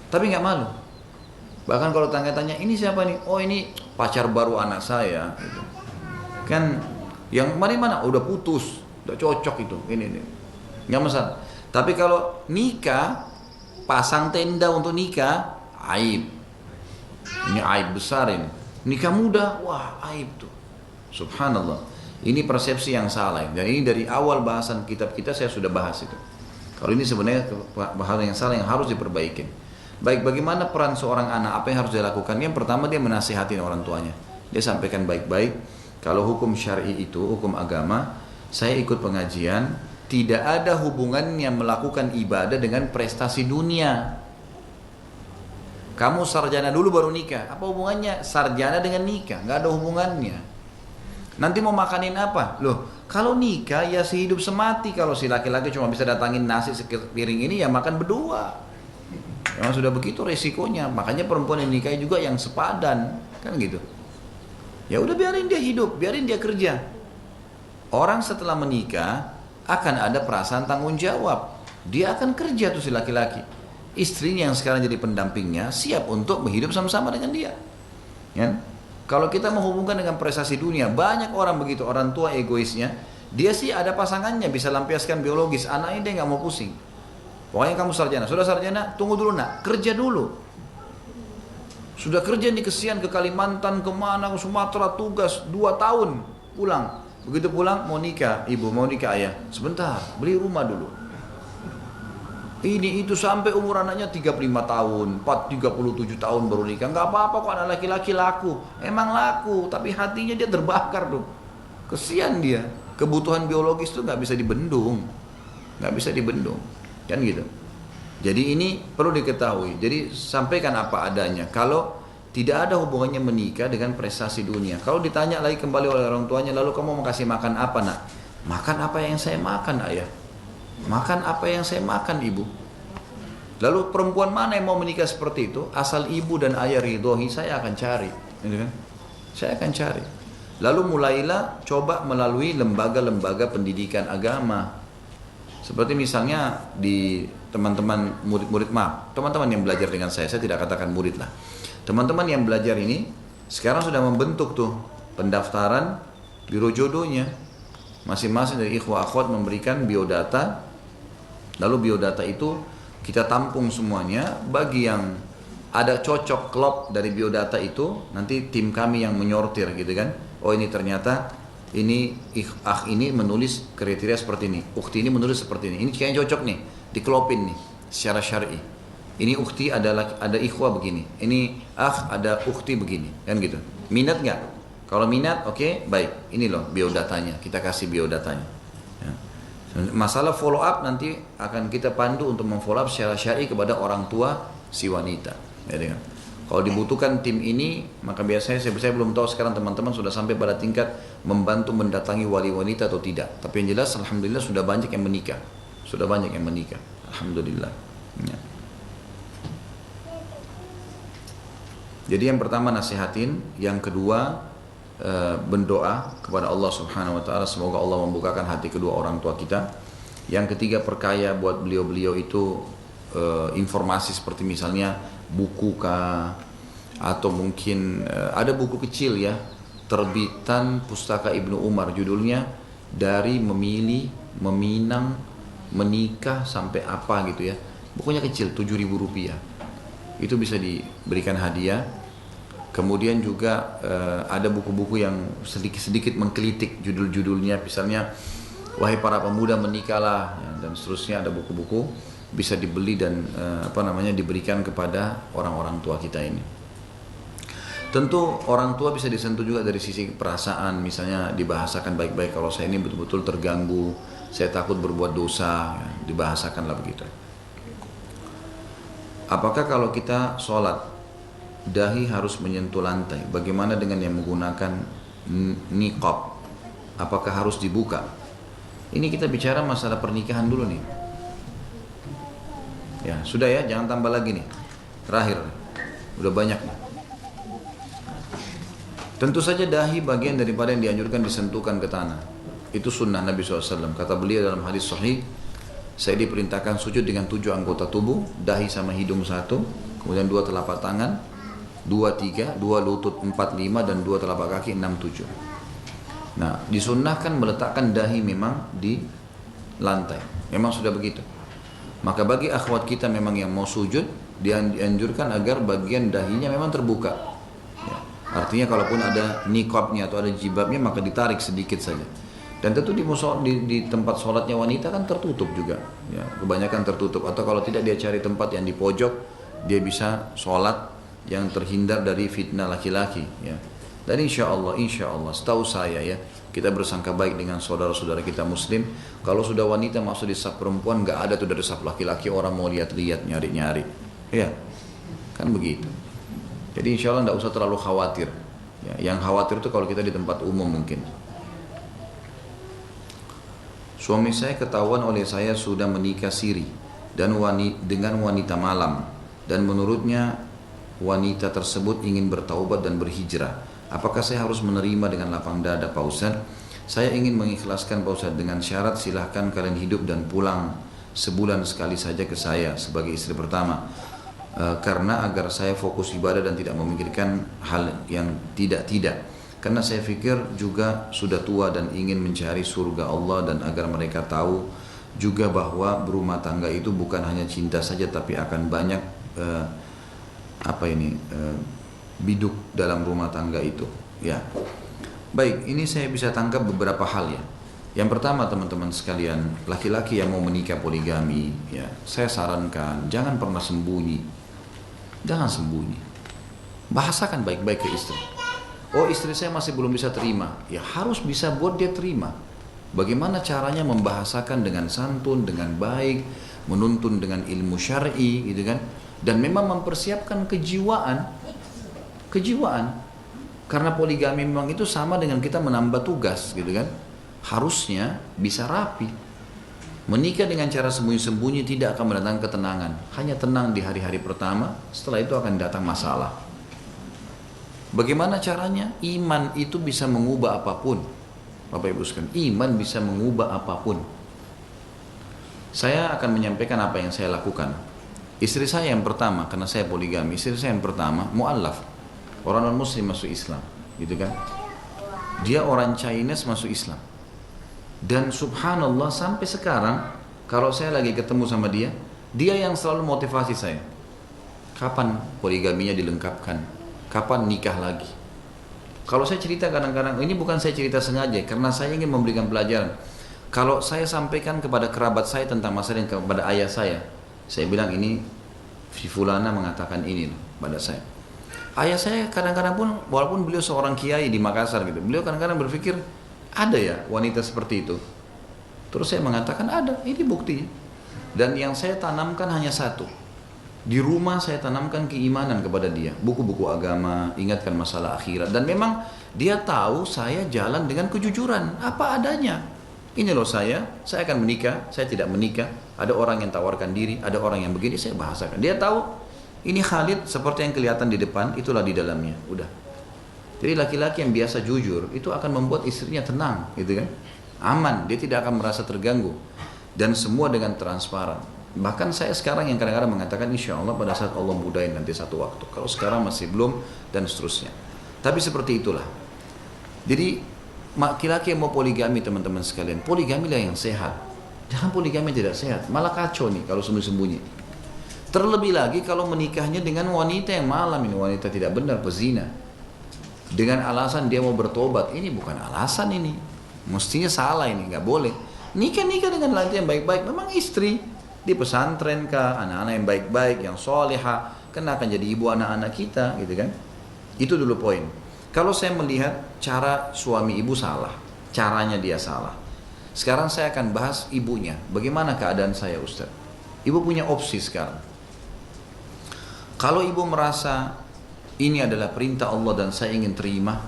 Tapi nggak malu. Bahkan kalau tanya-tanya, ini siapa nih? Oh ini pacar baru anak saya. Gitu. Kan yang kemarin mana? Oh, udah putus. udah cocok itu, ini, nggak masalah. Tapi kalau nikah, pasang tenda untuk nikah, aib. Ini aib besar ini. Nikah muda, wah aib tuh. Subhanallah. Ini persepsi yang salah. Dan ini dari awal bahasan kitab kita saya sudah bahas itu. Kalau ini sebenarnya bahasan yang salah yang harus diperbaiki. Baik, bagaimana peran seorang anak? Apa yang harus dia lakukan? Yang pertama dia menasihatin orang tuanya. Dia sampaikan baik-baik. Kalau hukum syar'i itu, hukum agama, saya ikut pengajian, tidak ada hubungannya melakukan ibadah dengan prestasi dunia. Kamu sarjana dulu baru nikah. Apa hubungannya sarjana dengan nikah? Nggak ada hubungannya. Nanti mau makanin apa? Loh, kalau nikah ya sehidup semati. Kalau si laki-laki cuma bisa datangin nasi sepiring ini, ya makan berdua. Memang sudah begitu resikonya. Makanya perempuan yang nikah juga yang sepadan, kan gitu. Ya udah biarin dia hidup, biarin dia kerja. Orang setelah menikah akan ada perasaan tanggung jawab. Dia akan kerja tuh si laki-laki. Istrinya yang sekarang jadi pendampingnya siap untuk hidup sama-sama dengan dia. Ya? Kalau kita menghubungkan dengan prestasi dunia, banyak orang begitu, orang tua egoisnya. Dia sih ada pasangannya, bisa lampiaskan biologis. Anaknya dia nggak mau pusing. Pokoknya kamu sarjana, sudah sarjana, tunggu dulu nak, kerja dulu. Sudah kerja nih kesian ke Kalimantan, kemana, ke Sumatera, tugas 2 tahun, pulang. Begitu pulang, mau nikah, ibu mau nikah ayah. Sebentar, beli rumah dulu. Ini itu sampai umur anaknya 35 tahun, 37 tahun baru nikah. Nggak apa-apa kok anak laki-laki laku. Emang laku, tapi hatinya dia terbakar tuh. Kesian dia. Kebutuhan biologis tuh nggak bisa dibendung. Nggak bisa dibendung. Kan gitu. Jadi ini perlu diketahui. Jadi sampaikan apa adanya. Kalau tidak ada hubungannya menikah dengan prestasi dunia. Kalau ditanya lagi kembali oleh orang tuanya, lalu kamu mau kasih makan apa nak? Makan apa yang saya makan ayah. Makan apa yang saya makan ibu. Lalu perempuan mana yang mau menikah seperti itu? Asal ibu dan ayah ridhoi, saya akan cari. Saya akan cari. Lalu mulailah coba melalui lembaga-lembaga pendidikan agama. Seperti misalnya di teman-teman murid-murid, teman-teman yang belajar dengan saya tidak katakan murid lah. Teman-teman yang belajar ini sekarang sudah membentuk tuh pendaftaran biro jodohnya. Masing-masing dari ikhwah akhwat memberikan biodata. Lalu biodata itu kita tampung semuanya. Bagi yang ada cocok klop dari biodata itu, nanti tim kami yang menyortir gitu kan. Oh ini ternyata ini ini menulis kriteria seperti ini, ukhti ini menulis seperti ini kayaknya cocok nih, dikelopin nih secara syar'i. Ini ukhti ada ikhwah begini, ini ada ukhti begini, kan gitu. Minat nggak? Kalau minat, oke, baik. Ini loh biodatanya, kita kasih biodatanya. Ya. Masalah follow up nanti akan kita pandu untuk memfollow up secara syar'i kepada orang tua si wanita. Ya, dengan. Kalau dibutuhkan tim ini, maka biasanya saya belum tahu sekarang teman-teman sudah sampai pada tingkat membantu mendatangi wali wanita atau tidak. Tapi yang jelas, alhamdulillah sudah banyak yang menikah. Sudah banyak yang menikah. Alhamdulillah. Ya. Jadi yang pertama nasihatin, yang kedua berdoa kepada Allah Subhanahu Wa Taala semoga Allah membukakan hati kedua orang tua kita. Yang ketiga perkaya buat beliau-beliau itu informasi seperti misalnya buku kah, atau mungkin ada buku kecil ya, terbitan pustaka Ibnu Umar, judulnya dari memilih, meminang, menikah sampai apa gitu ya. Bukunya kecil, 7.000 rupiah. Itu bisa diberikan hadiah. Kemudian juga ada buku-buku yang sedikit-sedikit mengkritik judul-judulnya, misalnya wahai para pemuda menikahlah, ya, dan seterusnya. Ada buku-buku bisa dibeli dan diberikan kepada orang-orang tua kita ini. Tentu orang tua bisa disentuh juga dari sisi perasaan, misalnya dibahasakan baik-baik, kalau saya ini betul-betul terganggu, saya takut berbuat dosa, ya, dibahasakanlah begitu. Apakah kalau kita sholat dahi harus menyentuh lantai? Bagaimana dengan yang menggunakan niqab? Apakah harus dibuka? Ini kita bicara masalah pernikahan dulu nih. Ya, sudah ya, jangan tambah lagi nih. Terakhir, udah banyak nih. Tentu saja dahi bagian daripada yang dianjurkan disentuhkan ke tanah. Itu sunnah Nabi SAW. Kata beliau dalam hadis sahih, saya diperintahkan sujud dengan 7 anggota tubuh, dahi sama hidung 1, kemudian 2 telapak tangan, 2, 3, 2 lutut, 4, 5, dan 2 telapak kaki, 6, 7. Nah, disunnahkan meletakkan dahi memang di lantai. Memang sudah begitu. Maka bagi akhwat kita memang yang mau sujud, dianjurkan agar bagian dahinya memang terbuka. Ya. Artinya kalaupun ada niqabnya atau ada jilbabnya maka ditarik sedikit saja. Dan tentu di tempat sholatnya wanita kan tertutup juga. Ya, kebanyakan tertutup. Atau kalau tidak dia cari tempat yang di pojok, dia bisa sholat yang terhindar dari fitnah laki-laki. Ya. Dan insya Allah, setahu saya ya, kita bersangka baik dengan saudara-saudara kita muslim. Kalau sudah wanita masuk di saf perempuan, nggak ada tuh dari saf laki-laki orang mau lihat-lihat, nyari-nyari. Ya, kan begitu. Jadi insya Allah nggak usah terlalu khawatir. Ya, yang khawatir itu kalau kita di tempat umum mungkin. Suami saya ketahuan oleh saya sudah menikah siri dan dengan wanita malam, dan menurutnya wanita tersebut ingin bertaubat dan berhijrah. Apakah saya harus menerima dengan lapang dada, Pak Ustaz? Saya ingin mengikhlaskan, Pak Ustaz, dengan syarat silahkan kalian hidup dan pulang sebulan sekali saja ke saya sebagai istri pertama. Karena agar saya fokus ibadah dan tidak memikirkan hal yang tidak-tidak. Karena saya pikir juga sudah tua dan ingin mencari surga Allah, dan agar mereka tahu juga bahwa berumah tangga itu bukan hanya cinta saja tapi akan banyak biduk dalam rumah tangga itu. Ya. Baik, ini saya bisa tangkap beberapa hal ya. Yang pertama teman-teman sekalian, laki-laki yang mau menikah poligami, ya, saya sarankan jangan pernah sembunyi. Jangan sembunyi. Bahasakan baik-baik ke istri. Oh, istri saya masih belum bisa terima. Ya harus bisa buat dia terima. Bagaimana caranya membahasakan dengan santun, dengan baik, menuntun dengan ilmu syar'i, gitu kan? Dan memang mempersiapkan kejiwaan. Karena poligami memang itu sama dengan kita menambah tugas, gitu kan? Harusnya bisa rapi. Menikah dengan cara sembunyi-sembunyi tidak akan mendatangkan ketenangan. Hanya tenang di hari-hari pertama, setelah itu akan datang masalah. Bagaimana caranya? Iman itu bisa mengubah apapun. Bapak Ibu sekalian, iman bisa mengubah apapun. Saya akan menyampaikan apa yang saya lakukan. Istri saya yang pertama, karena saya poligami, istri saya yang pertama mu'allaf, orang non muslim masuk Islam, gitu kan? Dia orang Chinese masuk Islam. Dan subhanallah sampai sekarang kalau saya lagi ketemu sama dia yang selalu motivasi saya. Kapan poligaminya dilengkapkan? Kapan nikah lagi? Kalau saya cerita kadang-kadang, ini bukan saya cerita sengaja, karena saya ingin memberikan pelajaran. Kalau saya sampaikan kepada kerabat saya tentang masalah ini, kepada ayah saya bilang ini, si fulana mengatakan ini pada saya. Ayah saya kadang-kadang pun, walaupun beliau seorang kiai di Makassar gitu, beliau kadang-kadang berpikir, ada ya wanita seperti itu? Terus saya mengatakan ada, ini bukti. Dan yang saya tanamkan hanya satu. Di rumah saya tanamkan keimanan kepada dia, buku-buku agama, ingatkan masalah akhirat, dan memang dia tahu saya jalan dengan kejujuran, apa adanya. Ini loh saya akan menikah, saya tidak menikah, ada orang yang tawarkan diri, ada orang yang begini, saya bahasakan. Dia tahu ini Khalid seperti yang kelihatan di depan, itulah di dalamnya, udah. Jadi laki-laki yang biasa jujur itu akan membuat istrinya tenang, gitu kan? Aman, dia tidak akan merasa terganggu, dan semua dengan transparan. Bahkan saya sekarang yang kadang-kadang mengatakan insya Allah pada saat Allah mudahin nanti satu waktu. Kalau sekarang masih belum dan seterusnya. Tapi seperti itulah. Jadi laki-laki yang mau poligami teman-teman sekalian, poligamilah yang sehat. Jangan poligami tidak sehat, malah kacau nih kalau sembunyi-sembunyi. Terlebih lagi kalau menikahnya dengan wanita yang malam, ini wanita tidak benar, pezina. Dengan alasan dia mau bertobat, ini bukan alasan ini. Mestinya salah ini, nggak boleh. Nikah dengan laki yang baik-baik, memang istri. Di pesantren kah, anak-anak yang baik-baik, yang solehah, kan akan jadi ibu anak-anak kita, gitu kan? Itu dulu poin. Kalau saya melihat cara suami ibu salah, caranya dia salah. Sekarang saya akan bahas ibunya. Bagaimana keadaan saya, Ustaz? Ibu punya opsi sekarang. Kalau ibu merasa ini adalah perintah Allah dan saya ingin terima,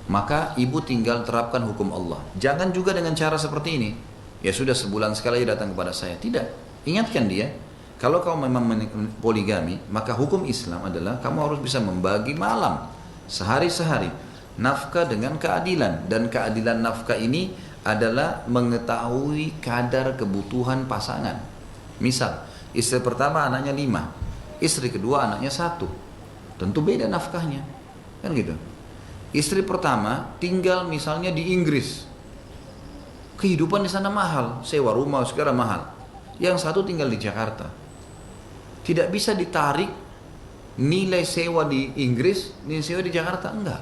maka ibu tinggal terapkan hukum Allah. Jangan juga dengan cara seperti ini. Ya sudah sebulan sekali datang kepada saya. Tidak. Ingatkan dia, kalau kau memang poligami, maka hukum Islam adalah kamu harus bisa membagi malam sehari-sehari nafkah dengan keadilan, dan keadilan nafkah ini adalah mengetahui kadar kebutuhan pasangan. Misal, istri pertama anaknya 5, istri kedua anaknya 1, tentu beda nafkahnya, kan gitu. Istri pertama tinggal misalnya di Inggris. Kehidupan di sana mahal, sewa rumah segala mahal. Yang satu tinggal di Jakarta. Tidak bisa ditarik nilai sewa di Inggris, nilai sewa di Jakarta, enggak.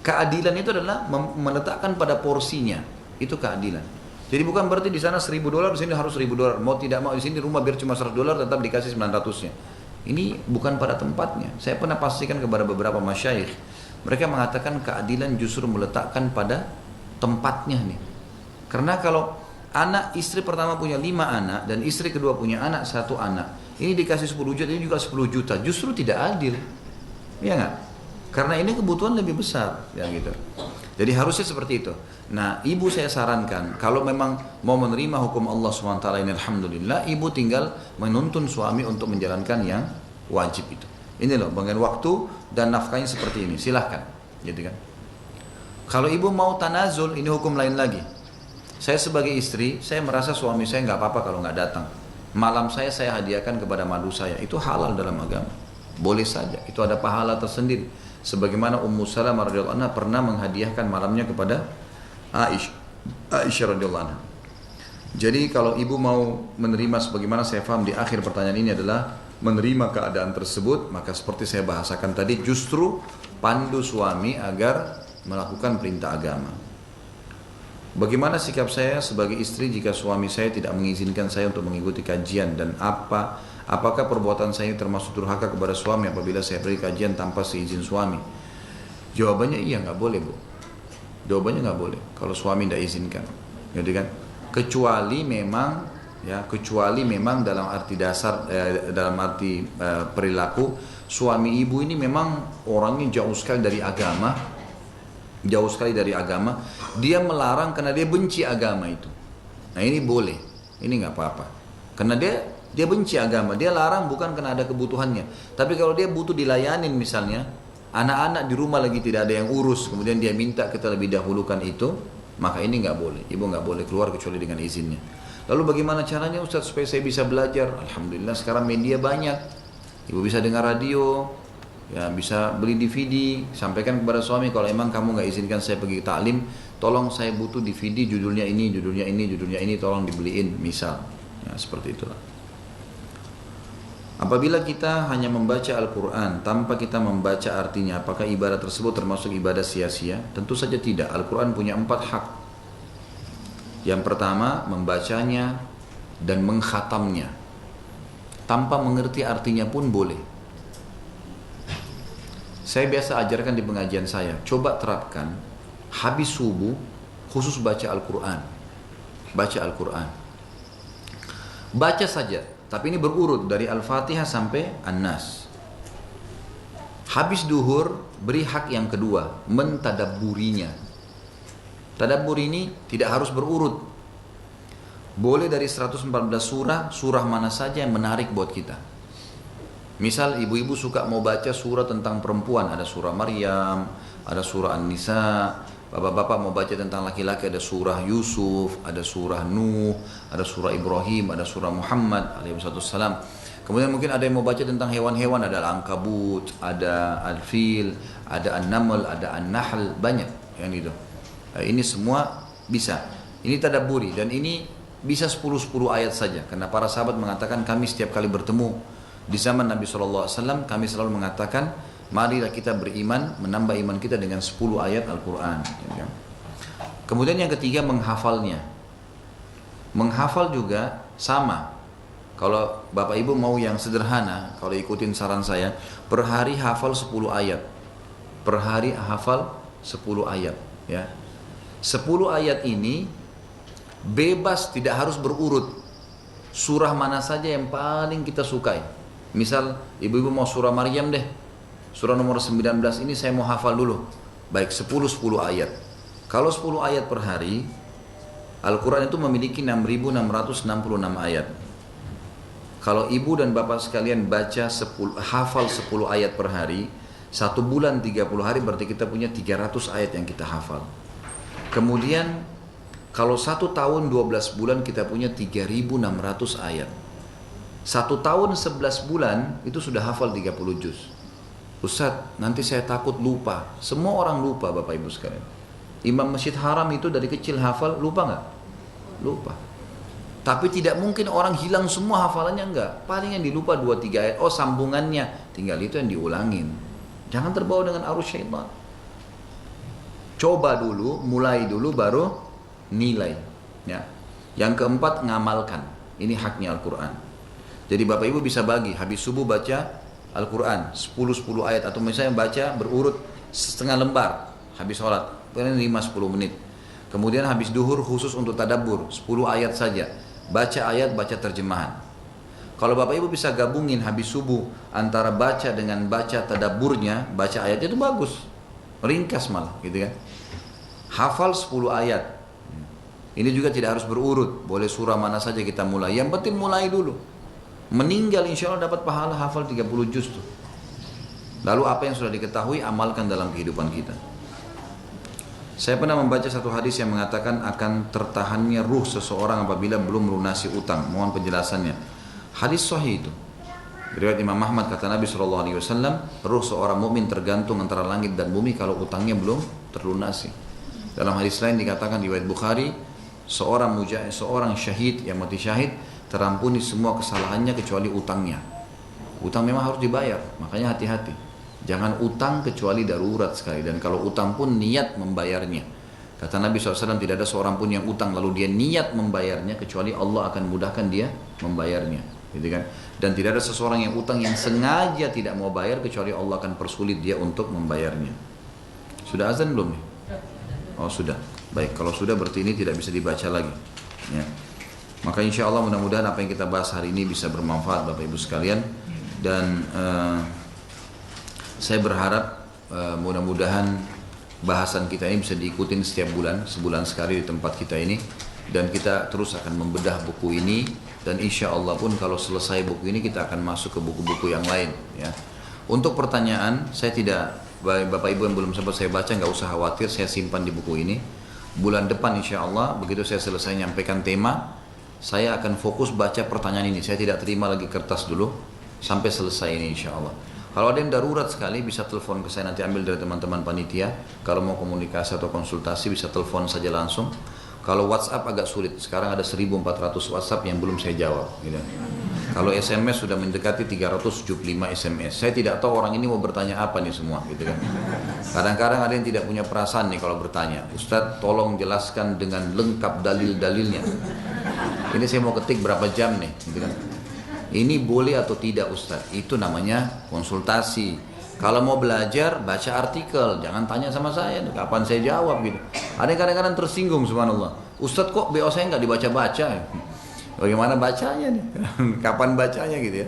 Keadilan itu adalah meletakkan pada porsinya. Itu keadilan. Jadi bukan berarti di sana $1.000, di sini harus $1.000. Mau tidak mau di sini rumah biar cuma $100 tetap dikasih 900-nya. Ini bukan pada tempatnya. Saya pernah pastikan kepada beberapa masyayikh. Mereka mengatakan keadilan justru meletakkan pada tempatnya nih. Karena kalau anak istri pertama punya 5 anak dan istri kedua punya anak 1 anak, ini dikasih 10 juta, ini juga 10 juta, justru tidak adil. Iya nggak? Karena ini kebutuhan lebih besar, ya gitu. Jadi harusnya seperti itu. Nah, ibu saya sarankan, kalau memang mau menerima hukum Allah SWT ini, alhamdulillah, ibu tinggal menuntun suami untuk menjalankan yang wajib itu. Ini loh, bagian waktu dan nafkahnya seperti ini, silahkan, gitu kan. Kalau ibu mau tanazul, ini hukum lain lagi. Saya sebagai istri, saya merasa suami saya nggak apa-apa kalau nggak datang. Malam saya hadiahkan kepada madu saya. Itu halal dalam agama. Boleh saja. Itu ada pahala tersendiri. Sebagaimana Ummu Salamah radhiyallahu anha pernah menghadiahkan malamnya kepada Aisyah radhiyallahu anha. Jadi kalau ibu mau menerima, sebagaimana saya paham di akhir pertanyaan ini adalah menerima keadaan tersebut, maka seperti saya bahasakan tadi, justru pandu suami agar melakukan perintah agama. Bagaimana sikap saya sebagai istri jika suami saya tidak mengizinkan saya untuk mengikuti kajian, dan apakah perbuatan saya termasuk durhaka kepada suami apabila saya pergi kajian tanpa seizin suami? Jawabannya iya, nggak boleh bu. Jawabannya nggak boleh kalau suami tidak izinkan, gitu kan? Kecuali memang dalam arti dasar, dalam arti perilaku suami ibu ini memang orangnya jauh sekali dari agama. Jauh sekali dari agama, dia melarang karena dia benci agama itu. Nah ini boleh, ini nggak apa-apa. Karena dia benci agama, dia larang bukan karena ada kebutuhannya. Tapi kalau dia butuh dilayanin misalnya, anak-anak di rumah lagi tidak ada yang urus, kemudian dia minta kita lebih dahulukan itu, maka ini nggak boleh. Ibu nggak boleh keluar kecuali dengan izinnya. Lalu bagaimana caranya Ustaz supaya saya bisa belajar? Alhamdulillah sekarang media banyak. Ibu bisa dengar radio, ya bisa beli DVD, sampaikan kepada suami kalau emang kamu nggak izinkan saya pergi taklim, tolong saya butuh DVD judulnya ini, tolong dibeliin, misal, ya seperti itulah. Apabila kita hanya membaca Al-Quran tanpa kita membaca artinya, apakah ibadah tersebut termasuk ibadah sia-sia? Tentu saja tidak. Al-Quran punya 4 hak. Yang pertama, membacanya dan mengkhatamnya. Tanpa mengerti artinya pun boleh. Saya biasa ajarkan di pengajian saya, coba terapkan habis subuh khusus baca Al-Quran. Baca Al-Quran. Baca saja, tapi ini berurut dari Al-Fatihah sampai An-Nas. Habis duhur, beri hak yang kedua, mentadabburinya. Tadabbur ini tidak harus berurut. Boleh dari 114 surah mana saja yang menarik buat kita. Misal ibu-ibu suka mau baca surah tentang perempuan, ada surah Maryam, ada surah An-Nisa. Bapak-bapak mau baca tentang laki-laki, ada surah Yusuf, ada surah Nuh, ada surah Ibrahim, ada surah Muhammad alaihissalam. Kemudian mungkin ada yang mau baca tentang hewan-hewan, ada Al-Ankabut, ada Al-Fil, ada An-Naml, ada An-Nahl, banyak yang itu. Ini semua bisa. Ini tadabburi dan ini bisa 10 ayat saja, karena para sahabat mengatakan kami setiap kali bertemu di zaman Nabi SAW, kami selalu mengatakan, marilah kita beriman, menambah iman kita dengan 10 ayat Al-Quran. Kemudian yang ketiga, menghafalnya. Menghafal juga sama. Kalau Bapak Ibu mau yang sederhana, kalau ikutin saran saya, per hari hafal 10 ayat. Per hari hafal 10 ayat. Ya. 10 ayat ini bebas, tidak harus berurut. Surah mana saja yang paling kita sukai. Misal ibu-ibu mau surah Maryam deh, surah nomor 19 ini saya mau hafal dulu. Baik 10 ayat. Kalau 10 ayat per hari, Al-Quran itu memiliki 6.666 ayat. Kalau ibu dan bapak sekalian baca hafal 10 ayat per hari, 1 bulan 30 hari berarti kita punya 300 ayat yang kita hafal. Kemudian kalau 1 tahun 12 bulan kita punya 3.600 ayat. 1 tahun 11 bulan itu sudah hafal 30 juz. Ustadz, nanti saya takut lupa. Semua orang lupa Bapak Ibu sekalian. Imam Masjid Haram itu dari kecil hafal, lupa nggak? Lupa. Tapi tidak mungkin orang hilang semua hafalannya, enggak. Paling yang dilupa 2-3 ayat. Oh sambungannya, tinggal itu yang diulangin. Jangan terbawa dengan arus syaitan. Coba dulu, mulai dulu baru nilai. Ya. Yang keempat, ngamalkan. Ini haknya Al-Quran. Jadi Bapak Ibu bisa bagi, habis subuh baca Al-Quran 10-10 ayat, atau misalnya baca berurut setengah lembar habis sholat, 5-10 menit. Kemudian habis duhur khusus untuk tadabbur 10 ayat saja, baca ayat, baca terjemahan. Kalau Bapak Ibu bisa gabungin habis subuh antara baca dengan baca tadabburnya, baca ayatnya itu bagus, ringkas malah gitu kan. Hafal 10 ayat. Ini juga tidak harus berurut, boleh surah mana saja kita mulai, yang penting mulai dulu. Meninggal insya Allah dapat pahala hafal 30 juz tuh. Lalu apa yang sudah diketahui amalkan dalam kehidupan kita. Saya pernah membaca satu hadis yang mengatakan akan tertahannya ruh seseorang apabila belum melunasi utang. Mohon penjelasannya. Hadis sahih itu. Riwayat Imam Ahmad, kata Nabi SAW, ruh seorang mukmin tergantung antara langit dan bumi kalau utangnya belum terlunasi. Dalam hadis lain dikatakan di riwayat Bukhari, seorang syahid yang mati syahid terampuni semua kesalahannya kecuali utangnya. Utang memang harus dibayar, makanya hati-hati. Jangan utang kecuali darurat sekali, dan kalau utang pun niat membayarnya. Kata Nabi SAW, tidak ada seorang pun yang utang lalu dia niat membayarnya kecuali Allah akan mudahkan dia membayarnya, gitu kan? Dan tidak ada seseorang yang utang yang sengaja tidak mau bayar kecuali Allah akan persulit dia untuk membayarnya. Sudah azan belum nih? Oh sudah. Baik, kalau sudah berarti ini tidak bisa dibaca lagi. Ya. Maka insya Allah mudah-mudahan apa yang kita bahas hari ini bisa bermanfaat Bapak Ibu sekalian. Dan saya berharap mudah-mudahan bahasan kita ini bisa diikutin setiap bulan, sebulan sekali di tempat kita ini. Dan kita terus akan membedah buku ini. Dan insya Allah pun kalau selesai buku ini kita akan masuk ke buku-buku yang lain. Ya. Untuk pertanyaan, saya tidak, Bapak Ibu yang belum sempat saya baca, nggak usah khawatir, saya simpan di buku ini. Bulan depan insya Allah, begitu saya selesai menyampaikan tema, saya akan fokus baca pertanyaan ini. Saya tidak terima lagi kertas dulu sampai selesai ini insya Allah. Kalau ada yang darurat sekali bisa telepon ke saya, nanti ambil dari teman-teman panitia. Kalau mau komunikasi atau konsultasi bisa telepon saja langsung. Kalau WhatsApp agak sulit, sekarang ada 1400 WhatsApp yang belum saya jawab gitu. Kalau SMS sudah mendekati 375 SMS. Saya tidak tahu orang ini mau bertanya apa nih semua gitu kan. Kadang-kadang ada yang tidak punya perasaan nih kalau bertanya. Ustadz tolong jelaskan dengan lengkap dalil-dalilnya. Ini saya mau ketik berapa jam nih gitu kan. Ini boleh atau tidak Ustadz? Itu namanya konsultasi. Kalau mau belajar, baca artikel, jangan tanya sama saya, kapan saya jawab gitu. Ada yang kadang-kadang tersinggung subhanallah. Ustadz kok BO saya nggak dibaca-baca? Bagaimana bacanya nih? Kapan bacanya gitu ya?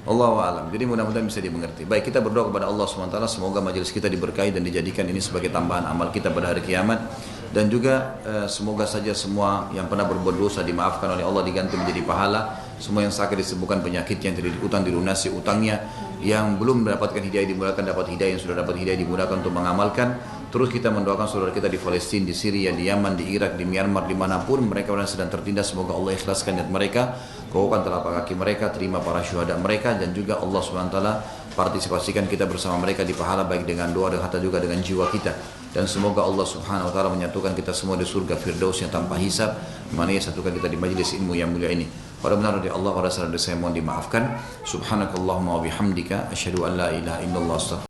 Allahu a'lam. Jadi mudah-mudahan bisa dimengerti. Baik, kita berdoa kepada Allah SWT, semoga majelis kita diberkahi dan dijadikan ini sebagai tambahan amal kita pada hari kiamat. Dan juga semoga saja semua yang pernah berbuat dosa dimaafkan oleh Allah, diganti menjadi pahala. Semua yang sakit disembuhkan, penyakit yang tidak diutang dilunasi utangnya, yang belum mendapatkan hidayah dimudahkan dapat hidayah, yang sudah dapat hidayah dimudahkan untuk mengamalkan. Terus kita mendoakan saudara kita di Palestina, di Syria, di Yaman, di Irak, di Myanmar, dimanapun mereka sedang tertindas. Semoga Allah ikhlaskan niat mereka, kokohkan telapak kaki mereka, terima para syuhada mereka, dan juga Allah SWT partisipasikan kita bersama mereka di pahala, baik dengan doa dan harta juga dengan jiwa kita. Dan semoga Allah Subhanahu wa taala menyatukan kita semua di surga Firdaus yang tanpa hisab, mana ia satukan kita di majlis ilmu yang mulia ini. Pada benar dari Allah, pada salah saya mohon dimaafkan. Subhanakallahumma wa bihamdika asyhadu an la ilaha illallah.